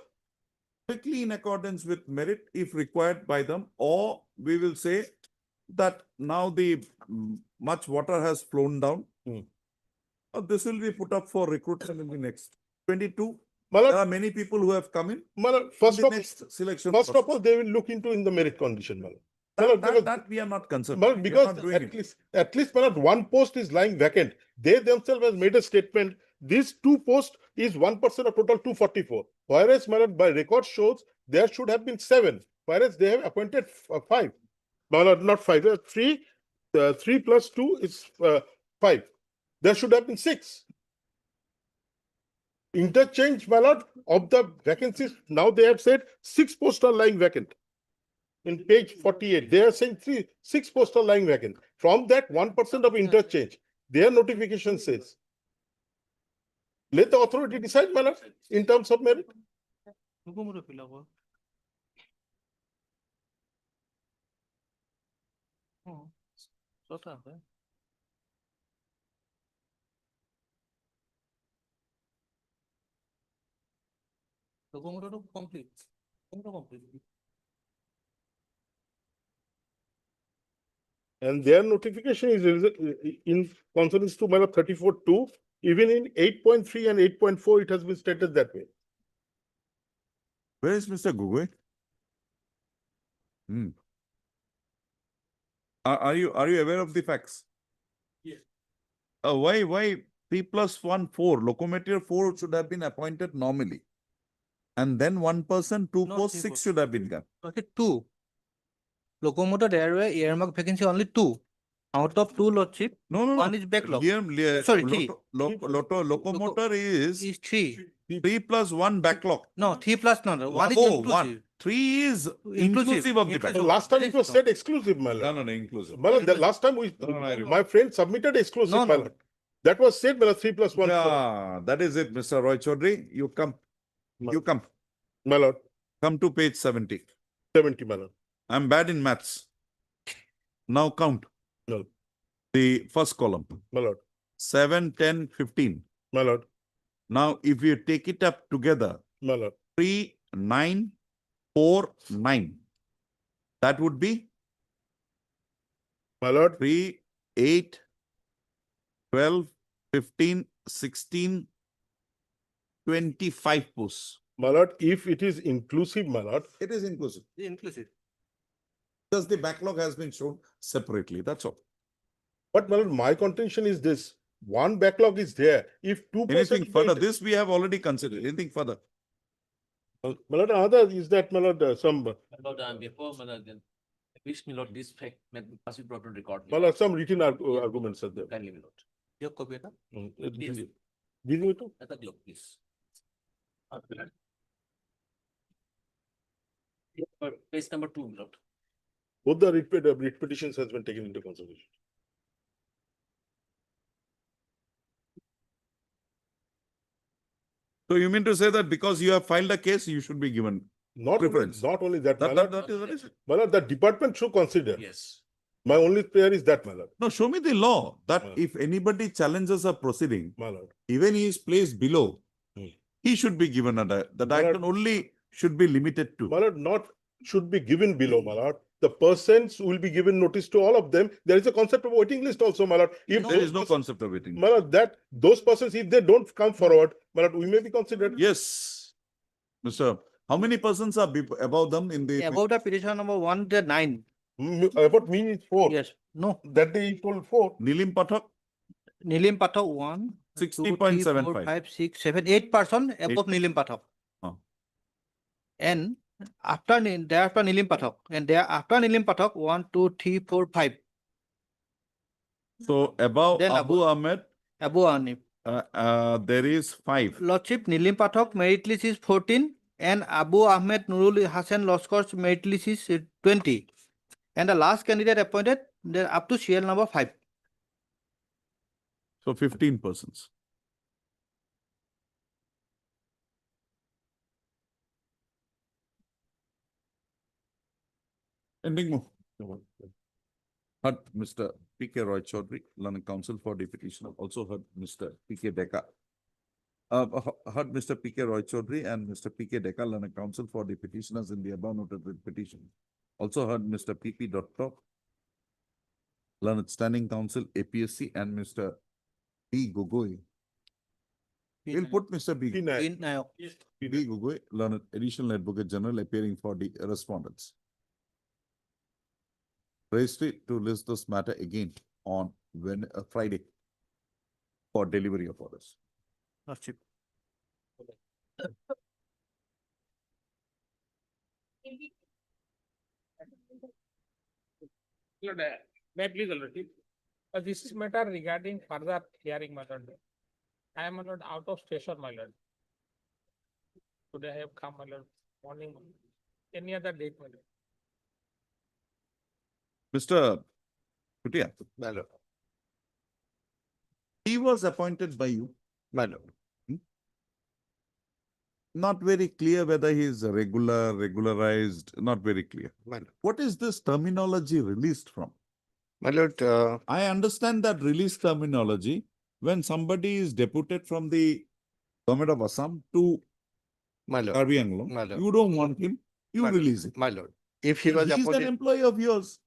strictly in accordance with merit if required by them, or we will say that now the much water has flown down. This will be put up for recruitment in the next 22. My lord, There are many people who have come in. my lord, In first the of next selection. First of process. all, they will look into in the merit condition, my lord. My lord, because- That we are not concerned. But We are because not doing it. at least my lord, one post is lying vacant. They themselves has made a statement. These two posts is 1% of total 244. Whereas my lord, by record shows there should have been 7. Whereas they have appointed 5. My lord, not 5. 3. 3 plus 2 is 5. There should have been 6. Interchange, my lord, of the vacancies. Now they have said 6 posts are lying vacant. In page 48, they are saying 6 posts are lying vacant. From that 1% of interchange, their notification says. Let the authority decide, my lord, in terms of merit. And their notification is in consonance to my lord 34.2. Even in 8.3 and 8.4, it has been stated that way. Where is Mr. Gugoi? Are you aware of the facts? Yes. Why 3 plus 1, 4? Locomotive 4 should have been appointed normally. And then 1 person, 2 No, posts, 3 6 should have been done. Okay, 2. Locomotor there were earmark vacancy only 2. Out of 2 lordship, No. one is backlog. Sorry, 3. locomotor is Is 3. 3 plus 1 backlog. No, 3 plus no. 1 is Oh, inclusive. 1. 3 is inclusive of the Inclusive. backlog. Last time it was said exclusive, my lord. No, inclusive. My lord, the last time my friend submitted exclusive, No, my no. lord. That was said, my lord, 3 plus 1. 4. Yeah, that is it, Mr. Roy Chaudhary. You come. You come. My lord, Come to page 70. 70, my lord. I'm bad in maths. Now count. No. The first column. My lord. 7, 10, 15. My lord. Now, if you take it up together, My lord. 3, 9, 4, 9. That would be? My lord. 3, 8, 12, 15, 16, 25 posts. My lord, if it is inclusive, my lord. It is inclusive. Inclusive. Because the backlog has been shown separately. That's all. But my lord, my contention is this. One backlog is there. If 2%. Anything further? This we have already considered. Anything further? My lord, another is that, my lord, some. Before, then, wish me Lord, this fact must be brought on record. My lord, some written arguments are there. Kindly, my lord. Your copy, Give me to. at the globe, please. Page number 2, my lord. Both the writ petitions has been taken into consideration. So you mean to say that because you have filed a case, you should be given preference? Not only that, my That lord. is it. My lord, the department should consider. Yes. My only prayer is that, my lord. No, show me the law that My lord. if anybody challenges a proceeding, My lord. even he is placed below, he should be given the direction only should be limited to. My lord, not should be given below, my lord. the persons will be given notice to all of them. There is a concept of waiting list also, my lord. If There is those no persons- concept of waiting. My lord, that those persons, if they don't come forward, my lord, we may be considered. Yes. Mr. How many persons are above them in the? About the petition number 1-9. About me is 4. Yes, no, That day he told 4. Nilim Pathak, Nilim Pathak 1, 2, 3, 4, 60.75. 5, 6, 7, 8 person above Nilim Pathak. Oh. And after thereafter Nilim Pathak, and thereafter Nilim Pathak 1, 2, 3, 4, 5. So above Then Abu Ahmed, Abu Anif. there is 5. Lordship, Nilim Pathak merit list is 14 and Abu Ahmed Nurul Hassan Loskor's merit list is 20. And the last candidate appointed, they're up to CL number 5. So 15 persons. Ending move. Heard Mr. P.K. Roy Chaudhary, London Council for Deputation. Also heard Mr. P.K. Decca. Heard Mr. P.K. Roy Chaudhary and Mr. P.K. Decca, London Council for the petitioners in the above noted petition. Also heard Mr. P.P. Dr. Learned Standing Council, APSC, and Mr. B. Gogoi. We'll put Mr. B. P. Nayak. B. Gogoi, Learned Additional Advocate General, appearing for the respondents. Registry to list this matter again on Friday for delivery of orders. Lordship. May I please, Lordship? This is matter regarding further hearing, my lord. I am, my lord, out of station, my lord. Today I have come, my lord, morning, any other date, my lord. Mr. Kutia, My lord. he was appointed by you. My lord. Not very clear whether he is regular, regularized, not very clear. My lord. What is this terminology released from? My lord, I understand that release terminology when somebody is deputed from the government of Assam to my lord, Karbi Anglong. My lord. You don't want him, you My lord. release him. my lord. If he was He is an appointed, employee of yours.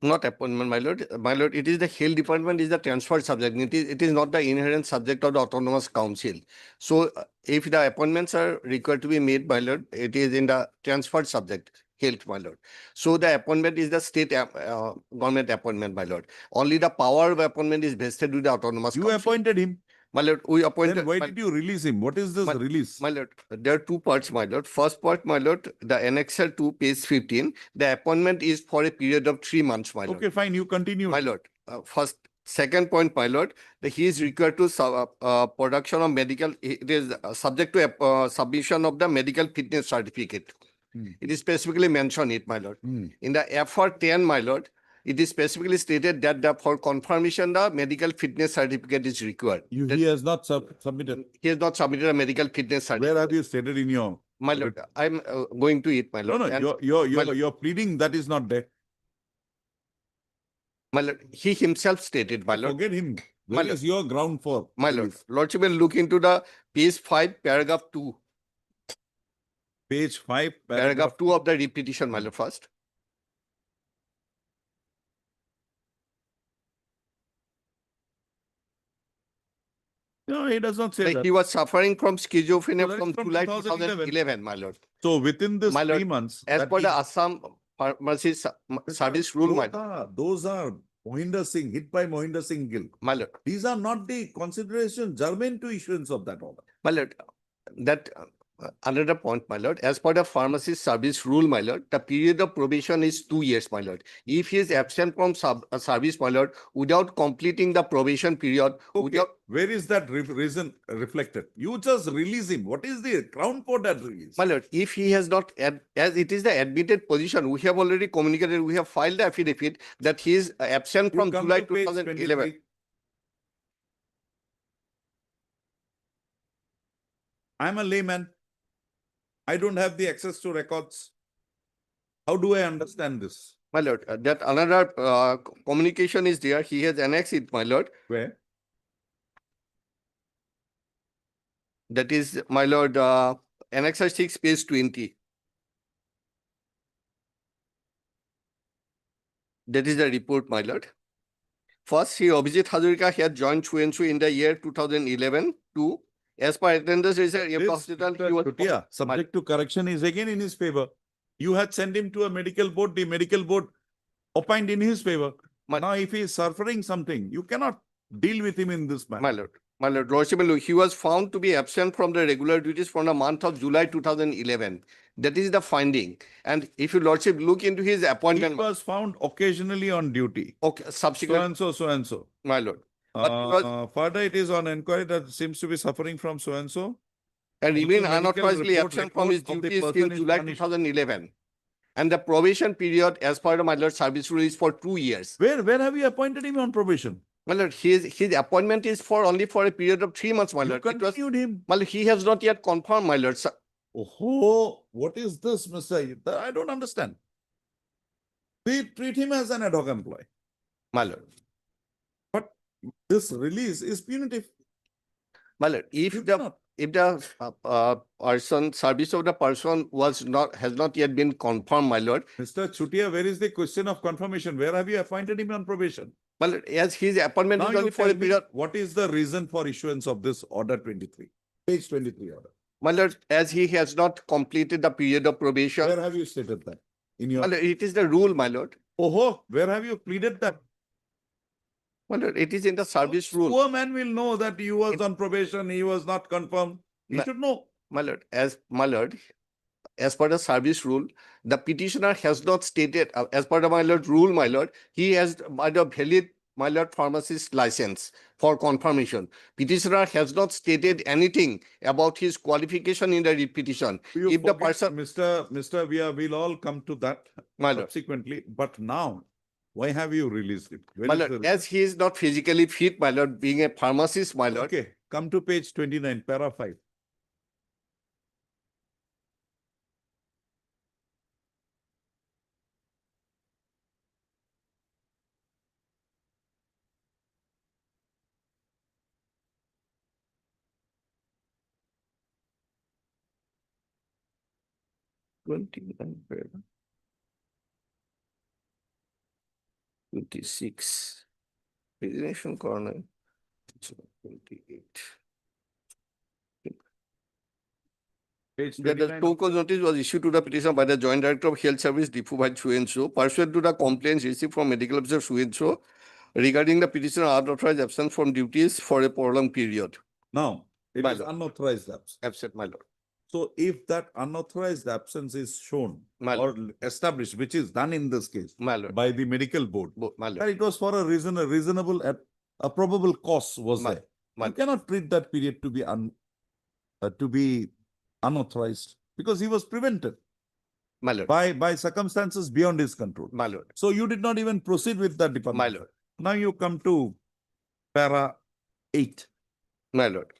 not appointment, my lord. My lord, it is the health department is the transferred subject. It is not the inherent subject of the autonomous council. So if the appointments are required to be made, my lord, it is in the transferred subject, health, my lord. So the appointment is the state government appointment, my lord. Only the power of appointment is vested with the autonomous You council. appointed him. My lord, we appointed. Then why my- did you release him? What is this My- release? My lord, there are two parts, my lord. First part, my lord, the annexure 2, page 15. The appointment is for a period of 3 months, my lord. Okay, fine, you continue. My lord, second point, my lord, that he is required to production of medical, it is subject to submission of the medical fitness certificate. Hmm. It is specifically mentioned it, my lord. Hmm. In the FR 10, my lord, it is specifically stated that for confirmation, the medical fitness certificate is required. He has not submitted. He has not submitted a medical fitness certificate. Where have you stated in your? My lord, I'm going to it, my No, lord. no, And you're pleading that is not there. my lord, he himself stated, my lord. Forget him. My Where lord. is your ground for? My lord, release? lordship will look into the page 5, paragraph 2. Page 5, Paragraph 2 of the repetition, my lord, first. No, he does not say Like that. he was suffering from schizophrenia So that is from from July 2011. 2011, my lord. So within this My lord, 3 months. As that per he- the Assam Pharmacy Service Rule, my lord. Those are Mohinder Singh, hit by Mohinder Singh Gill. My lord, These are not the consideration germane to issuance of that order. my lord, that another point, my lord, as per the Pharmacy Service Rule, my lord, the period of probation is 2 years, my lord. If he is absent from service, my lord, without completing the probation period, Okay, without, where is that reason reflected? You just release him. What is the ground for that release? my lord, if he has not, as it is the admitted position, we have already communicated, we have filed the affidavit that he is absent You from come July to page 2011. 23. I'm a layman. I don't have the access to records. How do I understand this? My lord, that another communication is there. He has annexed it, my lord. Where? That is, my lord, Annexure 6, page 20. That is the report, my lord. First, Sri Abhijit Hazarika had joined Chuenshu in the year 2011 to, as per attendance register, This, hospital, Mr. he was. Chutia, subject to correction is again in his favor. You had sent him to a medical board, the medical board opined in his favor. Now, if he is suffering something, you cannot deal with him in this manner. My lord, Lordship, he was found to be absent from the regular duties from the month of July 2011. That is the finding. And if your lordship look into his He appointment, was found occasionally on duty. okay, So subsequent, and so, so and so. my lord. But he was, Further, it is on inquiry that seems to be suffering from so and so. and Due to remain medical unauthoriously report absent from his record of the duties person till is July punished. 2011. And the probation period, as per the my lord service rule, is for 2 years. Where have you appointed him on probation? My lord, his appointment is for only for a period of 3 months, my You lord. It was, continued him. my lord, he has not yet confirmed, my lord. Oh, what is this, Mr. I don't understand. We treat him as an ad hoc employee. My lord. But this release is punitive. My lord, if You the cannot. person service of the person has not yet been confirmed, my lord. Mr. Chutia, where is the question of confirmation? Where have you appointed him on probation? My lord, as his appointment Now is you only for tell a me, period. what is the reason for issuance of this order 23? Page 23 order. My lord, as he has not completed the period of probation. Where have you stated that? In your. My lord, it is the rule, my lord. Oh, where have you pleaded that? My lord, it is in the service rule. Poor man will know that he was on probation, he was not confirmed. He should know. My lord, as per the service rule, the petitioner has not stated, as per the my lord rule, my lord, he has by the valid my lord pharmacist license for confirmation. Petitioner has not stated anything about his qualification in the petition. You If the forget, person, Mr. We'll all come to that my lord, subsequently, but now, why have you released it? Where my is lord, the- as he is not physically fit, my lord, being a pharmacist, my lord. Okay, come to page 29, para 5. Para 26. Resignation corner. 28. Page That the 29. show cause notice was issued to the petitioner by the Joint Director of Health Service, Dipu by Chuenshu, pursuant to the complaints received from medical officer Chuenshu regarding the petitioner unauthorized absence from duties for a prolonged period. Now, it My is lord. unauthorized absence. Absent, my lord. So if that unauthorized absence is shown My or established, which is done in this case My lord. by the medical board, My lord. that it was for a reason, a reasonable, a probable cause was My- there. my- You cannot treat that period to be unauthorized because he was prevented My lord. by circumstances beyond his control. My lord. So you did not even proceed with that department. My lord. Now you come to para 8. My lord.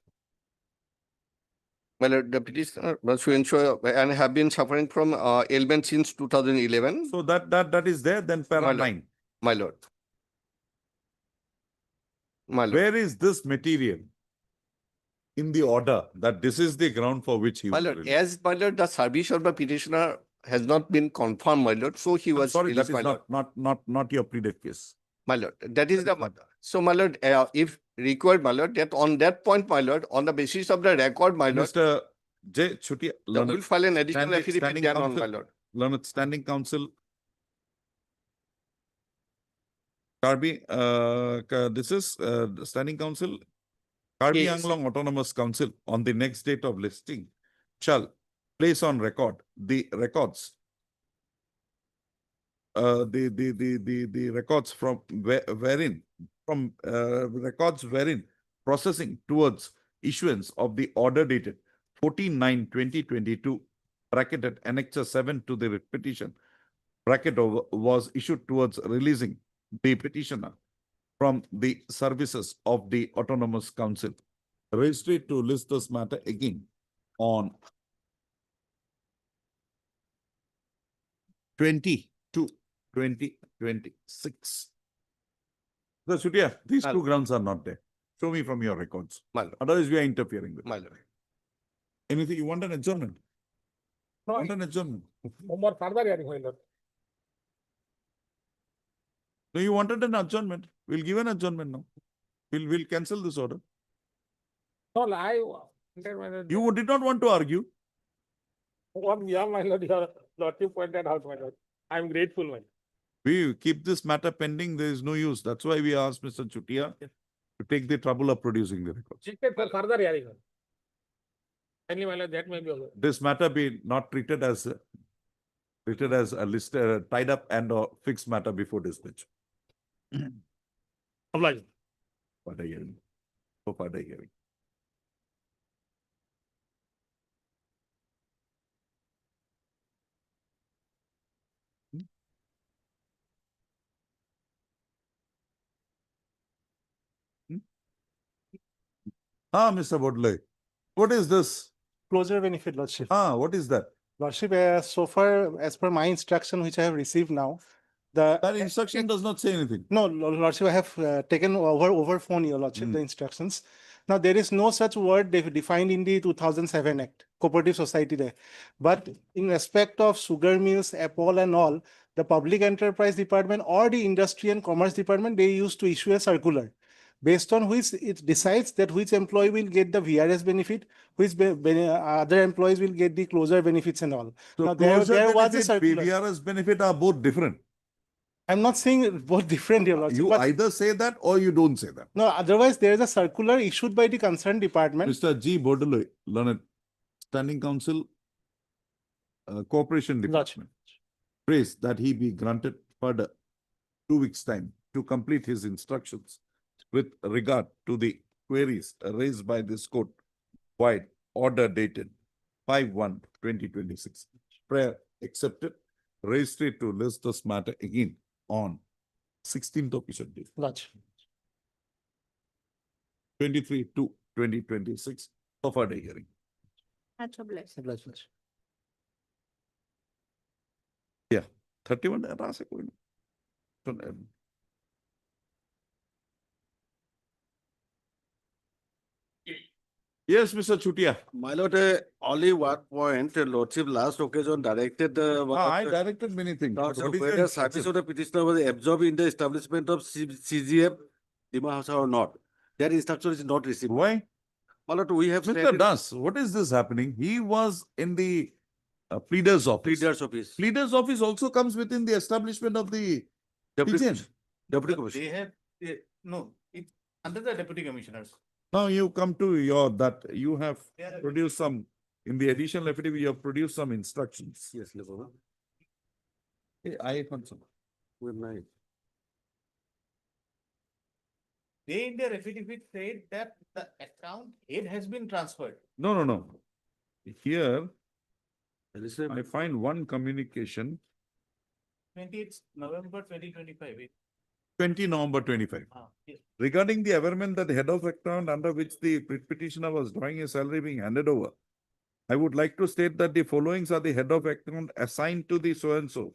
My lord, the petitioner Chuenshu and have been suffering from ailment since 2011. So that is there, then para My lord. 9. My lord. My lord. Where is this material in the order that this is the ground for which he My was lord, released? as my lord, the service of the petitioner has not been confirmed, my lord, so he I'm was sorry, that released, is my lord. not your pleaded case. My lord, that is the, so my lord, if required, my lord, that on that point, my lord, on the basis of the record, my lord, Mr. J. Chutia, the will file an additional affidavit thereon, my lord. Learned Standing Council. Karbi, this is the Standing Council. Karbi Yes. Anglong Autonomous Council on the next date of listing shall place on record the records. The records from records wherein processing towards issuance of the order dated 14/9/2022 bracketed Annexure 7 to the petition bracket was issued towards releasing the petitioner from the services of the Autonomous Council. Registry to list this matter again on 20/2/2026. So, Chutia, these two grounds are not there. Show me from your records. My lord. Otherwise, we are interfering with. My lord. Anything you want an adjournment? No, Want an adjournment? no more further hearing, my lord. No, you wanted an adjournment. We'll give an adjournment now. We'll cancel this order. No, I. You did not want to argue. Yeah, my lord, your lordship pointed out, my lord. I'm grateful, my lord. We keep this matter pending. There is no use. That's why we asked Mr. Chutia to take the trouble of producing the records. Check for further hearing. Kindly, my lord, that may be okay. This matter be not treated as a list, tied up and fixed matter before dispatch. Obliged. Further hearing. For further hearing. Mr. Bodley, what is this? Closure benefit, Lordship. What is that? Lordship, so far, as per my instruction, which I have received now, That instruction does not say anything. No, Lordship, I have taken over phone, Your Lordship, the instructions. Now, there is no such word defined in the 2007 Act, Cooperative Society there. But in respect of sugar mills, Apple and all, the Public Enterprise Department or the Industry and Commerce Department, they used to issue a circular based on which it decides that which employee will get the VRS benefit, which other employees will get the closure benefits and all. So Now, there was a benefit, circular. PVRS benefit are both different. I'm not saying both different, Your Lordship. You but either say that or you don't say that. no, otherwise there is a circular issued by the concerned department. Mr. G. Bodley, Learned, Standing Council, Cooperation Department, prays that he be granted further 2 weeks' time to complete his instructions with regard to the queries raised by this court wide order dated 5/1/2026. Prayer accepted. Registry to list this matter again on 16th of Ishan Day, Lodge. 23/2/2026 for further hearing. Much obliged. Yeah, 31 Rasa koi nahi. Yes, Mr. Chutia. My lord, only one point, Lordship last occasion directed. I directed many things. but what is Whether your service of the petitioner was absorbed in the establishment of CGF, Dima House or not. That instruction is not received. Why? My lord, we have. Mr. Das, what is this happening? He was in the pleader's office. Pleader's office. Pleader's office also comes within the establishment of the Deputy PGN. Commissioner. Deputy Commissioner. They have, no, it's under the deputy commissioners. Now you come to your, that you have produced some, in the additional affidavit, you have produced some instructions. Yes, level. I want some. They in their affidavit said that the account head has been transferred. No. Here, I find one communication, 28th November 2025. 20 November 25. Yes. Regarding the averment that the head of account under which the petitioner was drawing a salary being handed over, I would like to state that the followings are the head of account assigned to the so-and-so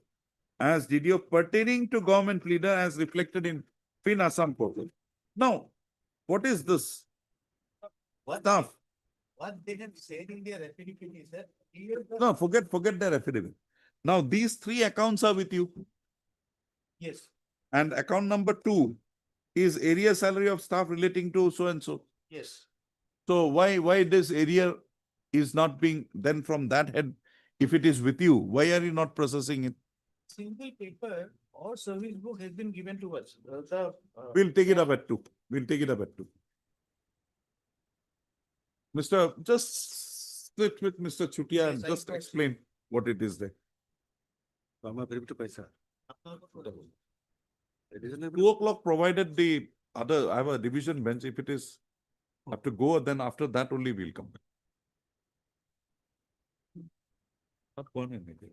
as DDO pertaining to government pleader as reflected in Fin Assam portal. Now, what is this stuff? What they have said in their affidavit is that. Here the- No, forget their affidavit. Now, these three accounts are with you. Yes, And account number 2 is area salary of staff relating to so-and-so. yes. So why this area is not being then from that head, if it is with you, why are you not processing it? Single paper or service book has been given to us. We'll take it up at 2. We'll take it up at 2. Mr. Just sit with Mr. Chutia and Yes, I just got you. explain what it is there. 2 o'clock provided the other, I have a division bench. If it is have to go, then after that only we'll come back. Not going anywhere.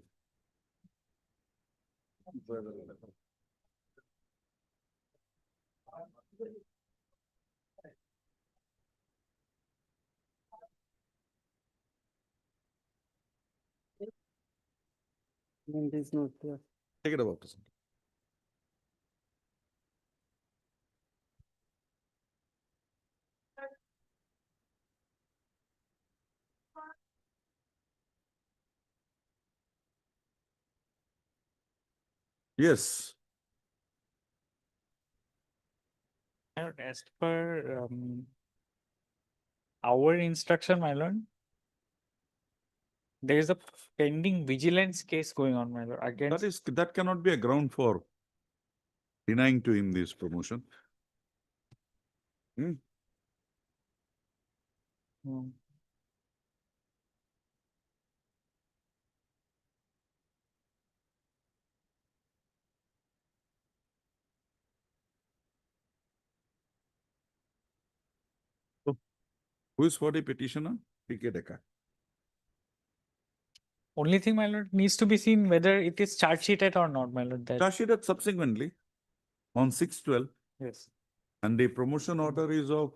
Take it about. Yes. As per our instruction, my lord, there is a pending vigilance case going on, my lord, against. That cannot be a ground for denying to him this promotion. Hmm. Who is for the petitioner? P.K. Dekar. Only thing, my lord, needs to be seen whether it is charge sheeted or not, my lord. That Charge sheeted subsequently on 6/12, yes. and the promotion order is of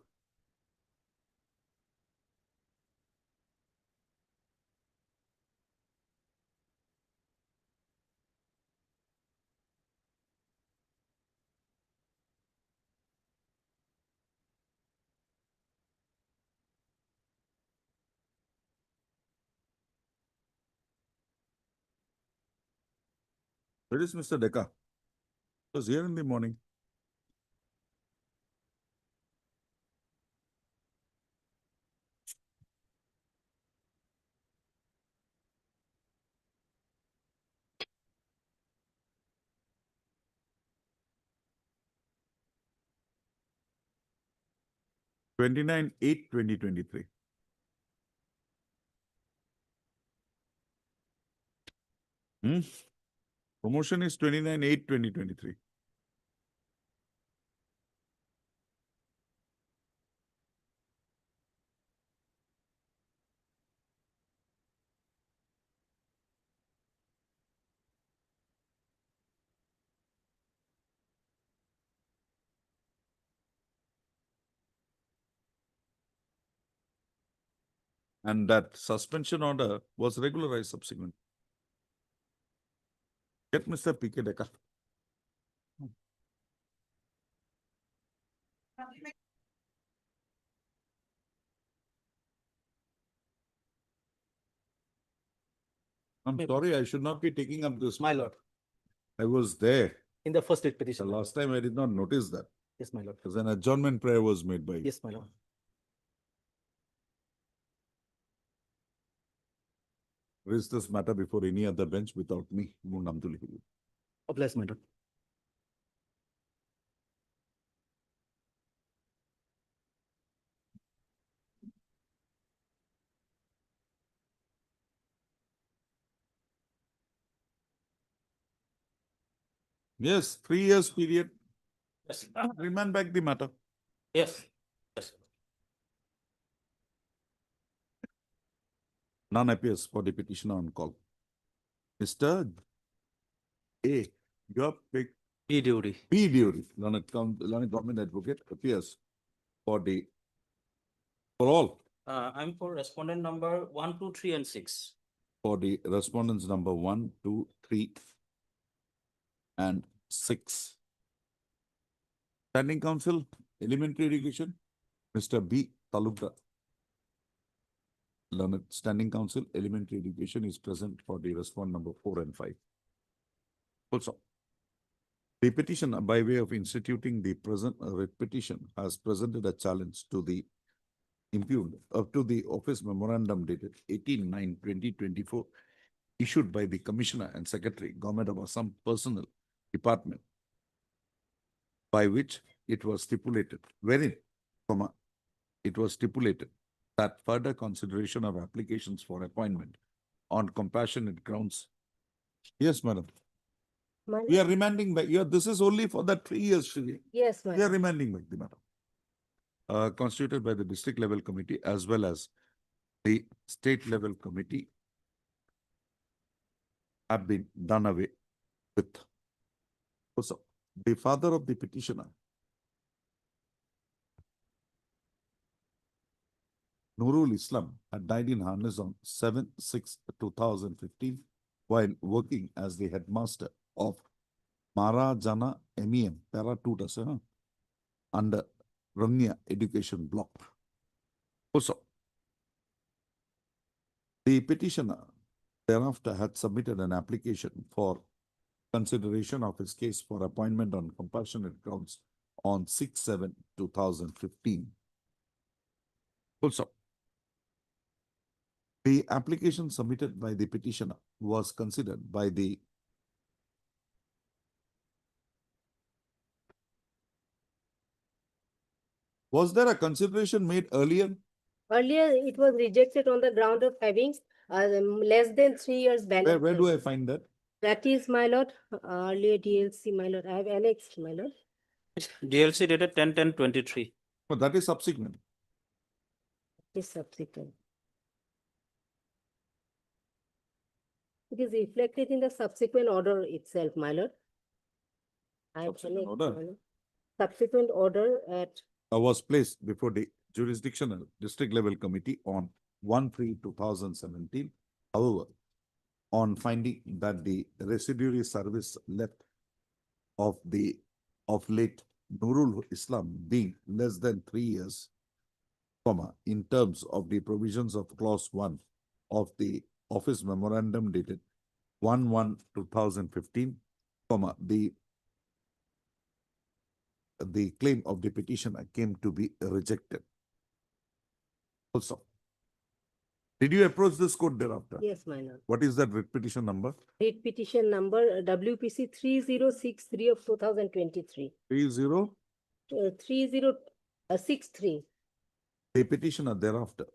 where is Mr. Dekar? He was here in the morning. (29/8, 2023). Promotion is 29/8, 2023. And that suspension order was regularized subsequently. Get Mr. P.K. Dekar. I'm sorry, I should not be taking up this. My lord, I was there. in the first The petition. last time I did not notice that, Yes, my lord. because an adjournment prayer was made by you. Yes, my lord. Raise this matter before any other bench without me. Munamtuli. Obliged, my lord. Yes, 3 years period. Yes. Remand back the matter. Yes. Yes. None appears for the petitioner on call. Mr. A. Your pick. P duty. P. Dury, Learned Government Advocate appears for all, I'm for respondent number 1, 2, 3, and 6. for the respondents number 1, 2, 3, and 6. Standing Council, Elementary Education, Mr. B. Talukdar. Learned Standing Council, Elementary Education is present for the respond number 4 and 5. Also, the petitioner, by way of instituting the present writ petition, has presented a challenge to the impugned to the office memorandum dated 18/9/2024, issued by the Commissioner and Secretary, Government of Assam Personnel Department, by which it was stipulated, wherein, it was stipulated that further consideration of applications for appointment on compassionate grounds. Yes, madam. We are remanding back. This is only for that 3 years. Shri. Yes, We are remanding back the matter. Constituted by the district level committee as well as the state level committee have been done away with. Also, the father of the petitioner, Nurul Islam, had died in harness on 7/6/2015 while working as the headmaster of Marajana MEM Para Tutors under Ramya Education Block. Also, the petitioner thereafter had submitted an application for consideration of his case for appointment on compassionate grounds on 6/7/2015. Full stop. The application submitted by the petitioner was considered by the Was there a consideration made earlier? Earlier, it was rejected on the ground of having less than 3 years balance. Where do I find that? That is, my lord, earlier DLC, my lord. I have annexed, my lord. DLC dated 10/10/23. Oh, that is subsequent. It is subsequent. It is reflected in the subsequent order itself, my lord. I have Subsequent annexed, order? my lord. Subsequent order at Was placed before the jurisdictional district level committee on 1/3/2017. However, on finding that the residuary service left of late Nurul Islam being less than 3 years, in terms of the provisions of clause 1 of the office memorandum dated 1/1/2015, the claim of the petitioner came to be rejected. Also, did you approach this court thereafter? yes, my lord. What is that writ petition number? Writ petition number WPC 3063 of 2023. 30. 3063. The petitioner thereafter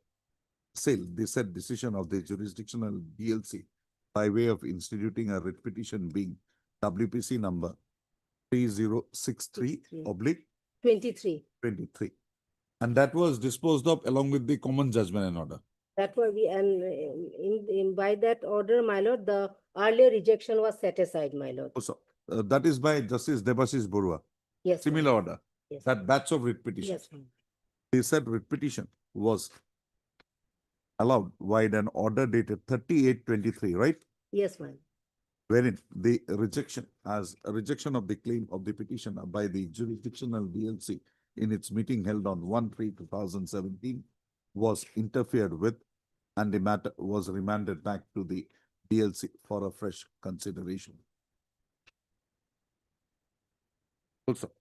the said decision of the jurisdictional DLC by way of instituting a writ petition being WPC number 3063/23. 23. And that was disposed of along with the common judgment and order. That was by that order, my lord, the earlier rejection was set aside, my lord. Also, that is by Justice Debashish Borua. Yes. ma'am. Similar order. Yes. That batch of writ petitions. Yes, ma'am. They said writ petition was allowed via an order dated 38/23, right? Yes, ma'am. Wherein the rejection of the claim of the petitioner by the jurisdictional DLC in its meeting held on 1/3/2017 was interfered with, and the matter was remanded back to the DLC for a fresh consideration. Also,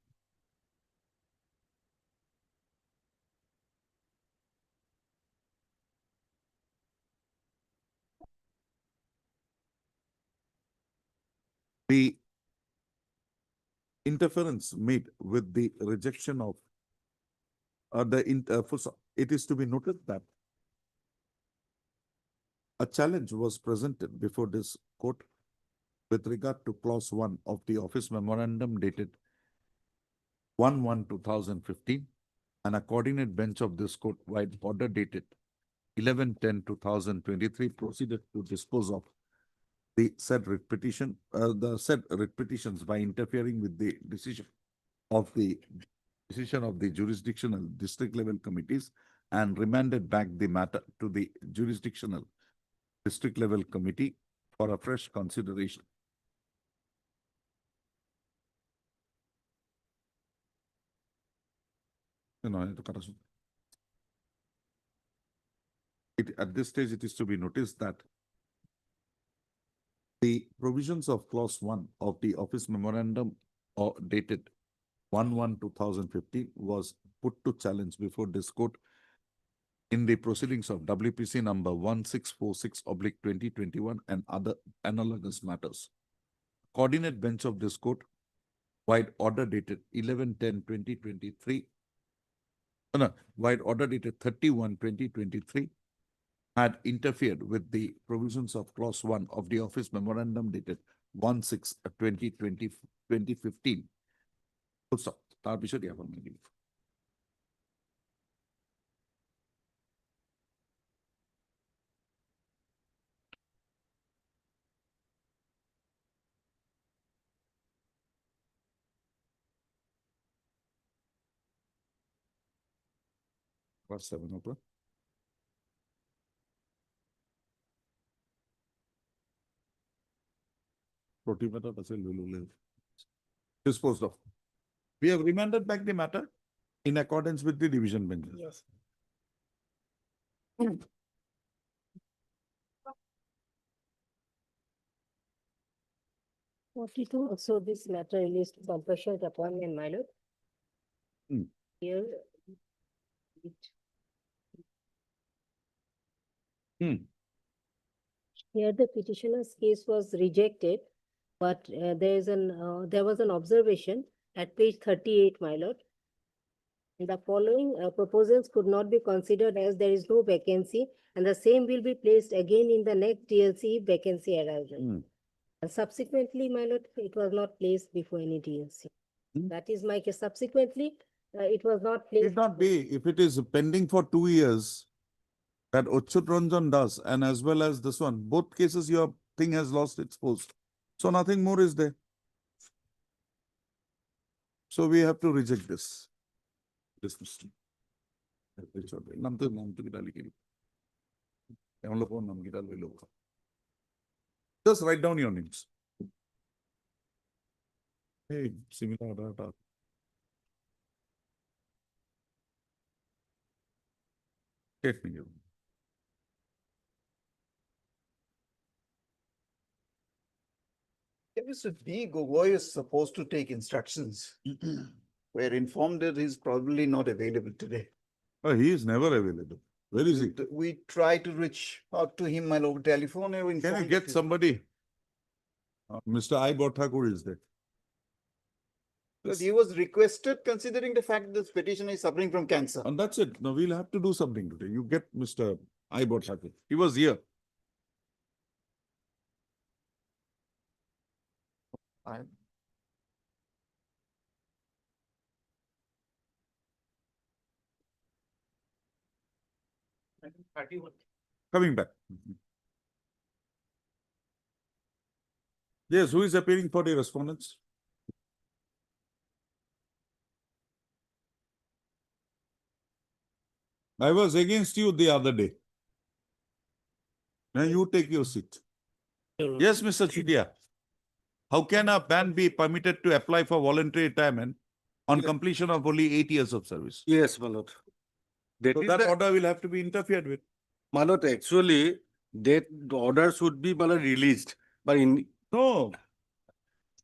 the interference made with the rejection of it is to be noted that a challenge was presented before this court with regard to clause 1 of the office memorandum dated 1/1/2015, and a coordinate bench of this court wide order dated 11/10/2023 proceeded to dispose of the said writ petitions by interfering with the decision of the jurisdictional district level committees and remanded back the matter to the jurisdictional district level committee for a fresh consideration. At this stage, it is to be noticed that the provisions of clause 1 of the office memorandum dated 1/1/2015 was put to challenge before this court in the proceedings of WPC number 1646/2021 and other analogous matters. Coordinate bench of this court wide order dated 11/10/2023 wide order dated 31/2023 had interfered with the provisions of clause 1 of the office memorandum dated 1/6/2015. Full stop. তার বিষয়টি এখন মেনে নিই। Class 7 opera. Protimatter disposed of. We have remanded back the matter in accordance with the division benches. Yes. 42, also this matter released compulsory appointment, my lord. Here. Here the petitioner's case was rejected, but there was an observation at page 38, my lord. The following proposals could not be considered as there is no vacancy, and the same will be placed again in the next DLC if vacancy arises. And subsequently, my lord, it was not placed before any DLC. That is my case. Subsequently, it was not placed. It not be, if it is pending for 2 years, that Achyut Ranjan does, and as well as this one, both cases your thing has lost its post. So nothing more is there. So we have to reject this. Dismissed. Just write down your names. Hey, similar data. Get me. Mr. D. Gogoi is supposed to take instructions. We're informed that he's probably not available today. Oh, he is never available. Where is he? We try to reach out to him over telephone. Can you get somebody? Mr. I. Thakur is there. But he was requested considering the fact this petitioner is suffering from cancer. And that's it. Now we'll have to do something today. You get Mr. I. Thakur. He was here. Coming back. Yes, who is appearing for the respondents? I was against you the other day. Now you take your seat. Yes, Mr. Chutia. How can a man be permitted to apply for voluntary retirement on completion of only 8 years of service? Yes, my lord. That So is that the- order will have to be interfered with. My lord, actually, that order should be, my lord, released. But in, No.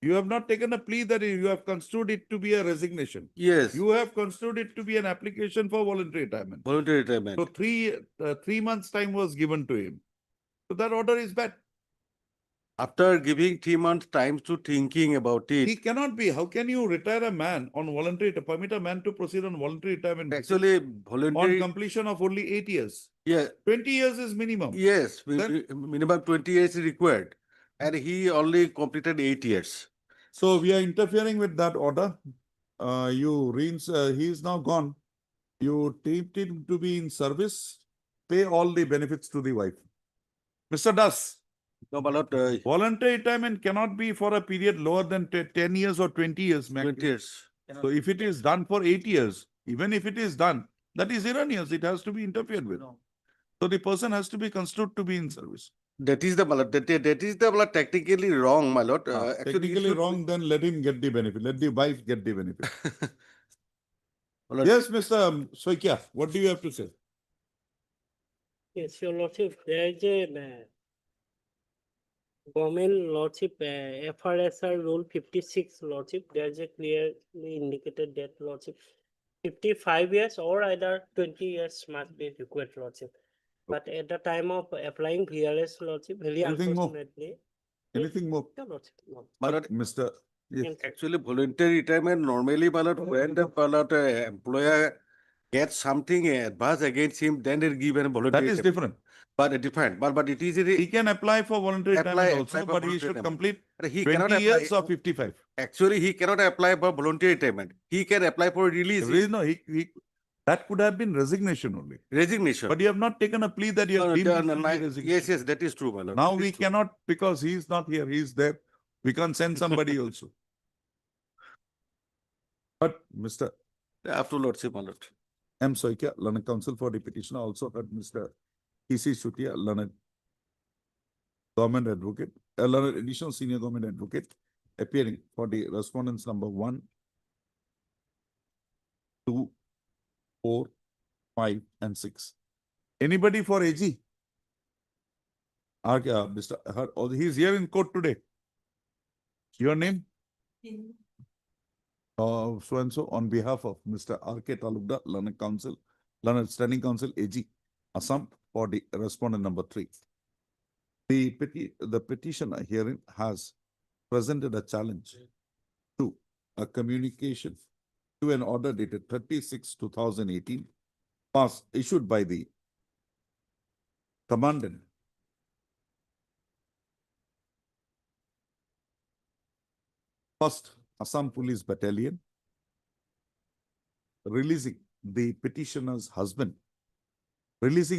You have not taken a plea that you have construed it to be a resignation. yes, You have construed it to be an application for voluntary retirement. voluntary retirement. So 3 months' time was given to him. So that order is bad. After giving 3 months time to thinking about He it, cannot be. How can you retire a man on voluntary, permit a man to proceed on voluntary retirement basis actually, on voluntary, completion of only 8 years? yeah, 20 years is minimum. yes, Then- minimum 20 years is required. And he only completed 8 years. So we are interfering with that order. He is now gone. You taped him to be in service, pay all the benefits to the wife. Mr. Das, No, my lord, voluntary retirement cannot be for a period lower than 10 years or 20 years. 20 years. So if it is done for 8 years, even if it is done, that is erroneous. It has to be interfered with. So the person has to be construed to be in service. That is the, my lord, that is the, my lord, technically wrong, my lord. Actually, it Technically should be- wrong, then let him get the benefit. Let the wife get the benefit. My lord, Yes, Mr. Soikia, what do you have to say? Yes, your lordship, there is a government lordship, FRSR rule 56 lordship, there is a clearly indicated that lordship 55 years or either 20 years must be required lordship. But at the time of applying VRS lordship, very Anything more? unfortunately. Anything more? Your lordship, no. my lord, Mr. Yes. Yes. actually, voluntary retirement normally, my lord, when the, my lord, employer gets something adverse against him, then they give a That voluntary. is retirement. different. But different, but it is, He can apply for voluntary Apply- retirement apply also, for but he voluntary should retirement. complete he cannot 20 apply. years or 55. Actually, he cannot apply for voluntary retirement. He can apply for release, No, that could have been resignation only. resignation. But you have not taken a plea that you No, have deemed no, it no, to be no, resignation. yes, yes, that is true, my lord. Now that is we true. cannot, because he is not here, he is there. We can't send somebody also. But Mr. After lordship, my lord. M. Soikia, learned counsel for the petitioner, also heard Mr. P.C. Shutia, learned government advocate, learned additional senior government advocate, appearing for the respondents number 1, 2, 4, 5, and 6. Anybody for AG? Mr. He is here in court today. Your name? So and so on behalf of Mr. R.K. Talukdar, Learned Standing Council, AG, Assam, for the respondent number 3. The petitioner herein has presented a challenge to a communication to an order dated 30/6/2018, issued by the Commandant First Assam Police Battalion, releasing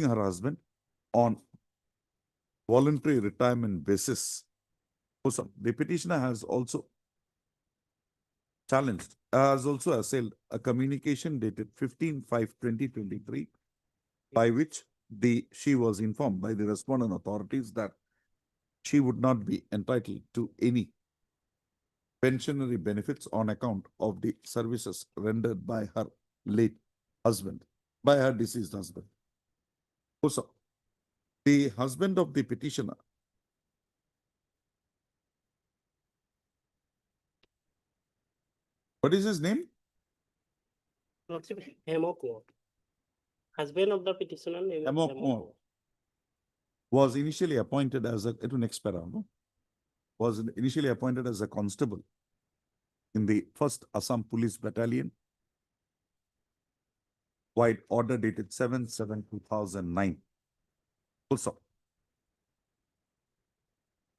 her husband on voluntary retirement basis. Also, the petitioner has also assailed a communication dated 15/5/2023, by which she was informed by the respondent authorities that she would not be entitled to any pensionary benefits on account of the services rendered by her deceased husband. Also, the husband of the petitioner what is his name? Lordship, Hemok Kaur. Husband of the petitioner name is Hemok Hemok Kaur. Kaur. Was initially appointed as a constable in the 1st Assam Police Battalion, wide order dated 7/7/2009. Also,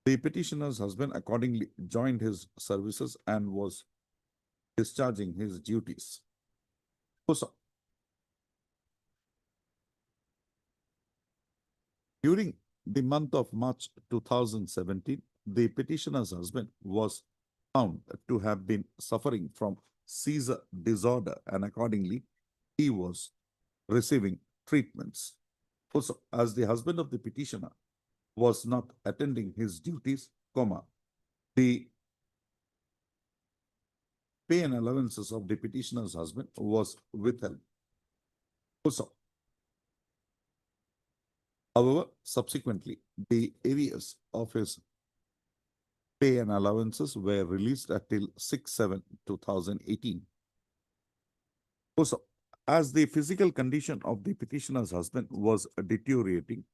the petitioner's husband accordingly joined his services and was discharging his duties. Also, during the month of March 2017, the petitioner's husband was found to have been suffering from seizure disorder, and accordingly, he was receiving treatments. Also, as the husband of the petitioner was not attending his duties, the pay and allowances of the petitioner's husband was withheld. Also, however, subsequently, the areas of his pay and allowances were released until 6/7/2018. Also, as the physical condition of the petitioner's husband was deteriorating,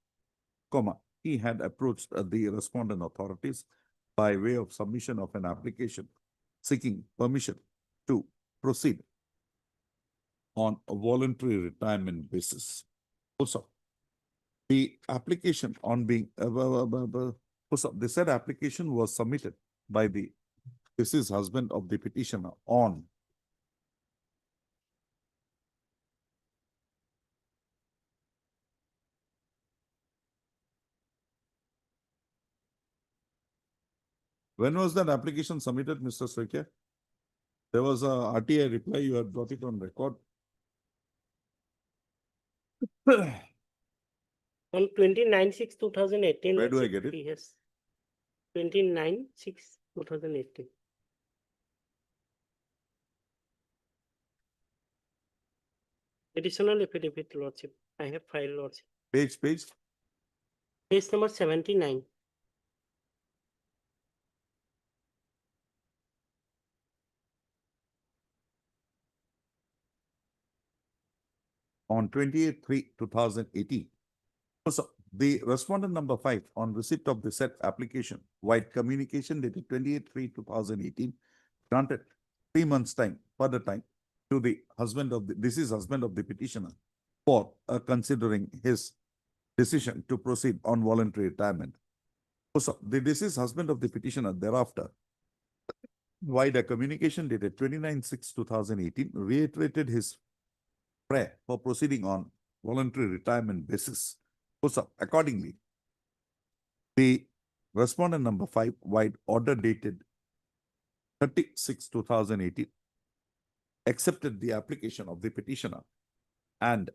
he had approached the respondent authorities by way of submission of an application seeking permission to proceed on a voluntary retirement basis. Also, the application on being the said application was submitted by the deceased husband of the petitioner on when was that application submitted, Mr. Srekia? There was a RTI reply, you had got it on record. On 29/6/2018. Where do I Lordship, get it? he has 29/6/2018. Additional affidavit, Lordship. I have filed, Lordship. Page. Page number 79. On 28/3/2018. Also, the respondent number 5 on receipt of the said application, wide communication dated 28/3/2018, granted 3 months time, further time to the deceased husband of the petitioner for considering his decision to proceed on voluntary retirement. Also, the deceased husband of the petitioner thereafter, via a communication dated 29/6/2018, reiterated his prayer for proceeding on voluntary retirement basis. Also, accordingly, the respondent number 5, wide order dated 30/6/2018, accepted the application of the petitioner and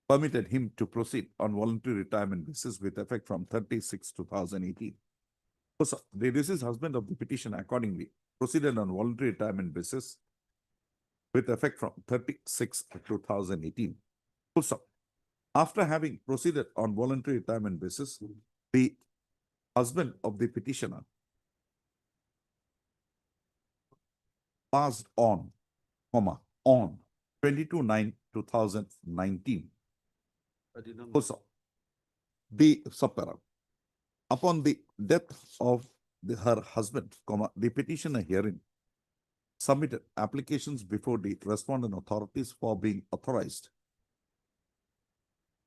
permitted him to proceed on voluntary retirement basis with effect from 30/6/2018. Also, the deceased husband of the petitioner accordingly proceeded on voluntary retirement basis with effect from 30/6/2018. Also, after having proceeded on voluntary retirement basis, the husband of the petitioner passed on, on 22/9/2019. Also, the subpara. Upon the death of her husband, the petitioner herein submitted applications before the respondent authorities for being authorized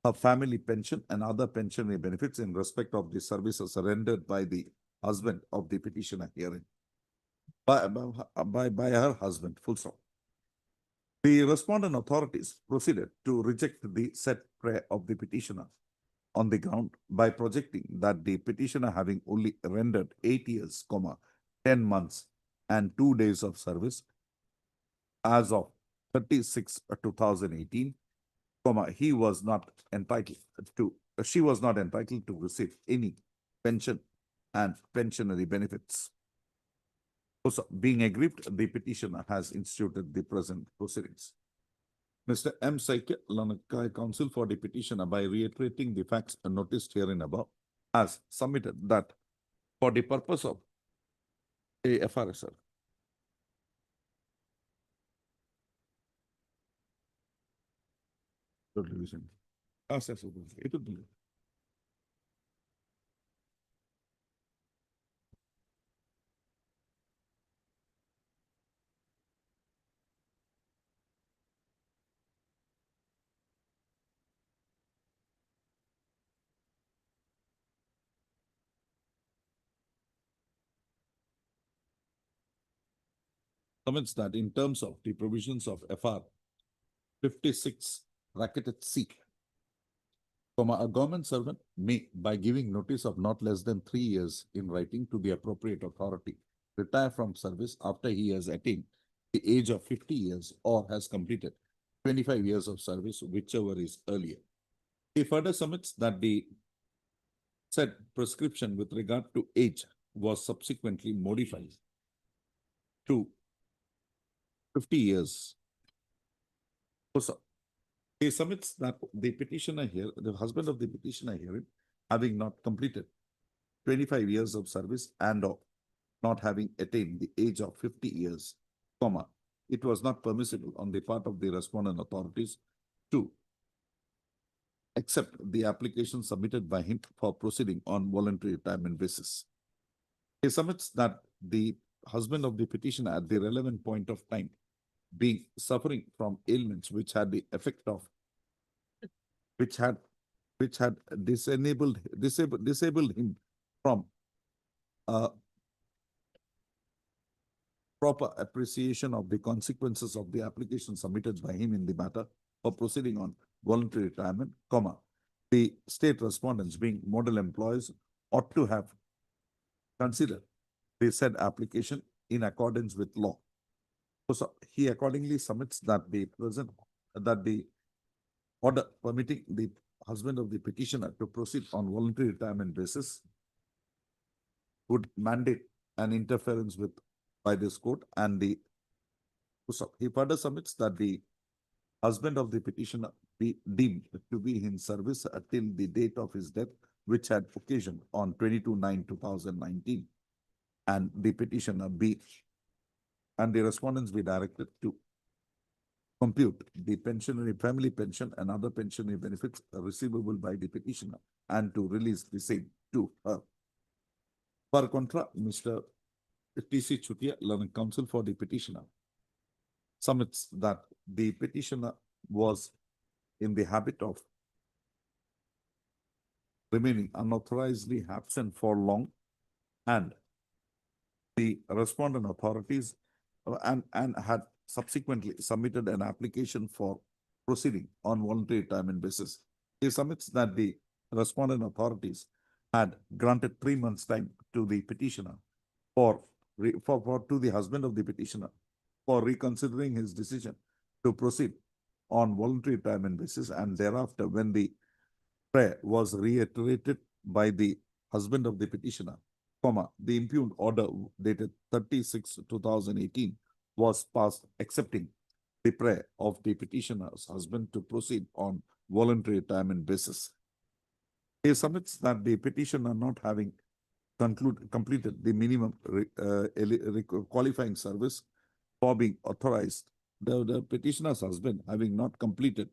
her family pension and other pensionary benefits in respect of the services rendered by the husband of the petitioner herein. By her husband, full stop. The respondent authorities proceeded to reject the said prayer of the petitioner on the ground by projecting that the petitioner having only rendered 8 years, 10 months and 2 days of service as of 30/6/2018, he was not entitled to, she was not entitled to receive any pension and pensionary benefits. Also, being aggrieved, the petitioner has instituted the present proceedings. Mr. M. Saikya, Lanakai Counsel for the petitioner, by reiterating the facts noticed herein above, has submitted that for the purpose of a FRSR, division. It will be. Comments that in terms of the provisions of FR 56(c), a government servant may, by giving notice of not less than 3 years in writing to the appropriate authority, retire from service after he has attained the age of 50 years or has completed 25 years of service, whichever is earlier. He further submits that the said prescription with regard to age was subsequently modified to 50 years. Also, he submits that the petitioner here, the husband of the petitioner here, having not completed 25 years of service and or not having attained the age of 50 years, it was not permissible on the part of the respondent authorities to accept the application submitted by him for proceeding on voluntary retirement basis. He submits that the husband of the petitioner at the relevant point of time being suffering from ailments which had the effect of which had disabled him from proper appreciation of the consequences of the application submitted by him in the matter for proceeding on voluntary retirement, the state respondents being model employees ought to have considered the said application in accordance with law. So he accordingly submits that the order permitting the husband of the petitioner to proceed on voluntary retirement basis would mandate an interference by this court, and he further submits that the husband of the petitioner be deemed to be in service until the date of his death, which had occasioned on 22/9/2019, and the petitioner be and the respondents be directed to compute the pensionary family pension and other pensionary benefits receivable by the petitioner and to release the same to her. Per contra, Mr. T.C. Chutia, Learning Counsel for the petitioner, submits that the petitioner was in the habit of remaining unauthorizedly absent for long, and the respondent authorities and had subsequently submitted an application for proceeding on voluntary retirement basis. He submits that the respondent authorities had granted 3 months' time to the petitioner to the husband of the petitioner for reconsidering his decision to proceed on voluntary retirement basis, and thereafter, when the prayer was reiterated by the husband of the petitioner, the impugned order dated 30/6/2018 was passed accepting the prayer of the petitioner's husband to proceed on voluntary retirement basis. He submits that the petitioner not having completed the minimum qualifying service for being authorized, the petitioner's husband having not completed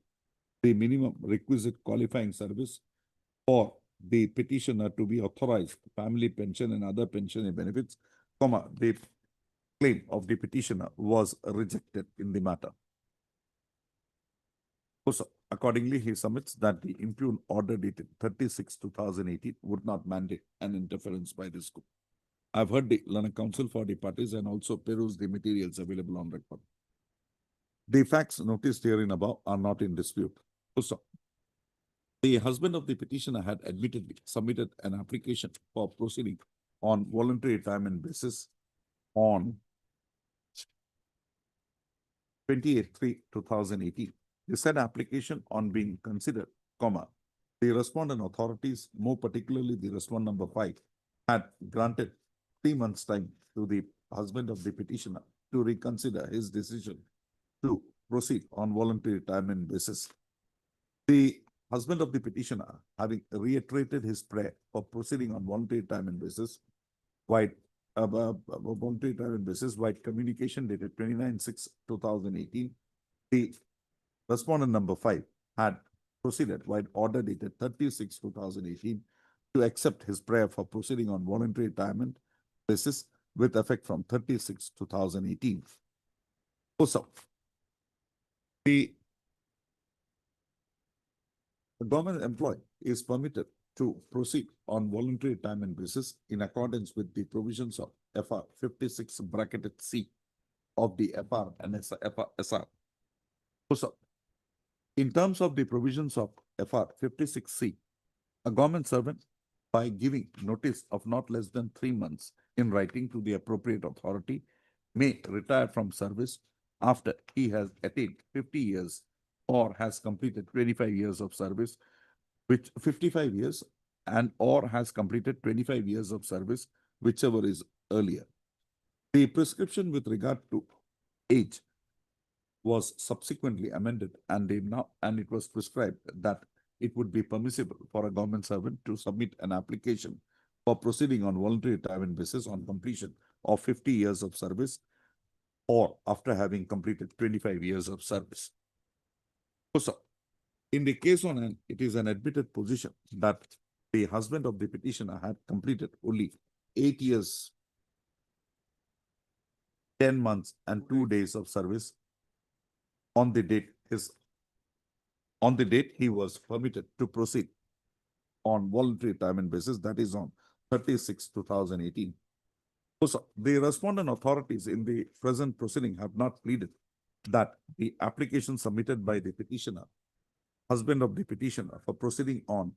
the minimum requisite qualifying service for the petitioner to be authorized family pension and other pension benefits, the claim of the petitioner was rejected in the matter. Also, accordingly, he submits that the impugned order dated 36/2018 would not mandate an interference by the school. I've heard the learned counsel for the parties and also perused the materials available on record. The facts noticed herein above are not in dispute. Also, the husband of the petitioner had admittedly submitted an application for proceeding on voluntary retirement basis on 28/3/2018. The said application on being considered, the respondent authorities, more particularly the respondent number 5, had granted 3 months' time to the husband of the petitioner to reconsider his decision to proceed on voluntary retirement basis. The husband of the petitioner, having reiterated his prayer for proceeding on voluntary retirement basis, voluntary retirement basis, communication dated 29/6/2018, the respondent number 5 had proceeded order dated 30/6/2018 to accept his prayer for proceeding on voluntary retirement basis with effect from 30/6/2018. Also, the government employee is permitted to proceed on voluntary retirement basis in accordance with the provisions of FR 56(c) of the FR and SR. Also, in terms of the provisions of FR 56(c), a government servant, by giving notice of not less than 3 months in writing to the appropriate authority, may retire from service after he has attained 50 years or has completed 25 years of service, which 55 years and or has completed 25 years of service, whichever is earlier. The prescription with regard to age was subsequently amended and it was prescribed that it would be permissible for a government servant to submit an application for proceeding on voluntary retirement basis on completion of 50 years of service or after having completed 25 years of service. Also, in the case on hand, it is an admitted position that the husband of the petitioner had completed only 8 years, 10 months and 2 days of service on the date he was permitted to proceed on voluntary retirement basis, that is on 30/6/2018. Also, the respondent authorities in the present proceeding have not pleaded that the application submitted by the petitioner, husband of the petitioner, for proceeding on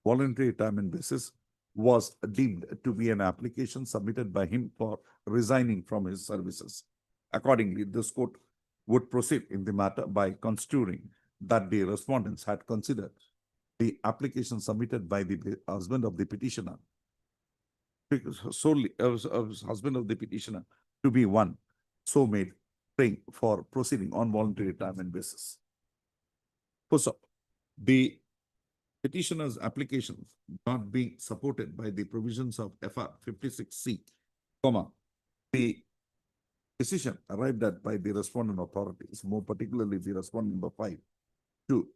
voluntary retirement basis was deemed to be an application submitted by him for resigning from his services. Accordingly, this court would proceed in the matter by construing that the respondents had considered the application submitted by the husband of the petitioner, solely husband of the petitioner, to be one so made praying for proceeding on voluntary retirement basis. Also, the petitioner's application not being supported by the provisions of FR 56(c), the decision arrived at by the respondent authorities, more particularly the respondent number 5, to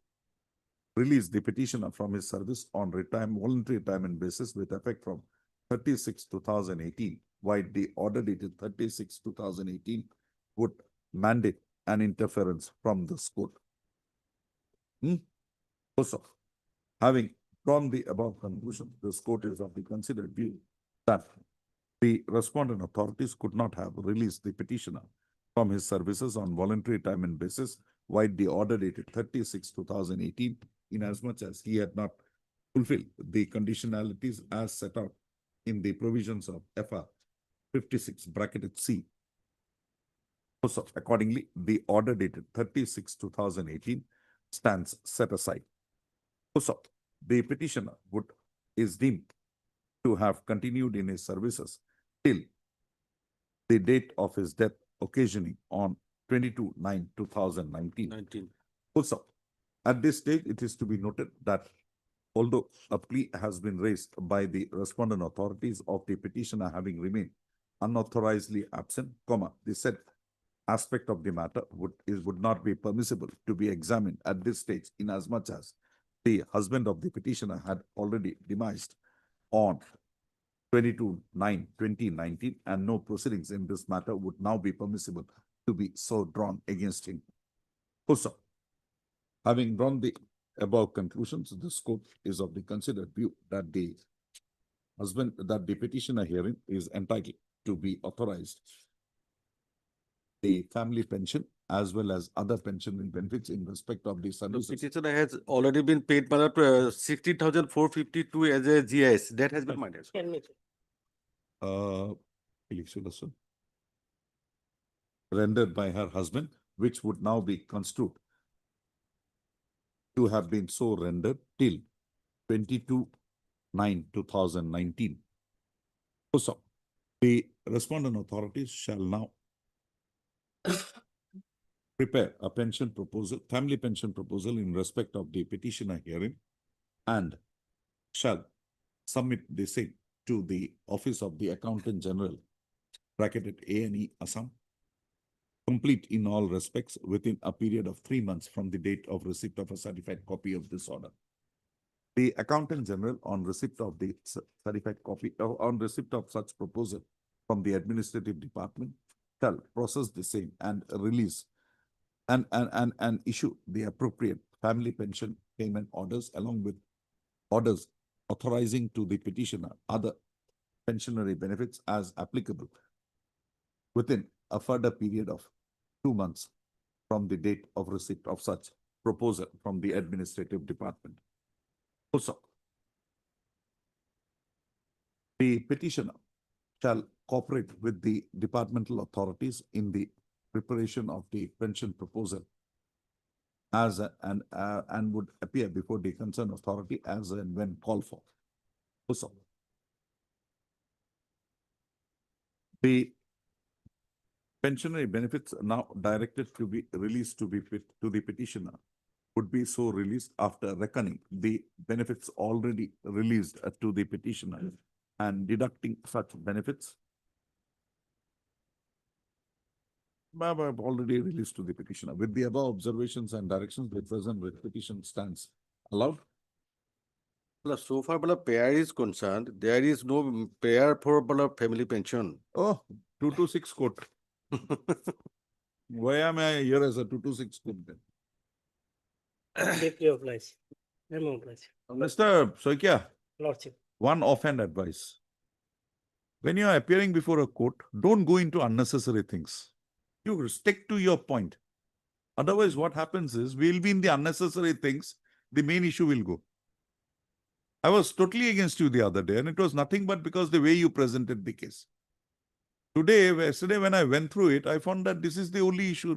release the petitioner from his service on voluntary retirement basis with effect from 30/6/2018, while the order dated 30/6/2018 would mandate an interference from this court. Also, having drawn the above conclusion, this court is of the considered view that the respondent authorities could not have released the petitioner from his services on voluntary retirement basis, while the order dated 30/6/2018, inasmuch as he had not fulfilled the conditionalities as set out in the provisions of FR 56(c). Also, accordingly, the order dated 30/6/2018 stands set aside. Also, the petitioner is deemed to have continued in his services till the date of his death, occasioning on 22/9/2019. Also, at this stage, it is to be noted that although a plea has been raised by the respondent authorities of the petitioner having remained unauthorizedly absent, the said aspect of the matter would not be permissible to be examined at this stage, inasmuch as the husband of the petitioner had already demised on 22/9/2019, and no proceedings in this matter would now be permissible to be so drawn against him. Also, having drawn the above conclusions, this court is of the considered view that the petitioner herein is entitled to be authorized the family pension as well as other pension and benefits in respect of the The services. petitioner has already been paid, my lord, 60,452 as a GIS. That has been minus. Rendered by her husband, which would now be construed to have been so rendered till 22/9/2019. Also, the respondent authorities shall now prepare a pension proposal, family pension proposal in respect of the petitioner herein, and shall submit the same to the Office of the Accountant General, bracketed A&E Assam, complete in all respects within a period of 3 months from the date of receipt of a certified copy of this order. The Accountant General, on receipt of the certified copy, on receipt of such proposal from the Administrative Department, shall process the same and release and issue the appropriate family pension payment orders, along with orders authorizing to the petitioner other pensionary benefits as applicable within a further period of 2 months from the date of receipt of such proposal from the Administrative Department. Also, the petitioner shall cooperate with the departmental authorities in the preparation of the pension proposal and would appear before the concerned authority as and when called for. Also, the pensionary benefits now directed to be released to the petitioner would be so released after reckoning the benefits already released to the petitioner and deducting such benefits already released to the petitioner. With the above observations and directions, the present petition stands allowed. So far, payer is concerned, there is no payer for family pension. Oh, 226 quote. Why am I here as a 226 quote then? Deeply obliged. I'm obliged. Mr. Soikia, Lordship. one offhand advice. When you are appearing before a court, don't go into unnecessary things. You stick to your point. Otherwise, what happens is we'll be in the unnecessary things, the main issue will go. I was totally against you the other day, and it was nothing but because the way you presented the case. Yesterday, when I went through it, I found that this is the only issue.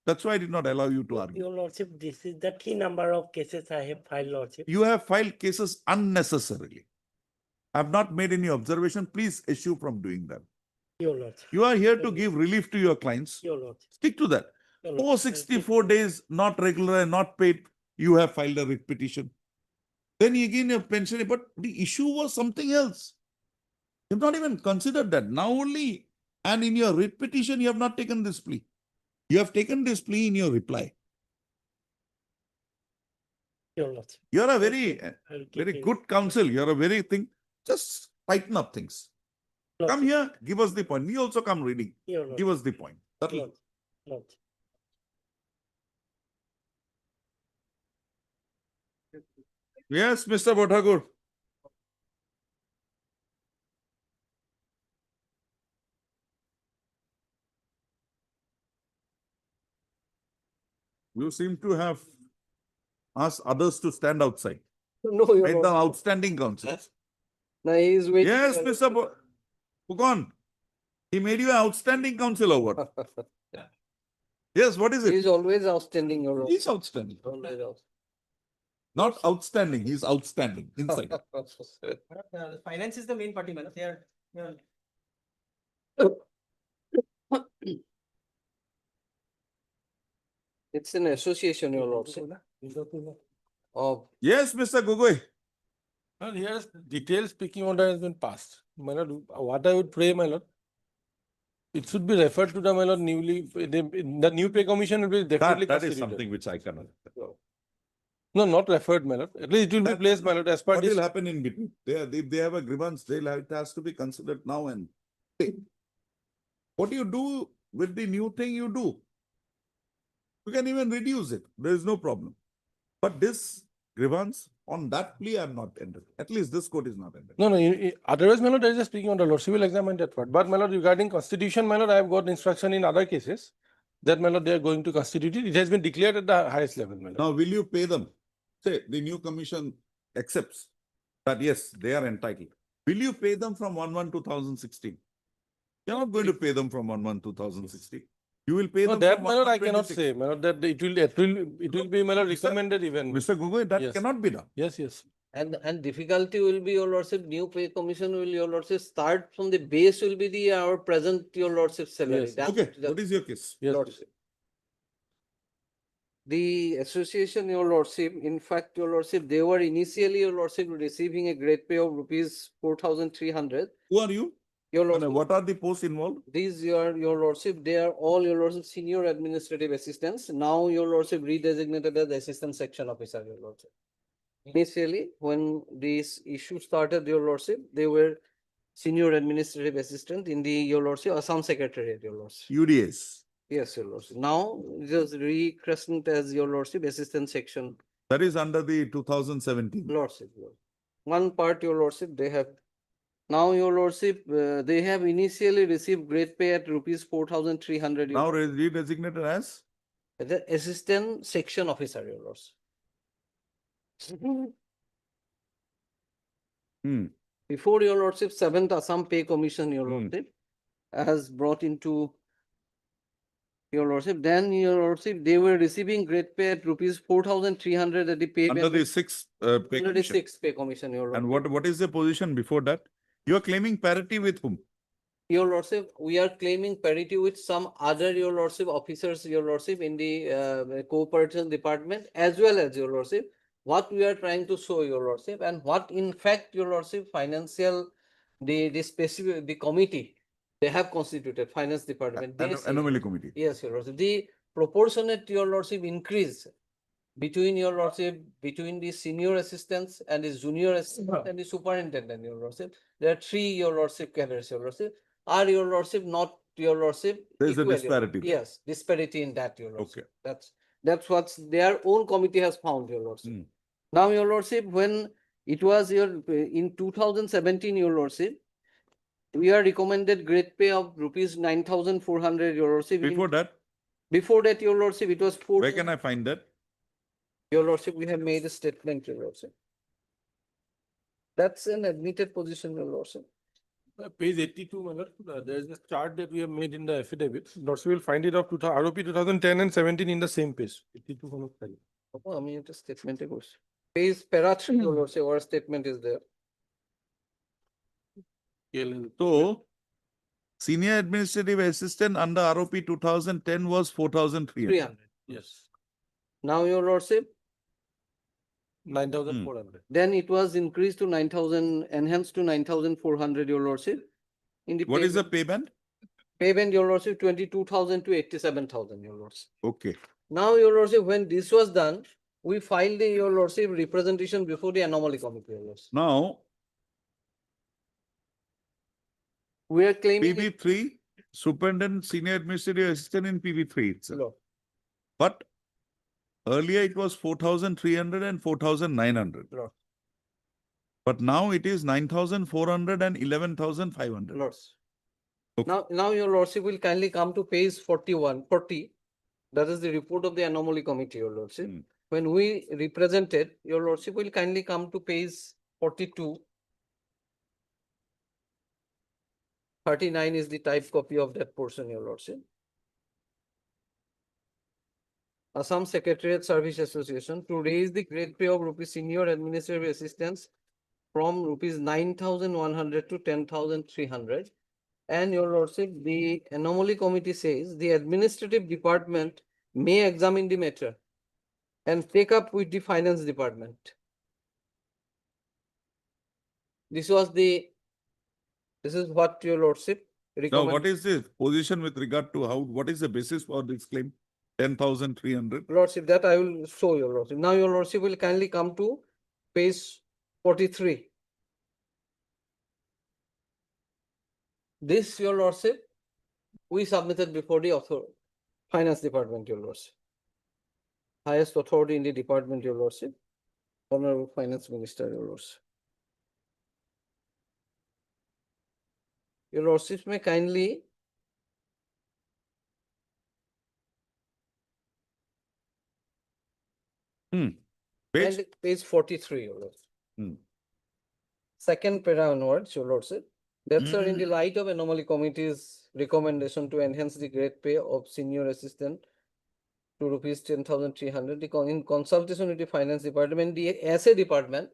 That's why I did not allow you to argue. Your Lordship, this is the key number of cases I have filed, Lordship. You have filed cases unnecessarily. I have not made any observation. Please eschew from doing that. Your Lordship. You are here to give relief to your clients. Your Lordship. Stick to that. Your Lordship. 464 days, not regular and not paid, you have filed a writ petition. Then again a pension, but the issue was something else. You have not even considered that. Now only, and in your writ petition, you have not taken this plea. You have taken this plea in your reply. Your Lordship. You are a very keep good counsel. You are a very thing. Just tighten up things. Come here, give us the point. We also come reading. Give us the point. That'll- Lordship. Yes, Mr. Bothakur. You seem to have asked others to stand outside. No, Your Made them Lordship. outstanding counsels. No, he is waiting. Yes, for- Mr. Pugon. He made you an outstanding counsel or what? Yes, what is He it? is always outstanding, Your Lordship. He's outstanding. Always outstanding. Not outstanding, he's outstanding inside. Finance is the main party, man. They are. It's an association, Your Lordship. Of Yes, Mr. Gogoi. Well, here's detailed speaking order has been passed. My lord, what I would pray, my lord, It should be referred to the, my lord, the new pay commission will be definitely That is constituted. something which I cannot. No, not referred, my lord. At least it will be That- placed, my lord, as per What this. will happen in between? If they have a grievance, it has to be considered now and. What you do with the new thing you do? You can even reduce it. There is no problem. But this grievance on that plea, I'm not entered. At least this court is not entered. No, otherwise, my lord, I is just speaking on the lord, she will examine that part. But my lord, regarding constitution, my lord, I have got instruction in other cases that, my lord, they are going to constitute it. It has been declared at the highest level, my lord. Now, will you pay them? Say, the new commission accepts that yes, they are entitled. Will you pay them from 1/1/2016? You're not going to pay them from 1/1/2016. You will pay No, them that, from my lord, I cannot 1/1/26. say, my lord, that it will be, my lord, recommended even. Mr. Gogoi, that Yes. cannot be done. Yes, yes. And difficulty will be, your lordship, new pay commission will, your lordship, start from the base will be the, our present, your lordship, salary. Yes. That's Okay, the what is your case? Yes. lordship. The association, your lordship, in fact, your lordship, they were initially, your lordship, receiving a great pay of rupees 4,300. Who are you? Your And lordship, what are the posts involved? these your lordship, they are all, your lordship, senior administrative assistants. Now, your lordship, redesignated as assistant section officer, your lordship. Initially, when this issue started, your lordship, they were senior administrative assistant in the, your lordship, Assam Secretariat, your lordship. UDS. Yes, your lordship. Now, it is rechristened as, your lordship, assistant section, That is under the 2017. lordship. One part, your lordship, they have. Now, your lordship, they have initially received great pay at rupees 4,300. Now redesignated as? The assistant section officer, your lordship. Before, your lordship, 7th Assam Pay Commission, your lordship, has brought into, your lordship, then, your lordship, they were receiving great pay at rupees 4,300 at the pay. Under the sixth pay Under the commission. 6th pay commission, your lordship. And what is the position before that? You are claiming parity with whom? Your lordship, we are claiming parity with some other, your lordship, officers, your lordship, in the cooperation department, as well as, your lordship, what we are trying to show, your lordship, and what in fact, your lordship, financial, the specific, the committee, they have constituted, finance department. they say- Anomaly committee. Yes, your lordship, the proportionate, your lordship, increase between, your lordship, between the senior assistants and the junior assistant and the superintendent, your lordship. There are 3, your lordship, cadres, your lordship. Are, your lordship, not, your lordship? There is a equal, your- disparity there. Yes, disparity in that, your lordship. Okay. That's what their own committee has found, your lordship. Now, your lordship, when it was your, in 2017, your lordship, we are recommended great pay of rupees 9,400, your lordship. Before that, Before that, your lordship, it was 4. where can I find that? Your lordship, we have made a statement, your lordship. That's an admitted position, your lordship. Page 82, my lord, there is a chart that we have made in the affidavit. Lordship will find it of ROP 2010 and 17 in the same page. 82 from the file. I mean, it's a statement, of course. Page para 3, your lordship, our statement is there. So, senior administrative assistant under ROP 2010 was 4,300. 300. Yes, Now, your lordship, 9,400. then it was increased to 9,000, enhanced to 9,400, your lordship. In the What is the pay band? payment, your lordship, 22,000 to 87,000, your lordship. Okay. Now, your lordship, when this was done, we filed the, your lordship, representation before the anomaly committee, your lordship. Now, We are claiming. PB3, superintendent senior administrative assistant in PB3 itself. No. But earlier it was 4,300 and 4,900. Lord. But now it is 9,400 and 11,500. Lords. Okay. Now, your lordship will kindly come to page 40. That is the report of the anomaly committee, your lordship. When we represented, your lordship will kindly come to page 42. 39 is the type copy of that portion, your lordship. Assam Secretariat Service Association to raise the grade pay of rupees senior administrative assistants from rupees 9,100 to 10,300. And your lordship, the anomaly committee says the administrative department may examine the matter and take up with the finance department. This is what, your lordship, Now, what recommend. is the position with regard to how, what is the basis for this claim? 10,300? Lordship, that I will show your lordship. Now your lordship will kindly come to page 43. This, your lordship, we submitted before the finance department, your lordship. Highest authority in the department, your lordship. Honorable Finance Minister, your lordship. Your lordship may kindly Page? kindly page 43, your lordship. Hmm. Second para onwards, your lordship. That, sir, in the Hmm. light of anomaly committee's recommendation to enhance the grade pay of senior assistant to rupees 10,300, in consultation with the finance department, the SA department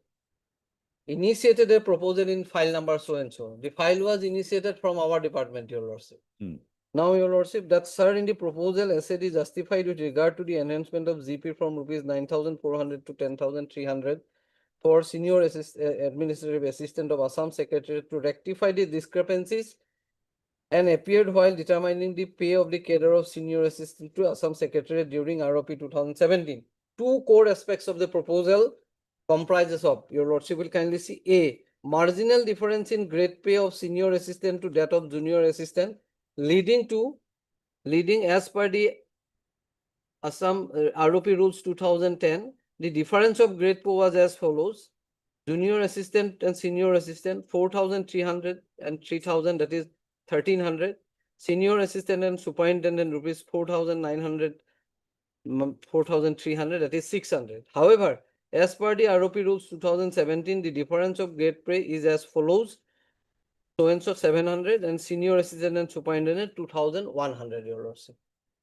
initiated a proposal in file number so and so. The file was initiated from our department, your lordship. Hmm. Now, your lordship, that, sir, in the proposal, SAD is justified with regard to the enhancement of GP from rupees 9,400 to 10,300 for senior administrative assistant of Assam Secretariat to rectify the discrepancies and appeared while determining the pay of the cadre of senior assistant to Assam Secretariat during ROP 2017. Two core aspects of the proposal comprises of, your lordship will kindly see, A, marginal difference in grade pay of senior assistant to that of junior assistant, leading as per the Assam ROP rules 2010, the difference of grade pay was as follows: junior assistant and senior assistant 4,300 and 3,000, that is 1,300. Senior assistant and superintendent rupees 4,900, 4,300, that is 600. However, as per the ROP rules 2017, the difference of grade pay is as follows: so and so 700 and senior assistant and superintendent 2,100, your lordship.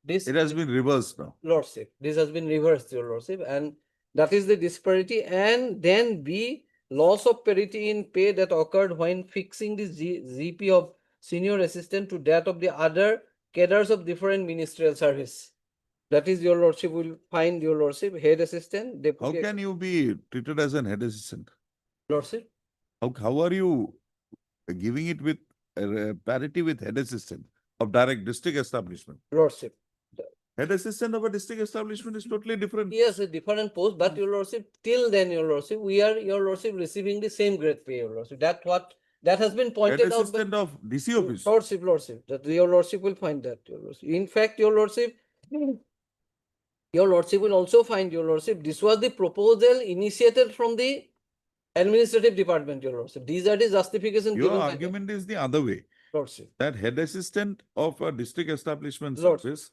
This It has been reversed now. lordship, this has been reversed, your lordship, and that is the disparity. And then B, loss of parity in pay that occurred when fixing the GP of senior assistant to that of the other cadres of different ministerial service. That is, your lordship will find, your lordship, head assistant, How deputy. can you be treated as an head assistant? Lordship, How are you giving it with parity with head assistant of direct district establishment? lordship. Head assistant of a district establishment is totally different. Yes, a different post, but your lordship, till then, your lordship, we are, your lordship, receiving the same grade pay, your lordship. That has been Head pointed out. assistant of DC office. Lordship, that your lordship will find that, your lordship. In fact, your lordship will also find, your lordship, this was the proposal initiated from the administrative department, your lordship. These are the justifications Your given by the argument is the other way. lordship. That head assistant of a district establishment Lord. service,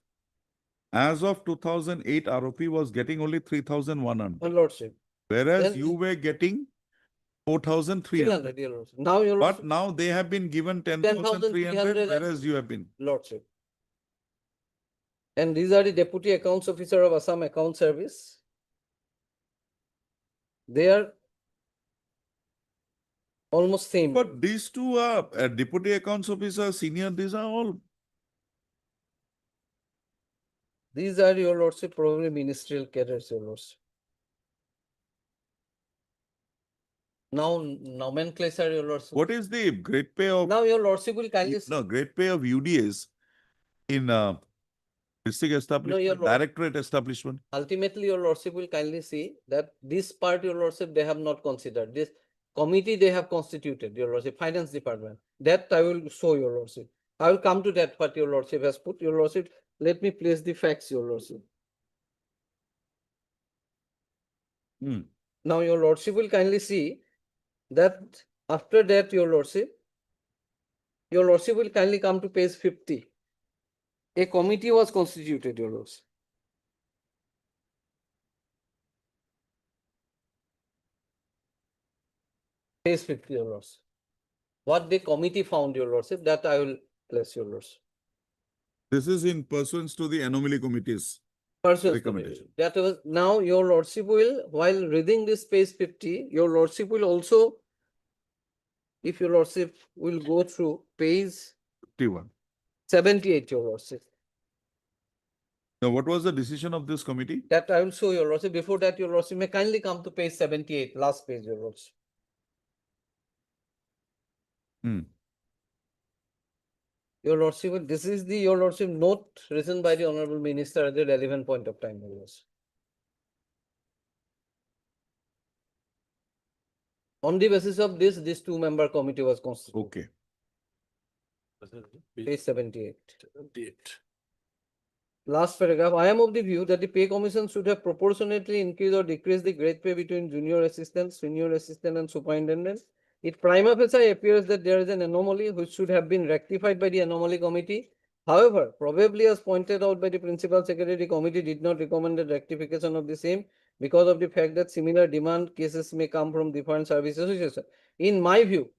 as of 2008 ROP was getting only 3,100, Lordship. whereas Then- you were getting 4,300. 300, your lordship. Now, your But lordship, now they have been given 10,300, 10,300, whereas you have been. lordship. And these are the deputy accounts officer of Assam Account Service. They are almost same. But these two are deputy accounts officer, senior, these are all. These are, your lordship, probably ministerial cadres, your lordship. Now nomenclature, your lordship. What is the grade pay of, Now, your lordship will kindly. no, grade pay of UDAs in district establishment, your lord- directorate establishment? Ultimately, your lordship will kindly see that this part, your lordship, they have not considered. This committee they have constituted, your lordship, finance department. That I will show, your lordship. I will come to that, what your lordship has put, your lordship. Let me place the facts, your lordship. Hmm. Now, your lordship will kindly see that after that, your lordship will kindly come to page 50. A committee was constituted, your lordship. Page 50, your lordship. What the committee found, your lordship, that I will place, your lordship. This is in pursuance to the anomaly committees. Persons Recommendation. committee. That was, now your lordship will, while reading this page 50, your lordship will also, if your lordship will go through page 51. 78, your lordship. Now, what was the decision of this committee? That I will show, your lordship. Before that, your lordship may kindly come to page 78, last page, your lordship. Hmm. Your Lordship, this is the, Your Lordship, note written by the Honorable Minister at the relevant point of time, Your Lordship. On the basis of this two-member committee was constituted. Okay. Page 78. Last paragraph, I am of the view that the pay commission should have proportionately increased or decreased the grade pay between junior assistant, senior assistant and superintendent. It prima facie appears that there is an anomaly which should have been rectified by the anomaly committee. However, probably as pointed out by the principal secretary, the committee did not recommend the rectification of the same because of the fact that similar demand cases may come from different service associations. In my view,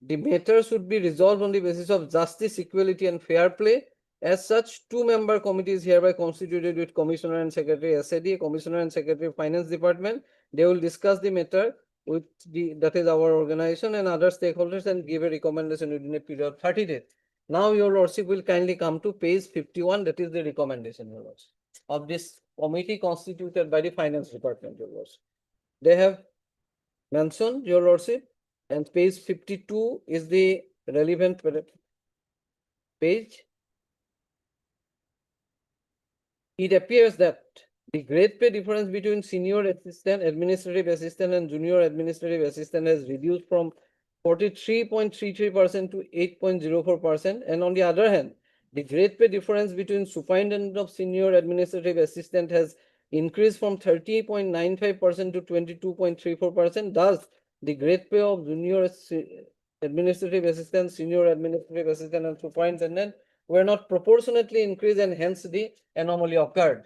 the matter should be resolved on the basis of justice, equality and fair play. As such, two-member committee is hereby constituted with Commissioner and Secretary SAD, Commissioner and Secretary Finance Department. They will discuss the matter with that is our organization and other stakeholders and give a recommendation within a period of 30 days. Now, Your Lordship will kindly come to page 51, that is the recommendation, Your Lordship, of this committee constituted by the Finance Department, Your Lordship. They have mentioned, Your Lordship, and page 52 is the relevant page. It appears that the grade pay difference between senior assistant, administrative assistant and junior administrative assistant has reduced from 43.33% to 8.04%. And on the other hand, the grade pay difference between superintendent of senior administrative assistant has increased from 30.95% to 22.34%. Thus, the grade pay of junior administrative assistant, senior administrative assistant and superintendent were not proportionately increased and hence the anomaly occurred.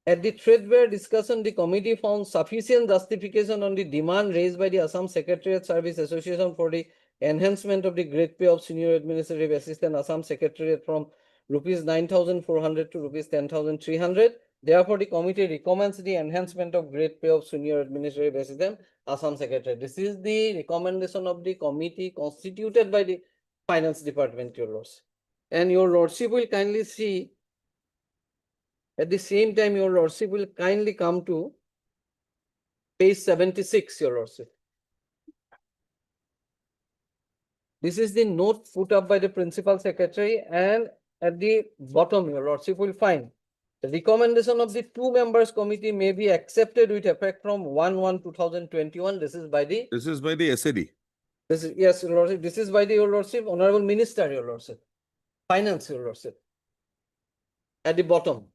At the threadbare discussion, the committee found sufficient justification on the demand raised by the Assam Secretariat Service Association for the enhancement of the grade pay of senior administrative assistant Assam Secretariat from rupees 9,400 to rupees 10,300. Therefore, the committee recommends the enhancement of grade pay of senior administrative assistant Assam Secretariat. This is the recommendation of the committee constituted by the Finance Department, Your Lordship. And Your Lordship will kindly see, at the same time, Your Lordship will kindly come to page 76, Your Lordship. This is the note put up by the Principal Secretary, and at the bottom, Your Lordship will find the recommendation of the two members committee may be accepted with effect from 1/1/2021. This is by the SAD. This is, yes, Your Lordship. This is by the Your Lordship, Honorable Minister, Your Lordship. Finance, Your Lordship. At the bottom.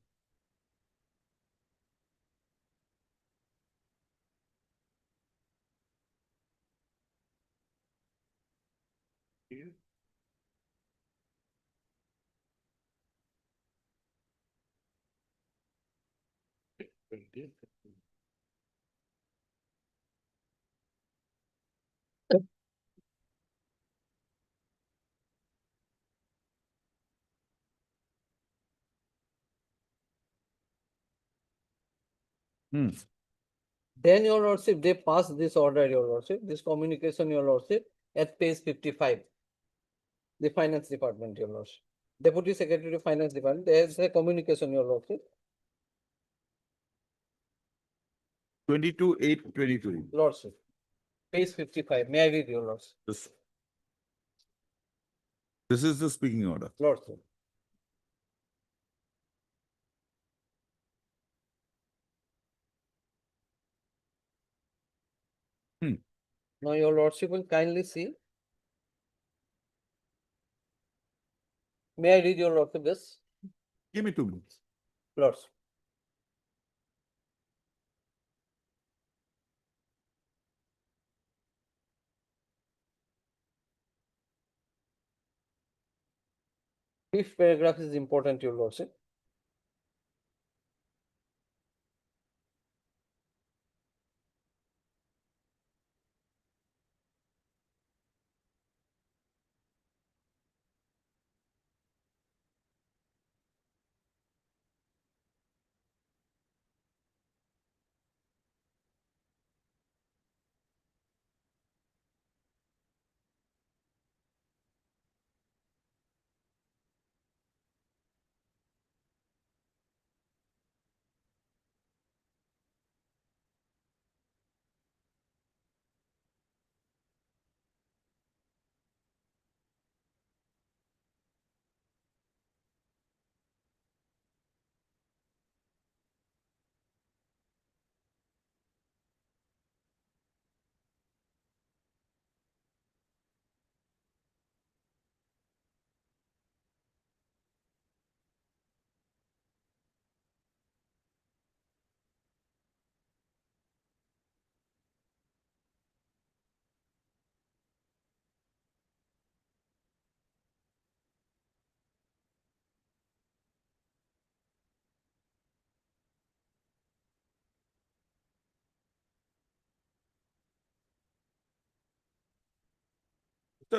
Then, Your Lordship, they pass this order, Your Lordship, this communication, Your Lordship, at page 55. The Finance Department, Your Lordship. Deputy Secretary of Finance Department, there is a communication, Your Lordship. 22/8/22. Lordship. Page 55. May I read, Your Lordship? This is the speaking order. Lordship. Now, Your Lordship will kindly see. May I read, Your Lordship, this? Give me 2 minutes. Lordship. Fifth paragraph is important, Your Lordship.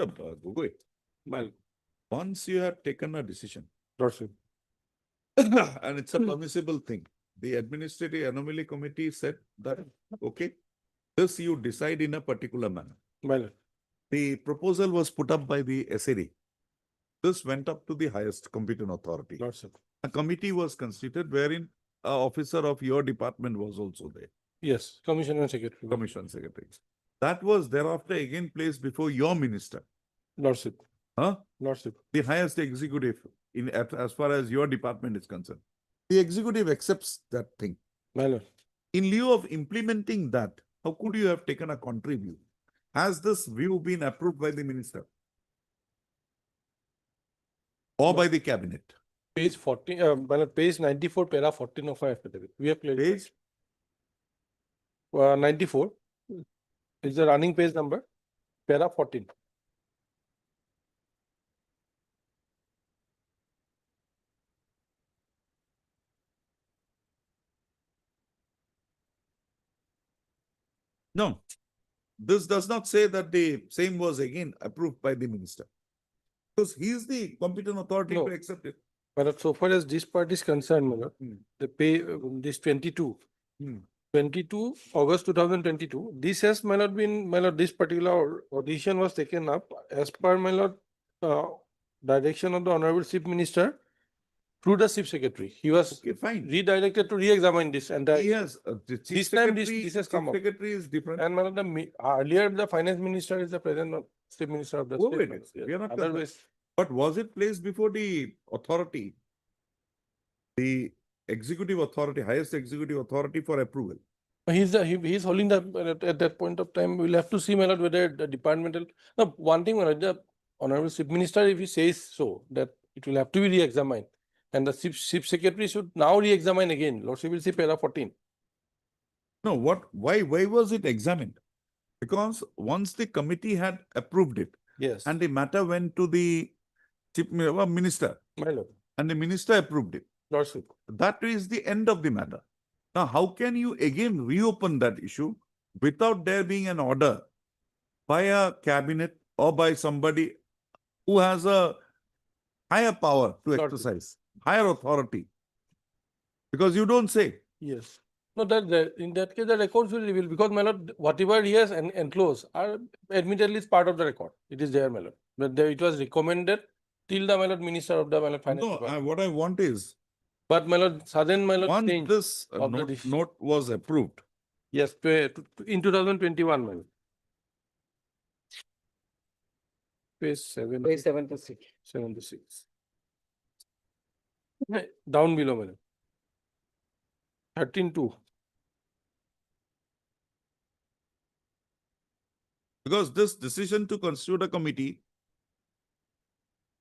Mr. Gogoi, Well, once you have taken a decision, Lordship. and it's a permissible thing, the Administrative Anomaly Committee said that, okay, this you decide in a particular manner. Well, The proposal was put up by the SAD. This went up to the highest competent authority. Lordship. A committee was constituted wherein an officer of your department was also there, Yes, Commissioner Secretary. Commission Secretary. That was thereafter again placed before your minister, Lordship. huh? Lordship. The highest executive in as far as your department is concerned. The executive accepts that thing. Well, In lieu of implementing that, how could you have taken a contrary view? Has this view been approved by the minister? Or by the cabinet? page 14, page 94, para 14 of our affidavit. We have clearly. Page? 94 is the running page number, para 14. No. This does not say that the same was again approved by the minister. Because he is the competent authority No. to accept it. But so far as this part is concerned, my lord, the pay, this 22. 22 August 2022, this has, my lord, been, my lord, this particular audition was taken up as per, my lord, direction of the Honorable Chief Minister through the Chief Secretary. He was Okay, fine. redirected to re-examine this, and He has, the chief this time secretary, this has chief come up. secretary is different. And, my lord, earlier the Finance Minister is the present Chief Minister of the Go state. with it. Yes. We are not Otherwise, But was it placed before the authority? The executive authority, highest executive authority for approval? he's holding the, at that point of time, we'll have to see, my lord, whether the departmental, no, one thing, my lord, the Honorable Chief Minister, if he says so, that it will have to be re-examined. And the Chief Secretary should now re-examine again. Lordship will see para 14. No, why was it examined? Because once the committee had approved it Yes. and the matter went to the chief minister My lord, and the minister approved it, Lordship. that is the end of the matter. Now, how can you again reopen that issue without there being an order by a cabinet or by somebody who has a higher power to Lordship. exercise, higher authority? Because you don't say. Yes. No, in that case, the records will reveal, because, my lord, whatever he has enclosed are admittedly is part of the record. It is there, my lord. But it was recommended till the, my lord, Minister of the, my lord, Finance No, Department. what I want is, But, my lord, sudden, my lord, once change this of the note was approved, yes, in 2021, my lord. Page 7. Page 76. 76. Down below, my lord. 13.2. because this decision to constitute a committee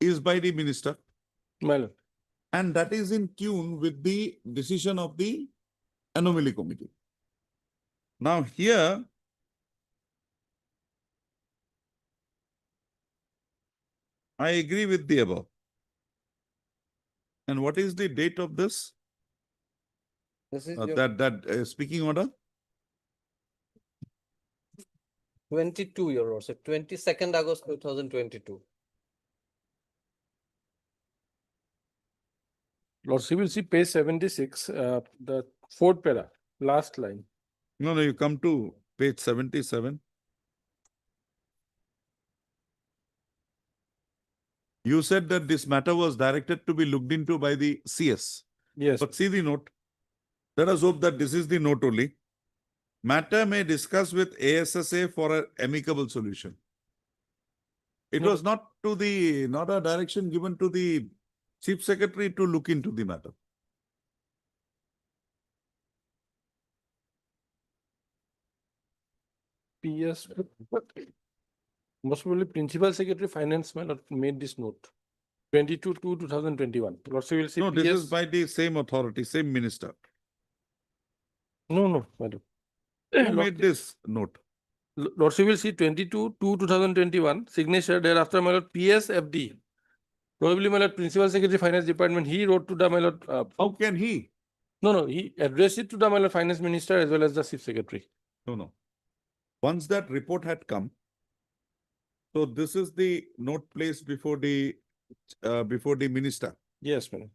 is by the minister, My lord. and that is in tune with the decision of the anomaly committee. Now here, I agree with the above. And what is the date of this? This is That speaking order? 22, your lordship, 22nd August 2022. Lordship will see page 76, the fourth para, last line. No, you come to page 77. You said that this matter was directed to be looked into by the CS. Yes. But see the note. Let us hope that this is the note only. Matter may discuss with ASSA for an amicable solution. It No. was not a direction given to the Chief Secretary to look into the matter. PS, most probably Principal Secretary Finance made this note. 22/2/2021. Lordship will see No, this is PS. by the same authority, same minister. No, madam. Who made this note? Lordship will see 22/2/2021 signature thereafter, my lord, PSFD. Probably, my lord, Principal Secretary Finance Department, he wrote to the, my lord. How can he? No, he addressed it to the, my lord, Finance Minister as well as the Chief Secretary. No. Once that report had come, So this is the note placed before the minister. Yes, madam.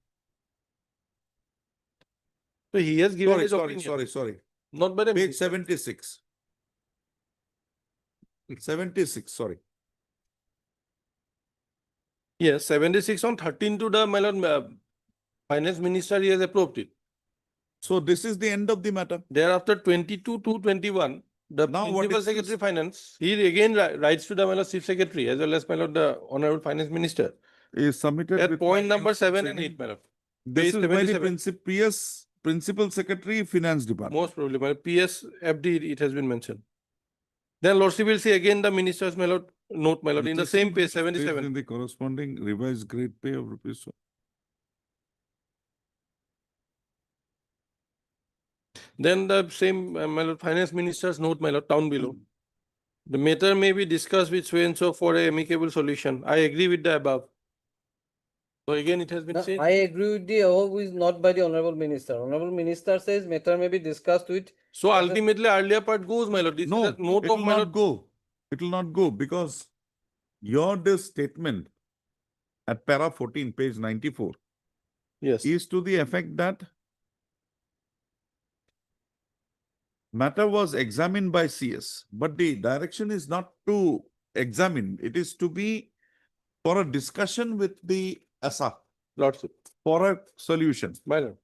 So he has given his opinion. Sorry. Not by the Page minister. 76. 76, sorry. Yes, 76 on 13 to the, my lord, finance minister, he has approved it. So this is the end of the matter. Thereafter, 22 to 21, the Now what principal is secretary this? finance, he again writes to the, my lord, chief secretary as well as, my lord, the honorable finance minister. Is submitted At with point my number 7 and signature. 8, my lord. This Page is by the 77. previous principal secretary, finance department. Most probably, my lord, PSFD, it has been mentioned. Then lordship will see again the minister's, my lord, note, my lord, in the same page, Placed 77. in the corresponding revised grade pay of rupees. Then the same, my lord, finance minister's note, my lord, down below. The matter may be discussed with so and so for a amicable solution. I agree with the above. So again, it has been No, said. I agree with the above is not by the honorable minister. Honorable minister says matter may be discussed with. So ultimately, earlier part goes, my lord. This No, is a note it of will my not lord. go. It will not go because this statement at para 14, page 94 Yes. is to the effect that matter was examined by CS, but the direction is not to examine. It is to be for a discussion with the ASA Lordship. for a solution. My lord.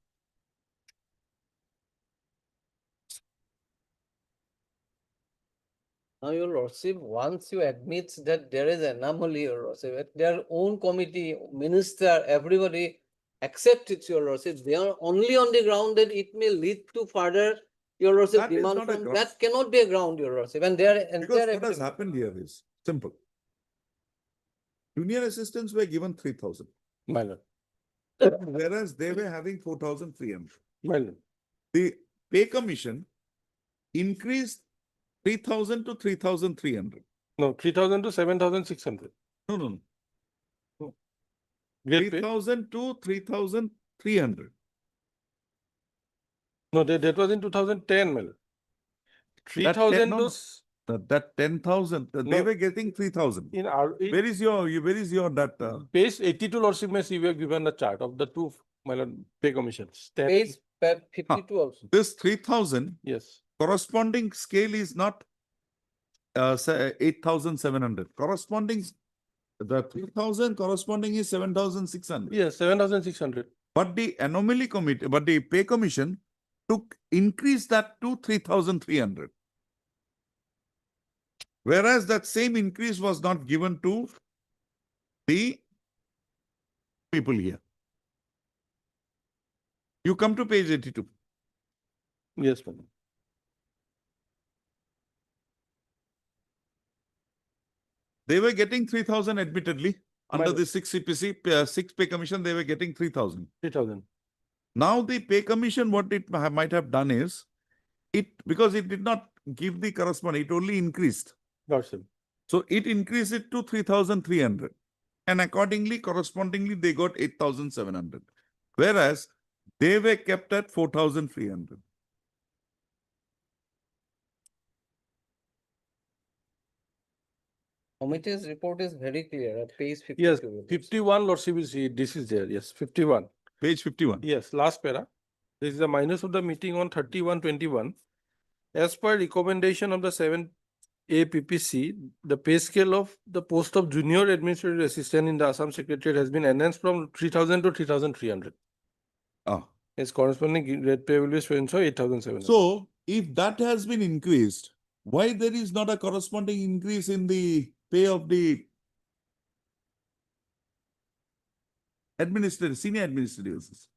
Now, your lordship, once you admit that there is anomaly, your lordship, at their own committee, minister, everybody accept it, your lordship. They are only on the ground that it may lead to further, your lordship, That is demand not a from, ground. that cannot be a ground, your lordship. And their Because entire what has happened here is simple. Junior assistants were given 3,000, My lord. whereas they were having 4,300. My lord. The pay commission increased 3,000 to 3,300. No, 3,000 to 7,600. No. Great pay. 3,000 to 3,300. No, that was in 2010, my lord. 3,000 to That 10,000, they No. were getting 3,000. in our Where is your that? page 82 lordship may see we have given the chart of the two, my lord, pay commissions. page 52 also. This 3,000 Yes. corresponding scale is not 8,700. Corresponding, the 3,000 corresponding is 7,600. Yes, 7,600. But the anomaly committee, but the pay commission increased that to 3,300. Whereas that same increase was not given to the people here. You come to page 82. Yes, madam. They were getting 3,000 admittedly. Under Madam. the 6 CPC, 6 pay commission, they were getting 3,000. 3,000. Now the pay commission, what it might have done is, because it did not give the corresponding, it only increased. Lordship. So it increased it to 3,300. And accordingly, correspondingly, they got 8,700. Whereas they were kept at 4,300. Committee's report is very clear at page 52. Yes, your lordship. 51 lordship will see, this is there, yes, 51. Page 51. Yes, last para. This is the minus of the meeting on 31/21. As per recommendation of the 7A PPC, the pay scale of the post of junior administrative assistant in the Assam Secretariat has been enhanced from 3,000 to 3,300. Ah. Its corresponding grade pay will be so 8,700. So if that has been increased, why there is not a corresponding increase in the pay of the senior administrative assistants?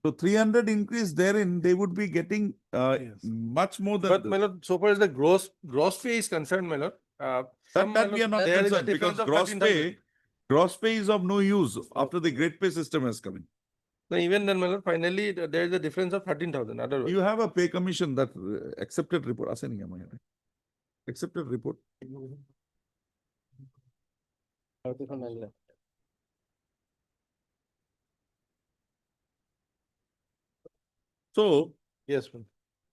So 300 increase therein, they would be getting much more than But this. my lord, so far as the gross pay is concerned, my lord, That we are not there is a concerned difference because of gross 13,000. pay is of no use after the grade pay system has come in. No, even then, my lord, finally, there is a difference of 13,000 otherwise. You have a pay commission that accepted report. Ase nahi hai hamaye yaar. Accepted report. So Yes, ma'am.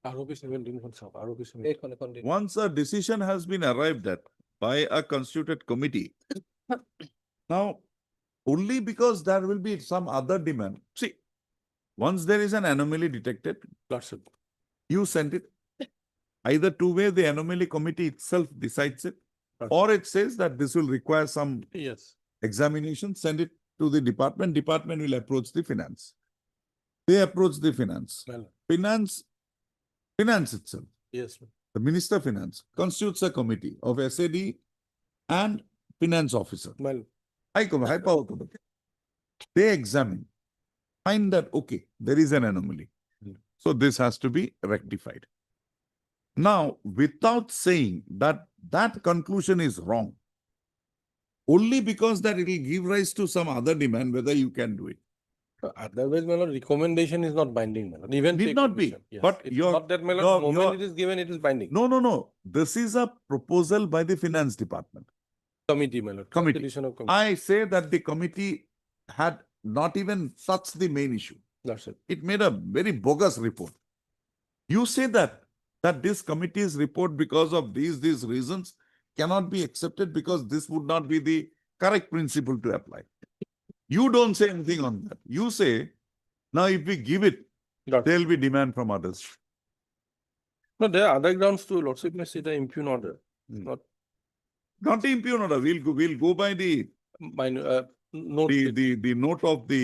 ROP 17 খন চাওক, ROP 17 এইখন এখন দিন। Once a decision has been arrived at by a constituted committee, now, only because there will be some other demand, see, once there is an anomaly detected, Lordship. you send it. Either two way, the anomaly committee itself decides it, or it says that this will require some Yes. examination, send it to the department, department will approach the finance. They approach the finance. Well, Finance itself, yes. the Minister of Finance constitutes a committee of SAD and finance officer. Well, High power committee. They examine, find that, okay, there is an anomaly. So this has to be rectified. Now, without saying that that conclusion is wrong, only because that it will give rise to some other demand, whether you can do it. otherwise, my lord, recommendation is not binding, my lord. Even Need pay not be, commission, yes. but It's your- not that, my lord, your- moment your- it is given, it is binding. No, no, no. This is a proposal by the finance department. Committee, my lord. first Committee. edition of committee. I say that the committee had not even touched the main issue. Lordship. It made a very bogus report. You say that this committee's report, because of these reasons, cannot be accepted because this would not be the correct principle to apply. You don't say anything on that. You say, now if we give it, Lord. there will be demand from others. No, there are other grounds too. Lordship may see the impugn order. Not Not the impugn order. We'll go by the note. the note of the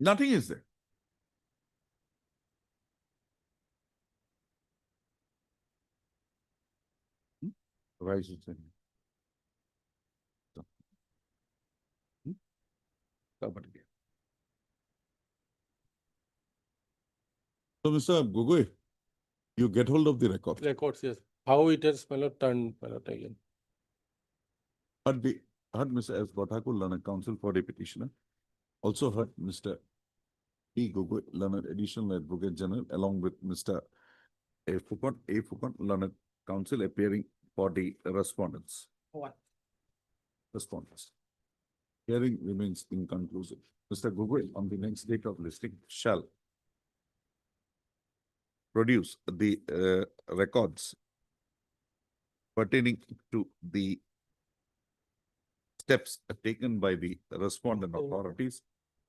nothing is there. Rise it. So, Mr. Gogoi, you get hold of the record. Records, yes. How it has, my lord, turned, my lord, again. Heard Mr. S. Bhattakur, learned counsel for the petitioner. Also heard Mr. E. Gogoi, learned additional advocate general, along with Mr. A. Fukon, learned counsel appearing for the respondents. Respondents. Hearing remains inconclusive. Mr. Gogoi, on the next date of listing, shall produce the records pertaining to the steps taken by the respondent authorities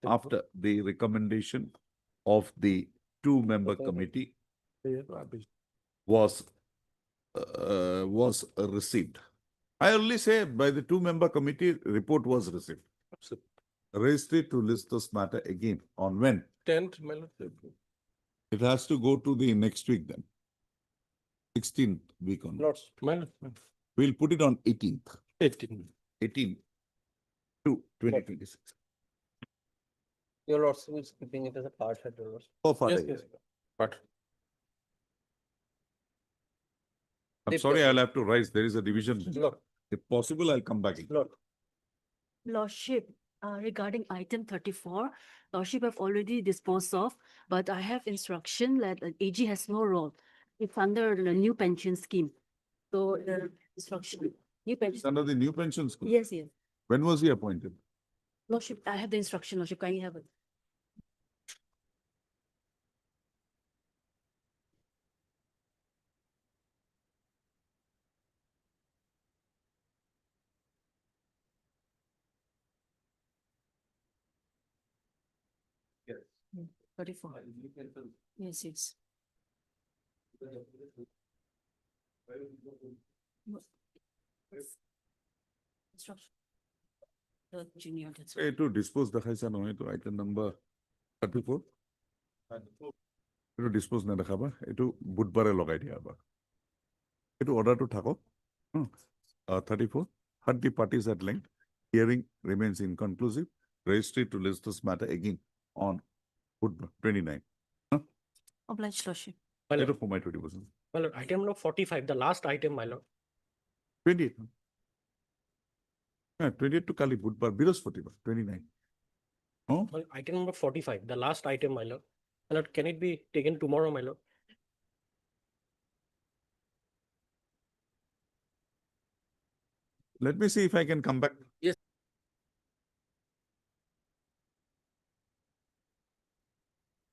after the recommendation of the two-member committee was received. I only say by the two-member committee, report was received. Registered to list this matter again on when? 10th, my lord. It has to go to the next week then. 16th week on. Lords, my lord. We'll put it on 18th. 18. 18 to 2026. Your lordship is keeping it as a part head, your lordship. Oh, for Yes, the- yes. But I'm sorry, I'll have to rise. There is a division. Lord. If possible, I'll come back. Lord. Lordship, regarding item 34, Lordship have already disposed of, but I have instruction that AG has no role. It's under the new pension scheme. So the instruction, new It's pension, under the new pension scheme. yes, yes. When was he appointed? Lordship, I have the instruction, Lordship, can you have it? Yes. 34. Yes, yes. Instruction. The junior, that's right. To dispose দেখাইছা নহয় to item number 34. এইটো dispose নেদেখাবা, এইটো বুধবাৰে লগাই দিয়া বা। এইটো অৰ্ডাৰটো থাকক। 34, heard the parties at length. Hearing remains inconclusive. Registry to list this matter again on Budvar 29. Obliged, Lordship. এইটো for my 20%. My lord, item number 45, the last item, my lord. 28. 28 to Kali Budvar, Birospotibar, 29. Oh, Item number 45, the last item, my lord. My lord, can it be taken tomorrow, my lord? let me see if I can come back.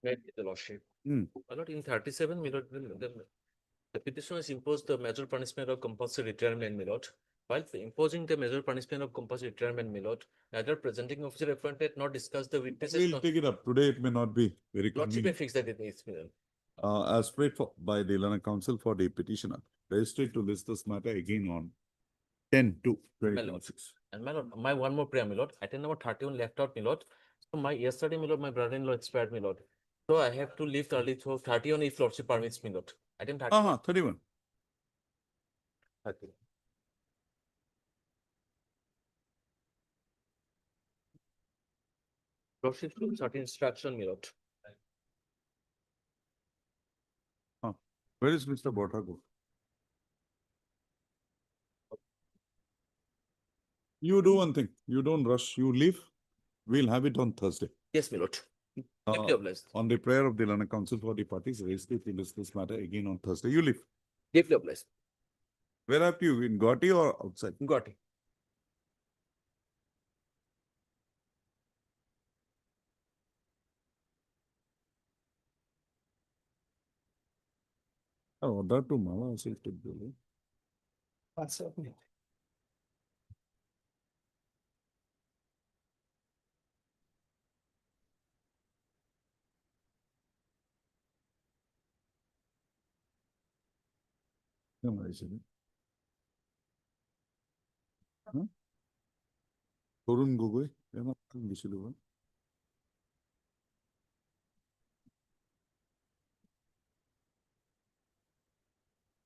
Right, the lordship. Hmm. My lord, in 37, my lord, the petitioner has imposed the major punishment of compulsory retirement, my lord. While imposing the major punishment of compulsory retirement, my lord, neither presenting officer appointed nor discuss the witnesses. We'll take it up. Today it may not be very Lordship may convenient. fix that it is, my lord. As prayed for by the Learner Council for the petitioner, registered to list this matter again on 10/2/2026. And my lord, my one more prayer, my lord. Item number 31 left out, my lord. So yesterday, my lord, my brother-in-law expired, my lord. So I have to leave early, so 31 if lordship permits, my lord. Item 31. 31. Okay. Lordship to certain instruction, my lord. Where is Mr. Botago? You do one thing, you don't rush, you leave. We'll have it on Thursday. Yes, my lord. Deeply obliged. On the prayer of the Learner Council for the parties, registered to list this matter again on Thursday. You leave. Deeply obliged. Where have you, in Guwahati or outside? Got it. Order to Mala also to do. তরুণ গগৈ দিছিলো বা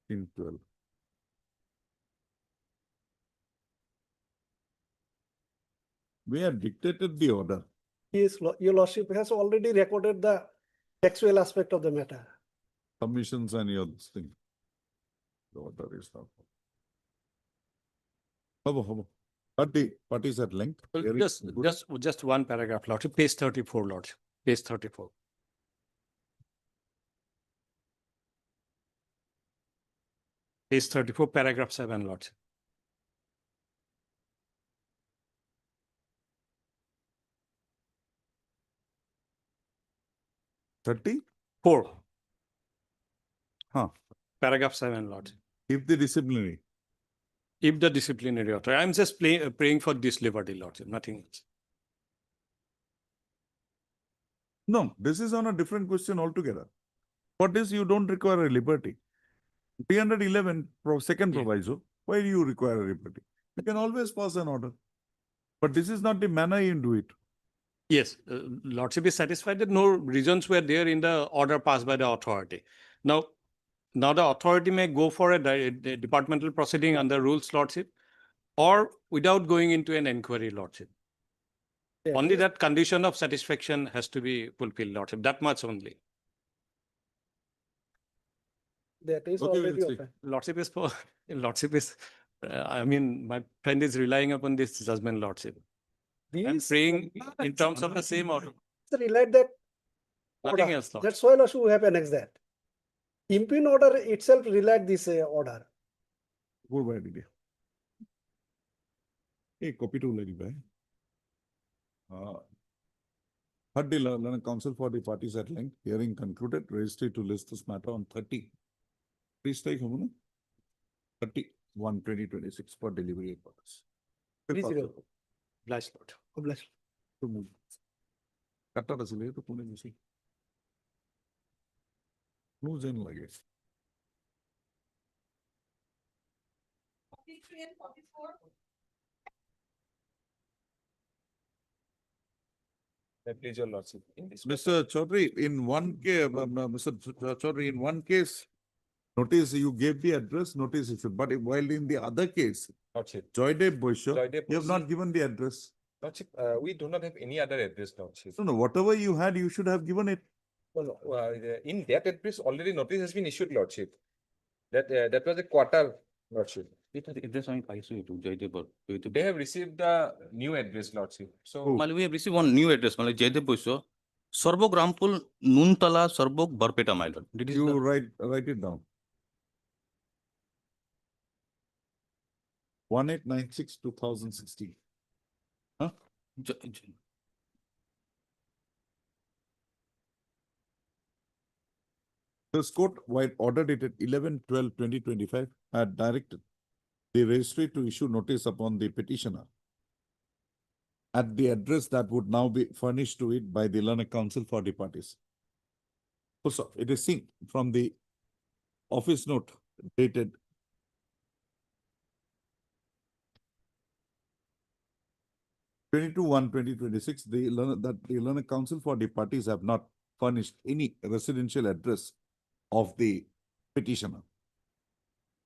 12. We have dictated the order. Yes, your lordship has already recorded the textual aspect of the matter. Submissions and your thing. The order is not. Hobo. But the parties at length. Very good. Just one paragraph, Lordship, page 34, Lordship, page 34. Page 34, paragraph 7, Lordship. Four. Paragraph 7, Lordship. If the disciplinary. If the disciplinary order, I'm just praying for this liberty, Lordship, nothing else. No, this is on a different question altogether. For this, you don't require a liberty. 311 second proviso, why do you require a liberty? You can always pass an order. But this is not the manner you do it. Yes, Lordship is satisfied that no reasons were there in the order passed by the authority. Now the authority may go for a departmental proceeding under rules, Lordship, or without going into an inquiry, Lordship. Only that condition of satisfaction has to be fulfilled, Lordship, that much only. That is Okay, already we'll see. open. Lordship is, I mean, my friend is relying upon this judgment, Lordship. I'm These praying in terms of the same order, relate that nothing order. else, Lordship. That's why lordship we have annexed that. Impugn order itself relate this order. Good by idea. A copy to Lady Heard the Learner Council for the parties at length, hearing concluded, registered to list this matter on 30. Please take 31/2026 for delivery of orders. 30. Bless Lord. Bless. To move. Katta asile to Pune gesi. No zen lage. 43 and 44. Please, your lordship. In this Mr. Chaudhary, in one case, Mr. Chaudhary, in one case, notice you gave the address, notice issued, but while in the other case, lordship. Joydev Boisho, Joydev you have not Boisho. given the address. Lordship, we do not have any other address, lordship. No, whatever you had, you should have given it. In that address, already notice has been issued, lordship. That was a quarter, lordship. Address আমি পাইছো এইটো জয়দেৱৰ এইটো They have received the new address, Lordship. So মানে we have received one new address মানে জয়দেৱ বৈশ্য সর্বক রামপুল নুনতলা সর্বক Barpeta মাইলর Did You write it down. 1896/2016. Huh? This court, while order dated 11/12/2025, had directed the registry to issue notice upon the petitioner at the address that would now be furnished to it by the learned counsel for the parties. Also, it is seen from the office note dated 22/1/2026, the learned counsel for the parties have not furnished any residential address of the petitioner.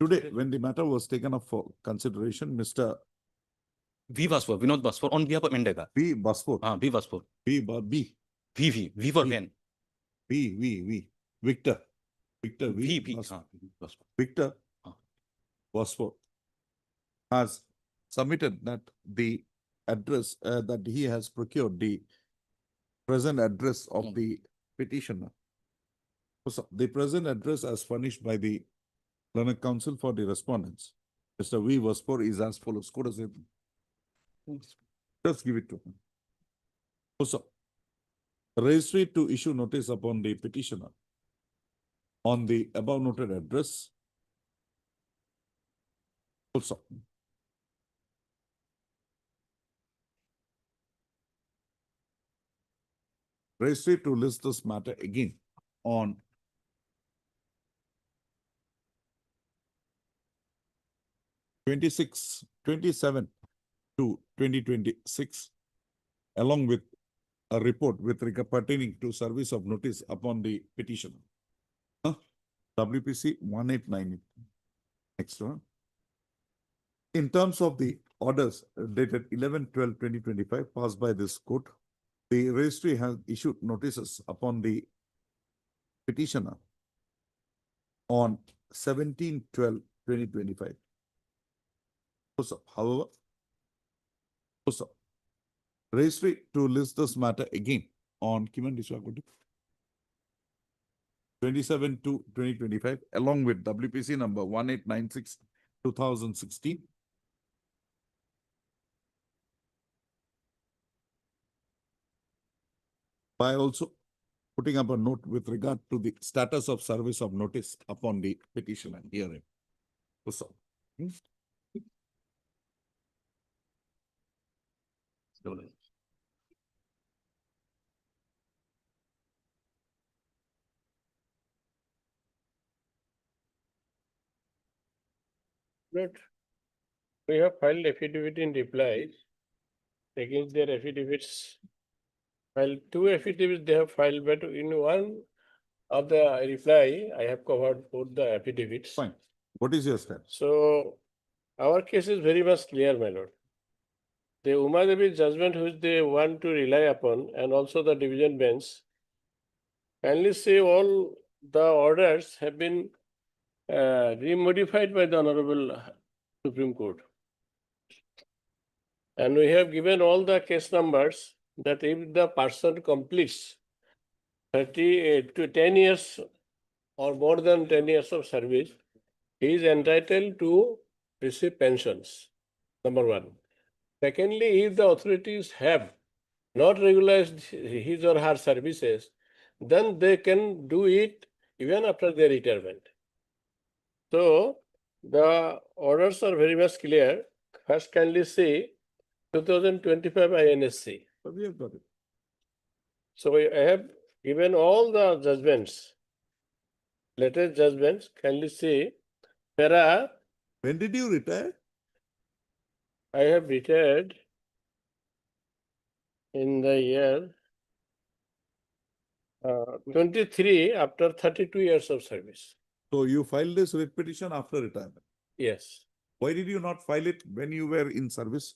Today, when the matter was taken up for consideration, Mr. V Basfor, Vinod Basfor on behalf of Mendega. V. Basfor. V Basfor. B. V for Van. Victor. V. Basfor. Victor Basfor has submitted that the address that he has procured the present address of the petitioner. So the present address as furnished by the learned counsel for the respondents, Mr. V. Basfor, is as follows. What does it? Just give it to him. Also, registry to issue notice upon the petitioner on the above noted address. Also, registry to list this matter again on 27 to 2026, along with a report with regard pertaining to service of notice upon the petitioner. WPC 1898. Next one. In terms of the orders dated 11/12/2025 passed by this court, the registry has issued notices upon the petitioner on 17/12/2025. However, registry to list this matter again on 27/2/2025, along with WPC number 1896/2016. By also putting up a note with regard to the status of service of notice upon the petition and hearing. But we have filed affidavit in reply against their affidavits. While two affidavits they have filed, but in one of the reply, I have covered both the affidavits. Fine. What is your stand? So our case is very much clear, my lord. The Umadevi judgment which they want to rely upon, and also the division bench, kindly say all the orders have been remodified by the Honorable Supreme Court. And we have given all the case numbers that if the person completes 30 to 10 years or more than 10 years of service, he is entitled to receive pensions, number one. Secondly, if the authorities have not regularized his or her services, then they can do it even after their retirement. So the orders are very much clear. First, kindly see 2025 INSC. We have got it. So I have given all the judgments, latest judgments. Kindly see. When did you retire? I have retired in the year 23 after 32 years of service. So you filed this writ petition after retirement? Yes. Why did you not file it when you were in service?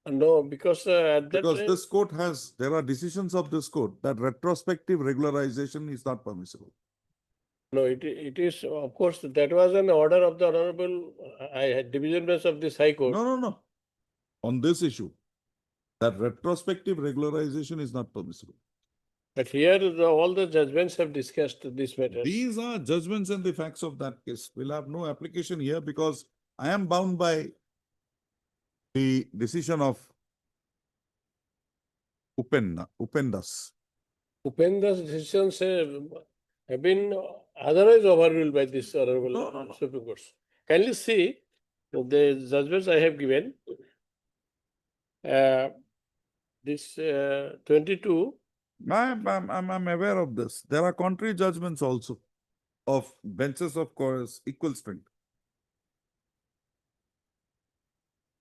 No, because at that Because time, this court has, there are decisions of this court that retrospective regularization is not permissible. No, it is, of course, that was an order of the Honorable Division Bench of this High Court. No. On this issue, that retrospective regularization is not permissible. But here, all the judgments have discussed this matter. These are judgments and the facts of that case will have no application here because I am bound by the decision of Upendas. Upenda's decisions have been otherwise overruled by this Honorable Supreme Court. Kindly see the judgments I have given. This 22. I'm aware of this. There are contrary judgments also of benches of course equal strength.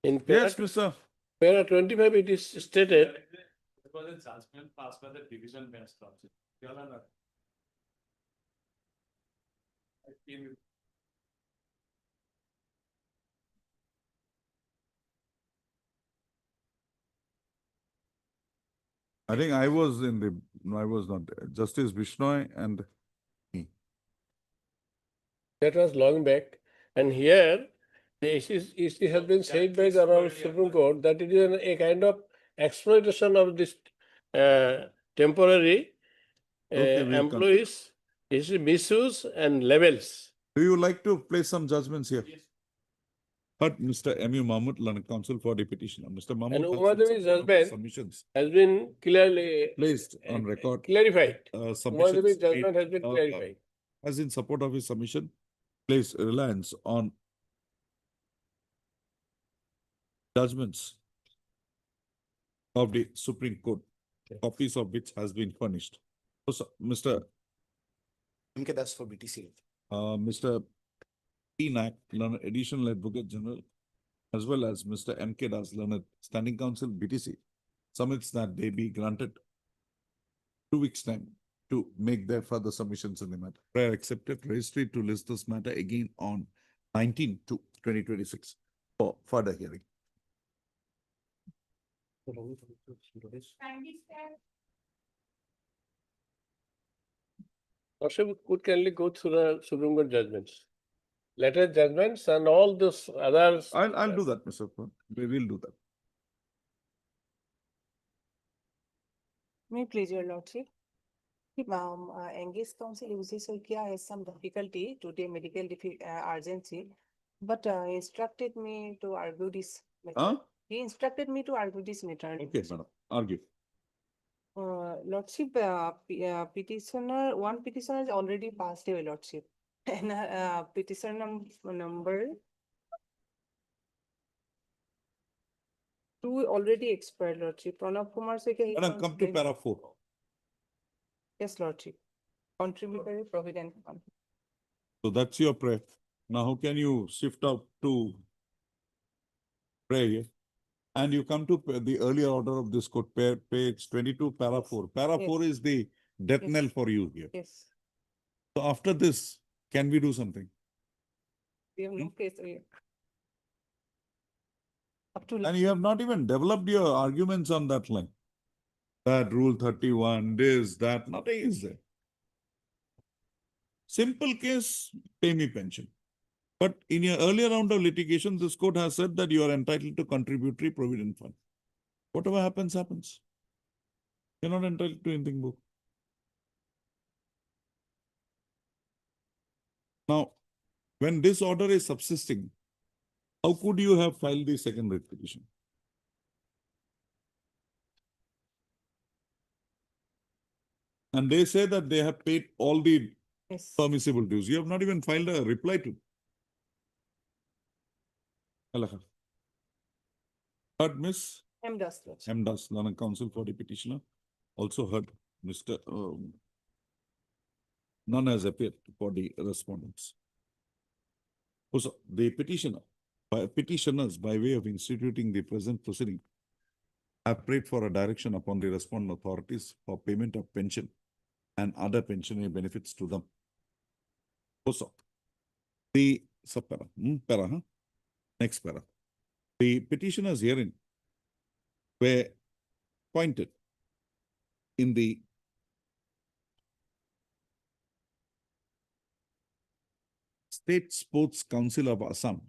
In Yes, Mr. Para 25, it is stated. It was a judgment passed by the division bench. Your Honor. I think I was not there. Justice Bishnoi and me. That was long back. And here, the issue has been said by the Honorable Supreme Court that it is a kind of exploitation of this temporary Okay, we'll come. employees, is misuse and levels. Do you like to place some judgments here? But Mr. M.U. Mahmud, Learned Counsel for the petitioner. Mr. Mahmud. And has Umadevi's some judgment submissions has been clearly placed on record. clarified. Submissions Umadevi's judgment made, has been clarified. As in support of his submission, placed reliance on judgments of the Supreme Court, copies of which has been furnished. So, Mr. MK Das for BTC. Mr. P. Nack, Learned Additional Advocate General, as well as Mr. M.K. Das, Learned Standing Counsel, BTC, submits that they be granted 2 weeks' time to make their further submissions in the matter. Prayer accepted, registry to list this matter again on 19/2/2026 for further hearing. Also, we could kindly go through the Supreme Court judgments. Letter judgments and all those others. I'll do that, Mr. Khan. We will do that. May please, your lordship. Engaged counsel uses has some difficulty to take medical urgency, but instructed me to argue this matter. Huh? He instructed me to argue this matter. Okay, madam, argue. Lordship, petitioner, one petitioner is already passed away, lordship. And petitioner number 2 already expired, lordship. Pranab Kumar Sekar. Madam, come to para 4. Yes, lordship. Contributory provident fund. So that's your prayer. Now, how can you shift out to prayer here? And you come to the earlier order of this court, page 22, para 4. Para Yes. 4 is the death Yes. knell for you here. Yes, So after this, can we do something? we have no case here. Up to. And you have not even developed your arguments on that line. That rule 31, this, that, nothing is there. Simple case, pay me pension. But in your earlier round of litigation, this court has said that you are entitled to contributory provident fund. Whatever happens, happens. You're not entitled to anything more. Now, when this order is subsisting, how could you have filed the second writ petition? And they say that they have paid all the Yes. permissible dues. You have not even filed a reply to. Heard Miss M. Das, lordship. M. Das, Learned Counsel for the petitioner. Also heard Mr. None has appeared for the respondents. Also, the petitioners, by way of instituting the present proceeding, have prayed for a direction upon the respondent authorities for payment of pension and other pensionary benefits to them. Also, the subpara, next para. The petitioners herein were pointed in the State Sports Council of Assam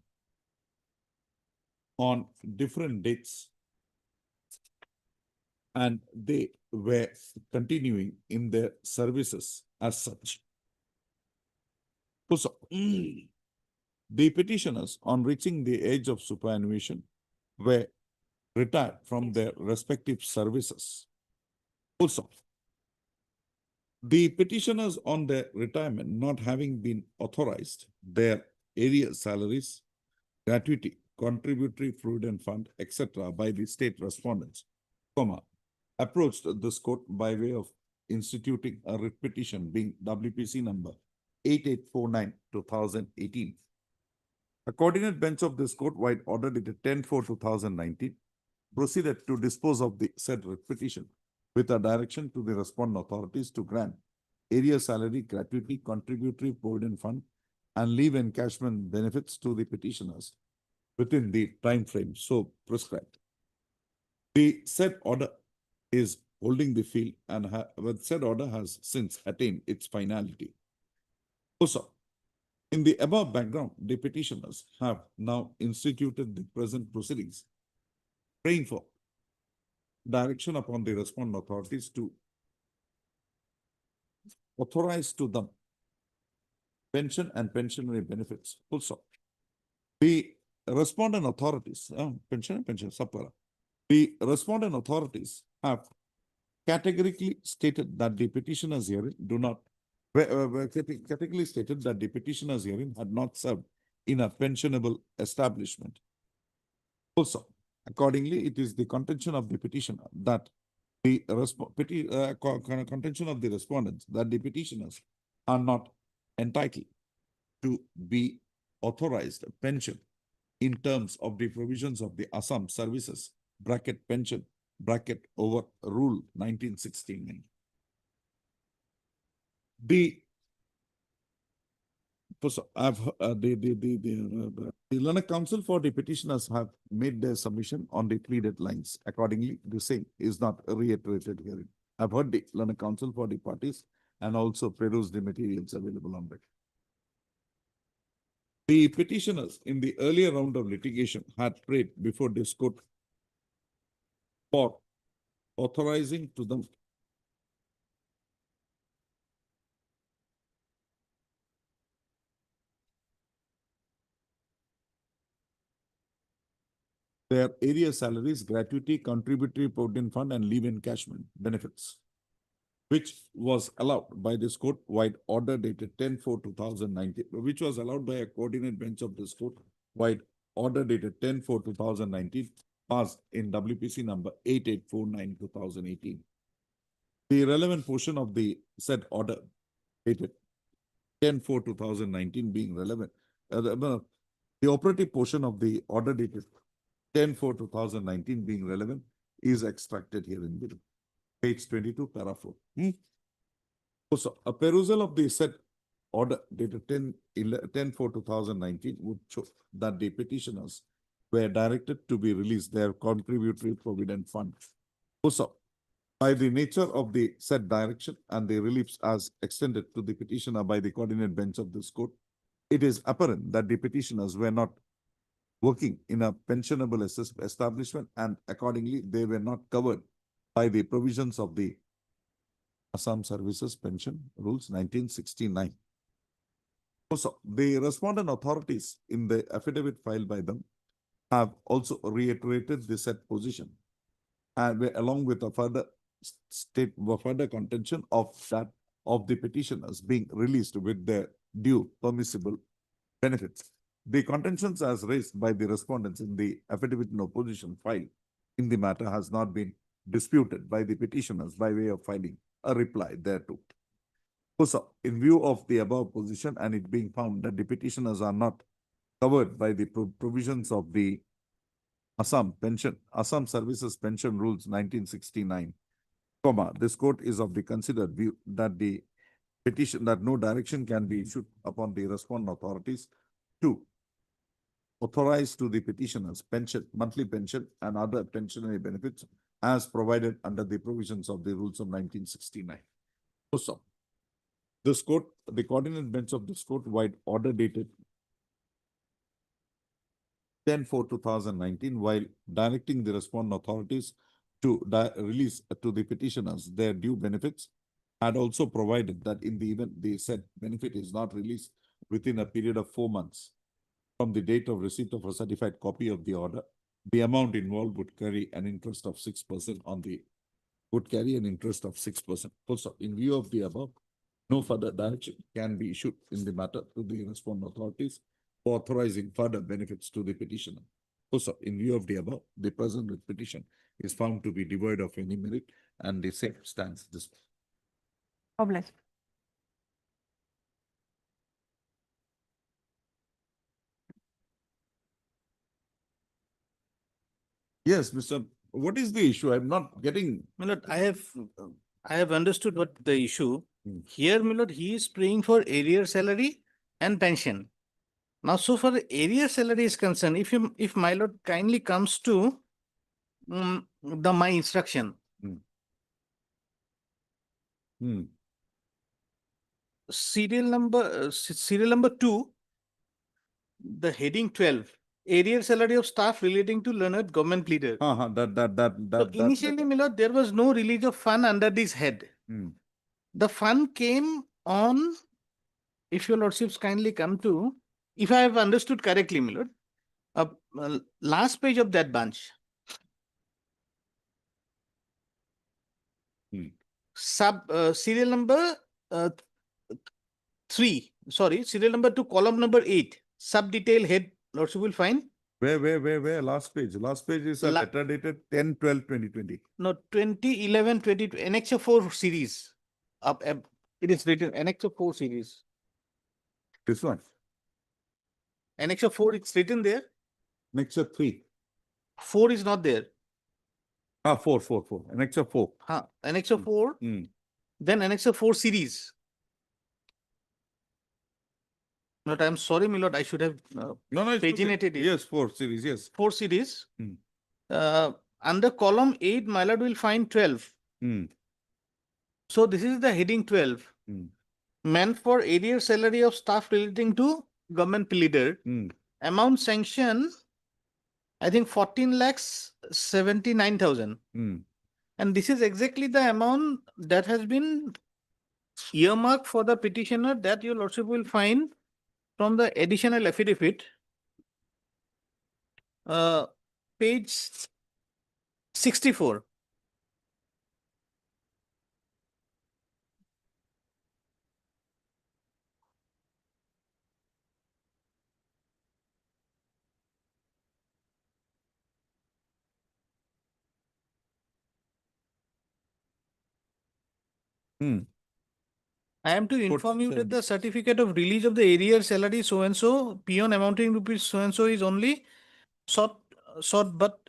on different dates. And they were continuing in their services as such. So, the petitioners, on reaching the age of superannuation, were retired from their respective services. Also, the petitioners on their retirement not having been authorized, their area salaries, gratuity, contributory provident fund, etc. by the state respondents, approached this court by way of instituting a writ petition being WPC number 8849/2018. A coordinate bench of this court, wide order dated 10/4/2019, proceeded to dispose of the said writ petition with a direction to the respondent authorities to grant area salary, gratuity, contributory provident fund, and leave encashment benefits to the petitioners within the time frame so prescribed. The said order is holding the field and said order has since attained its finality. Also, in the above background, the petitioners have now instituted the present proceedings, praying for direction upon the respondent authorities to authorize to them pension and pensionary benefits. Also, the respondent authorities, the respondent authorities have categorically stated that the petitioners herein do not, categorically stated that the petitioners herein had not served in a pensionable establishment. Also, accordingly, it is the contention of the petitioner that the contention of the respondents that the petitioners are not entitled to be authorized pension in terms of the provisions of the Assam Services (pension) over Rule 1969. The Lanka Council for the petitioners have made their submission on the pleaded lines. Accordingly, the same is not reiterated here. I've heard the Lanka Council for the parties and also perused the materials available on that. The petitioners in the earlier round of litigation had prayed before this court for authorizing to them their area salaries, gratuity, contributory provident fund, and leave encashment benefits, which was allowed by this court wide order dated 10/4/2019, which was allowed by a coordinate bench of this court wide order dated 10/4/2019, passed in WPC number 8849/2018. The relevant portion of the said order dated 10/4/2019 being relevant, the operative portion of the order dated 10/4/2019 being relevant is extracted here in middle. Page 22, para 4. Also, a perusal of the said order dated 10/4/2019 would show that the petitioners were directed to be released their contributory provident fund. Also, by the nature of the said direction and the reliefs as extended to the petitioner by the coordinate bench of this court, it is apparent that the petitioners were not working in a pensionable establishment and accordingly they were not covered by the provisions of the Assam Services Pension Rules 1969. Also, the respondent authorities in the affidavit filed by them have also reiterated the said position and along with a further contention of that of the petitioners being released with their due permissible benefits. The contentions as raised by the respondents in the affidavit in opposition filed in the matter has not been disputed by the petitioners by way of filing a reply thereto. Also, in view of the above position and it being found that the petitioners are not covered by the provisions of the Assam Services Pension Rules 1969, this court is of the considered view that the petition that no direction can be issued upon the respondent authorities to authorize to the petitioners pension, monthly pension and other pensionary benefits as provided under the provisions of the rules of 1969. Also, this court, the coordinate bench of this court wide order dated 10/4/2019, while directing the respondent authorities to release to the petitioners their due benefits, had also provided that in the event the said benefit is not released within a period of 4 months from the date of receipt of a certified copy of the order, the amount involved would carry an interest of 6% on the, would carry an interest of 6%. Also, in view of the above, no further direction can be issued in the matter to the respondent authorities for authorizing further benefits to the petitioner. Also, in view of the above, the present petition is found to be devoid of any merit and the same stands dismissed. Obliged. Yes, Mr. What is the issue? I'm not getting. Milord, I have understood what the issue. Hmm. Here, Milord, he is praying for arrear salary and pension. Now, so far the arrear salary is concerned, if my lord kindly comes to my instruction. Hmm. Serial number 2, the heading 12, arrear salary of staff relating to learned government pleader. So initially, my lord, there was no release of fund under this head. Hmm. The fund came on, if your lordships kindly come to, if I have understood correctly, my lord, last page of that bunch. Hmm. Serial number 3, sorry, serial number 2, column number 8, sub detail head, lordship will find. Where? Last page. Last page is a letter dated 10/12/2020. No, 2011, 2020, Annexure 4 series. It is written Annexure 4 series. This one. Annexure 4, it's written there. Annexure 3. 4 is not there. 4. Annexure 4. Annexure 4. Then Annexure 4 series. But I'm sorry, my lord, I should have paginated it. Yes, 4 series, yes. 4 series. Under column 8, my lord will find 12. So this is the heading 12. Meant for arrear salary of staff relating to government pleader. Amount sanction, I think 14,79,000. And this is exactly the amount that has been earmarked for the petitioner that your lordship will find from the additional affidavit. Page 64. I am to inform you that the certificate of release of the arrear salary so-and-so, peon amounting rupees so-and-so is only sought but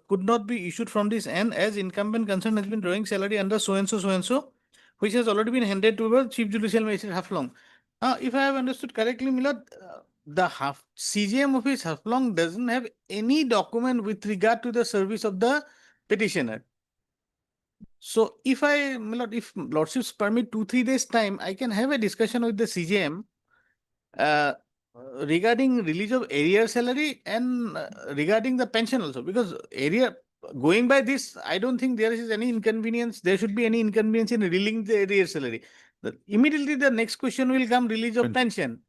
could not be issued from this end as incumbent concern has been drawing salary under so-and-so, which has already been handed to the Chief Judicial Magistrate Haflong. If I have understood correctly, Milord, the CJM office Haflong doesn't have any document with regard to the service of the petitioner. So if if lordships permit 2-3 days time, I can have a discussion with the CJM regarding release of arrear salary and regarding the pension also, because going by this, I don't think there is any inconvenience. There should be any inconvenience in releasing the arrear salary. Immediately the next question will come, release of pension.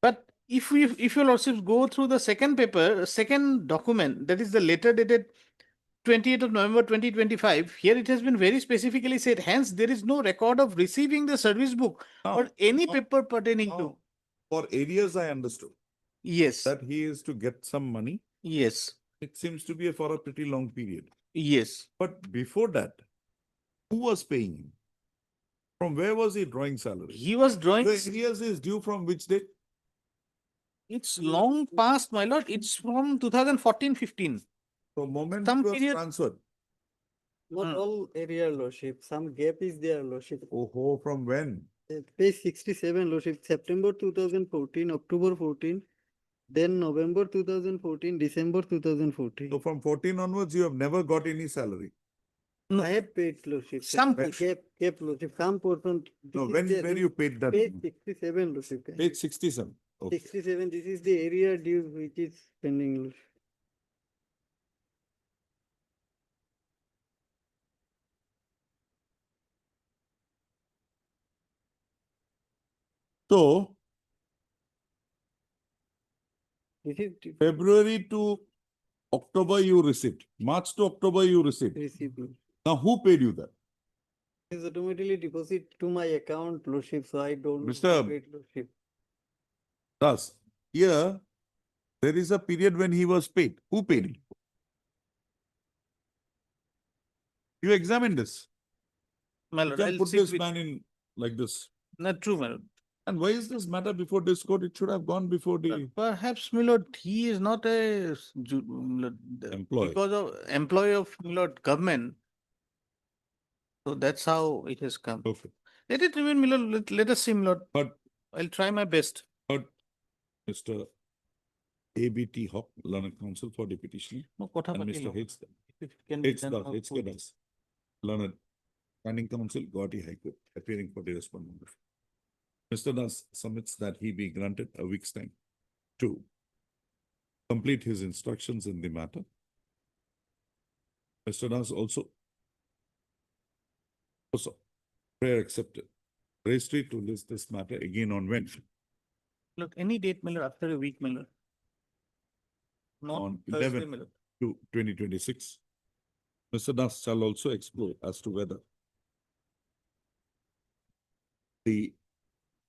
But if your lordships go through the second paper, second document, that is the letter dated 28th of November 2025, here it has been very specifically said, hence there is no record of receiving the service book or any paper pertaining to. For arrears, I understood. Yes. That he is to get some money. Yes. It seems to be for a pretty long period. Yes. But before that, who was paying him? From where was he drawing salary? He was drawing. The arrears is due from which date? It's long past, my lord. It's from 2014-15. So moment Some it was period. transferred. Not all area lordship, some gap is there lordship. Oh, from when? Page 67 lordship, September 2014, October 14, then November 2014, December 2014. So from 14 onwards, you have never got any salary. No. I have paid lordship. Some gap lordship, some portion. No, when you paid that? Page 67 lordship. Page 67. Okay. 67, this is the area due which is pending lordship. So This is February to October you received, March to October you received. received. Now who paid you that? Is automatically deposit to my account, Lordship, so I don't. Mr. pay it, Lordship. Thus, here, there is a period when he was paid. Who paid him? You examine this. My You lord, can I'll put seek this with, man in like this. not true, my lord. And why is this matter before this court? It should have gone before the Perhaps, my lord, he is not a my lord, employee. because of employee of my lord government. So that's how it has come. Perfect. Let it remain, my lord. Let us see, my lord. But I'll try my best. But Mr. ABT Hawk, Learned Counsel for Deputation, No, kotha and pati Mr. log. H. If it can be H. done Das, now, H. good. Das, Learned Standing Counsel, Guwahati High Court, appearing for the respondent. Mr. Das submits that he be granted a week's time to complete his instructions in the matter. Mr. Das also prayer accepted. Registry to list this matter again on when? Look, any date, my lord, after a week, my lord. Not On Thursday, 11 my lord. to 2026. Mr. Das shall also explore as to whether the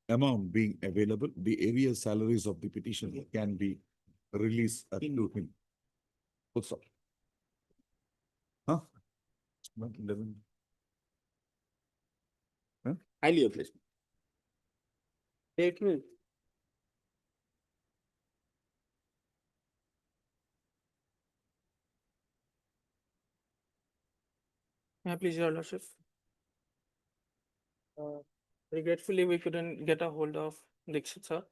amount being available, the area salaries of the petitioner can be released to him. What's up? Huh? Not 11. Huh? Highly obliged. 8 minutes. Yeah, please, your lordship. Regretfully, we couldn't get a hold of Dixit, sir.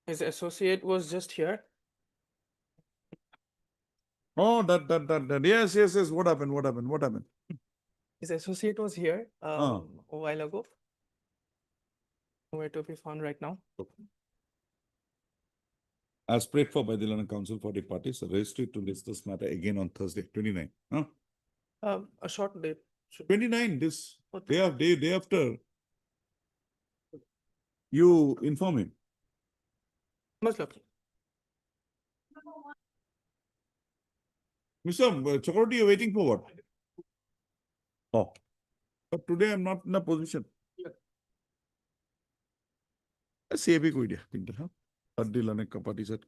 His associate was just here. Oh, that. Yes. What happened? His associate was here Ah. a while ago. Nowhere to be found right now. As prayed for by the Learned Counsel for the parties, registry to list this matter again on Thursday, 29. Huh? A short date. 29, this What? day after. You inform him. Most lovely. Mr. Chakraborty, you're waiting for what? Oh. But today I'm not in a position. CAB को idea. But the Learned parties at